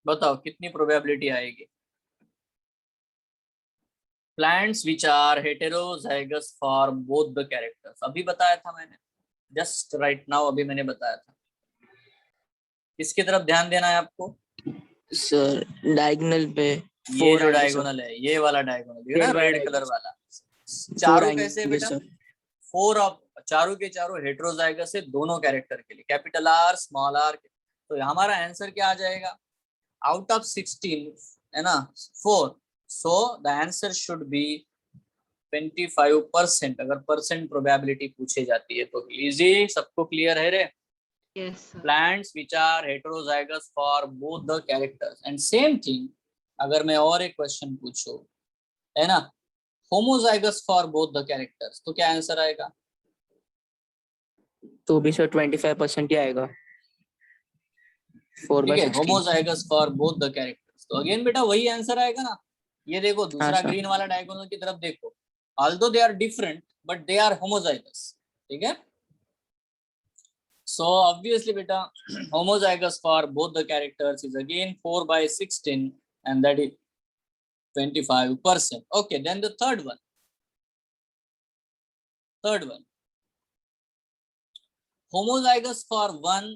[SPEAKER 1] बताओ कितनी प्रोबेबिलिटी आएगी। Plants which are heterozygous for both the characters, अभी बताया था मैंने, जस्ट राइट नाउ अभी मैंने बताया था। किसकी तरफ ध्यान देना है आपको,
[SPEAKER 3] सर डायगोनल पे
[SPEAKER 1] ये जो डायगोनल है, ये वाला डायगोनल, ये ना रेड कलर वाला, चारों कैसे बेटा, 4 ऑफ चारों के चारों हेट्रोजाइगस है दोनों कैरेक्टर के लिए, कैपिटल आर स्मॉल आर। तो हमारा आंसर क्या आ जाएगा, आउट ऑफ 16 है ना 4, so the answer should be 25%। अगर परसेंट प्रोबेबिलिटी पूछे जाती है तो इजी, सबको क्लियर है रे?
[SPEAKER 5] Yes, sir.
[SPEAKER 1] Plants which are heterozygous for both the characters, and same thing अगर मैं और एक क्वेश्चन पूछूं है ना, homozygous for both the characters, तो क्या आंसर आएगा?
[SPEAKER 3] तो भी सर 25% ही आएगा, 4
[SPEAKER 1] ठीक
[SPEAKER 3] by
[SPEAKER 1] है,
[SPEAKER 3] 16।
[SPEAKER 1] homozygous for both the characters, तो अगेन बेटा वही आंसर आएगा ना। ये देखो दूसरा
[SPEAKER 3] sir.
[SPEAKER 1] ग्रीन वाला डायगोनल की तरफ देखो, although they are different but they are homozygous, ठीक है। So obviously beta homozygous for both the characters is again 4 by 16 and that is 25%. Okay, then the third one. Homozygous for one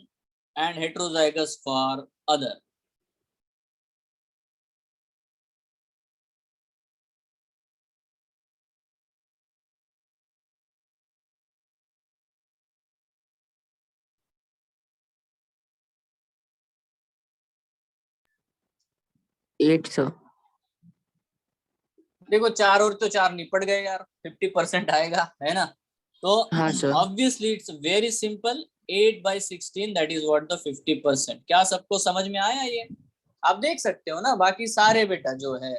[SPEAKER 1] and heterozygous for other.
[SPEAKER 3] Eight sir.
[SPEAKER 1] देखो 4 और तो 4 निपट गए यार, 50% आएगा है ना। तो
[SPEAKER 3] हाँ sir.
[SPEAKER 1] Obviously it's very simple, 8 by 16 that is what the 50%। क्या सबको समझ में आया? ये आप देख सकते हो ना, बाकी सारे बेटा जो है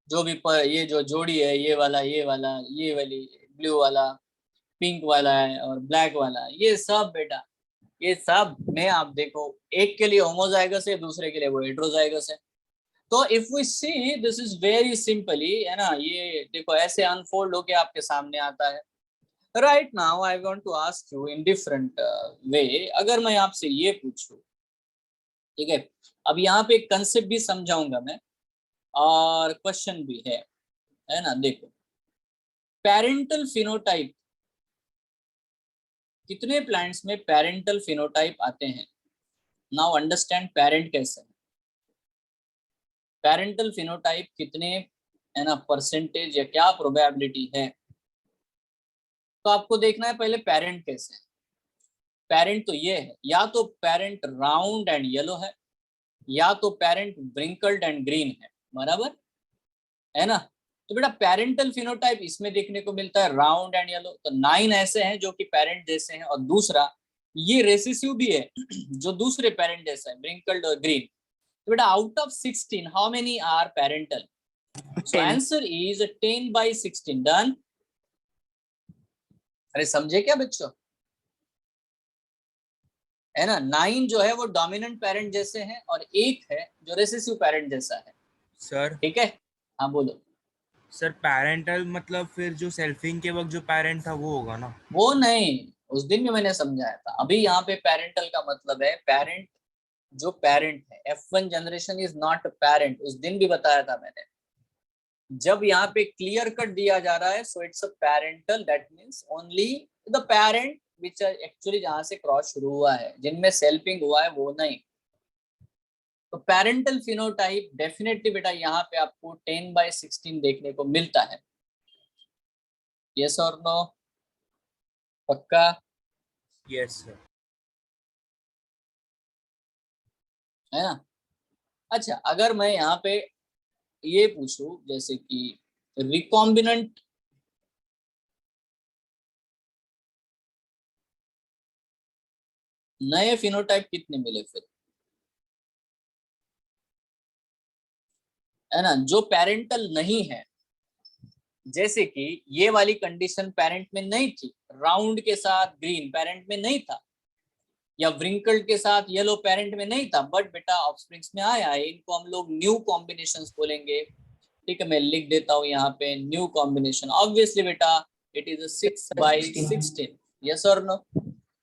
[SPEAKER 1] जो भी ये जो जोड़ी है, ये वाला ये वाली ब्लू वाला पिंक वाला है और ब्लैक वाला, ये सब बेटा ये सब में आप देखो एक के लिए होमोजाइगस है, दूसरे के लिए वो हेटेरोजाइगस है। तो if we see this is very simply है ना, ये देखो ऐसे अनफोल्ड होके आपके सामने आता है। Right now I want to ask you in different way, अगर मैं आपसे ये पूछूं, ठीक है, अब यहाँ पे एक कंसेप्ट भी समझाऊंगा मैं और क्वेश्चन भी है ना। देखो पेरेंटल फिनोटाइप, कितने प्लांट्स में पेरेंटल फिनोटाइप आते हैं? नाउ अंडरस्टैंड पेरेंट कैसे है, पेरेंटल फिनोटाइप कितने है ना परसेंटेज या क्या प्रोबेबिलिटी है। तो आपको देखना है पहले पेरेंट कैसे है। पेरेंट तो ये है, या तो पेरेंट राउंड एंड येलो है, या तो पेरेंट ब्रिंकल्ड एंड ग्रीन है, बराबर है ना। तो बेटा पेरेंटल फिनोटाइप इसमें देखने को मिलता है राउंड एंड येलो, तो 9 ऐसे हैं जो कि पेरेंट जैसे हैं, और दूसरा ये रेसिसिव भी है जो दूसरे पेरेंट जैसा है, ब्रिंकल्ड और ग्रीन। तो बेटा out of 16 how many are parental? So answer is 10 by 16। Done? अरे समझे क्या बच्चों, है ना। 9 जो है वो डोमिनेंट पेरेंट जैसे हैं और एक है जो रेसेसिव पेरेंट जैसा है।
[SPEAKER 2] सर
[SPEAKER 1] ठीक है, हाँ बोलो।
[SPEAKER 2] सर पेरेंटल मतलब फिर जो सेल्फिंग के वक्त जो पेरेंट था वो होगा ना?
[SPEAKER 1] वो नहीं, उस दिन भी मैंने समझाया था। अभी यहाँ पे पेरेंटल का मतलब है पेरेंट जो पेरेंट है। F1 generation is not parent, उस दिन भी बताया था मैंने। जब यहाँ पे क्लियर कट दिया जा रहा है so it's a parental, that means only the parent which actually जहां से क्रॉस शुरू हुआ है, जिनमें सेल्फिंग हुआ है वो नहीं। तो पेरेंटल फिनोटाइप डेफिनेटली बेटा यहाँ पे आपको 10 by 16 देखने को मिलता है। यस और नो? पक्का?
[SPEAKER 2] Yes sir.
[SPEAKER 1] है ना। अच्छा अगर मैं यहाँ पे ये पूछूं जैसे कि रिकॉम्बिनेंट नए फिनोटाइप कितने मिले फिर, है ना, जो पेरेंटल नहीं है। जैसे कि ये वाली कंडीशन पेरेंट में नहीं थी, राउंड के साथ ग्रीन पेरेंट में नहीं था, या व्रिंकल्ड के साथ येलो पेरेंट में नहीं था, बट बेटा ऑफस्प्रिंग्स में आया है। इनको हम लोग न्यू कॉम्बिनेशंस बोलेंगे। ठीक है, मैं लिख देता हूँ यहाँ पे न्यू कॉम्बिनेशन। ऑब्वियसली बेटा इट इज 6 by 16। यस और नो?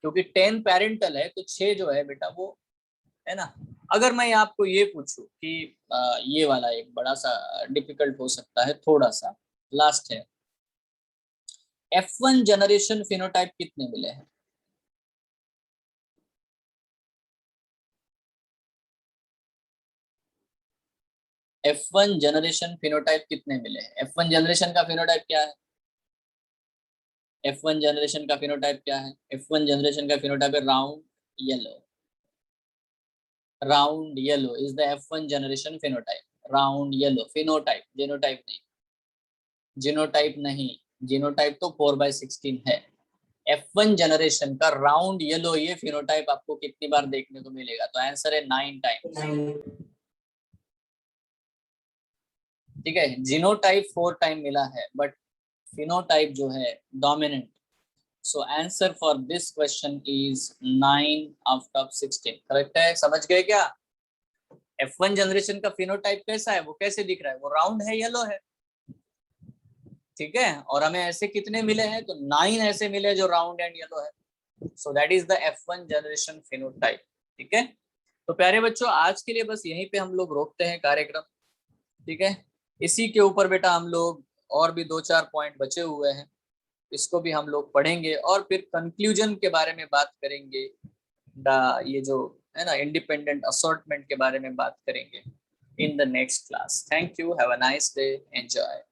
[SPEAKER 1] क्योंकि 10 पेरेंटल है तो 6 जो है बेटा वो है ना। अगर मैं आपको ये पूछूं कि ये वाला एक बड़ा सा डिफिकल्ट हो सकता है थोड़ा सा, लास्ट है, F1 जनरेशन फिनोटाइप कितने मिले हैं? F1 जनरेशन फिनोटाइप कितने मिले हैं? F1 जनरेशन का फिनोटाइप क्या है? F1 जनरेशन का फिनोटाइप क्या है? F1 जनरेशन का फिनोटाइप है round yellow. Round yellow is the F1 generation phenotype. Round yellow phenotype, genotype नहीं. जीनोटाइप नहीं, जीनोटाइप तो 4/16 है. F1 जनरेशन का राउंड येलो ये फिनोटाइप आपको कितनी बार देखने को मिलेगा? तो आंसर है 9 टाइम्स. ठीक है, जीनोटाइप 4 टाइम मिला है, बट फिनोटाइप जो है dominant. So answer for this question is 9 out of 16. Correct है? समझ गए क्या? F1 जनरेशन का फिनोटाइप कैसा है, वो कैसे दिख रहा है? वो राउंड है, येलो है. ठीक है, और हमें ऐसे कितने मिले हैं? तो 9 ऐसे मिले जो राउंड एंड येलो है. So that is the F1 generation phenotype. ठीक है, तो प्यारे बच्चों आज के लिए बस यहीं पे हम लोग रोकते हैं कार्यक्रम. ठीक है, इसी के ऊपर बेटा हम लोग और भी 2-4 पॉइंट बचे हुए हैं, इसको भी हम लोग पढ़ेंगे और फिर कंक्लूजन के बारे में बात करेंगे. ये जो है ना इंडिपेंडेंट असॉर्टमेंट के बारे में बात करेंगे in the next class. Thank you, have a nice day, enjoy.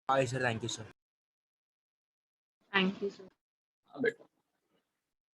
[SPEAKER 2] Hi sir, thank you sir.
[SPEAKER 5] Thank you, sir.
[SPEAKER 1] बेटा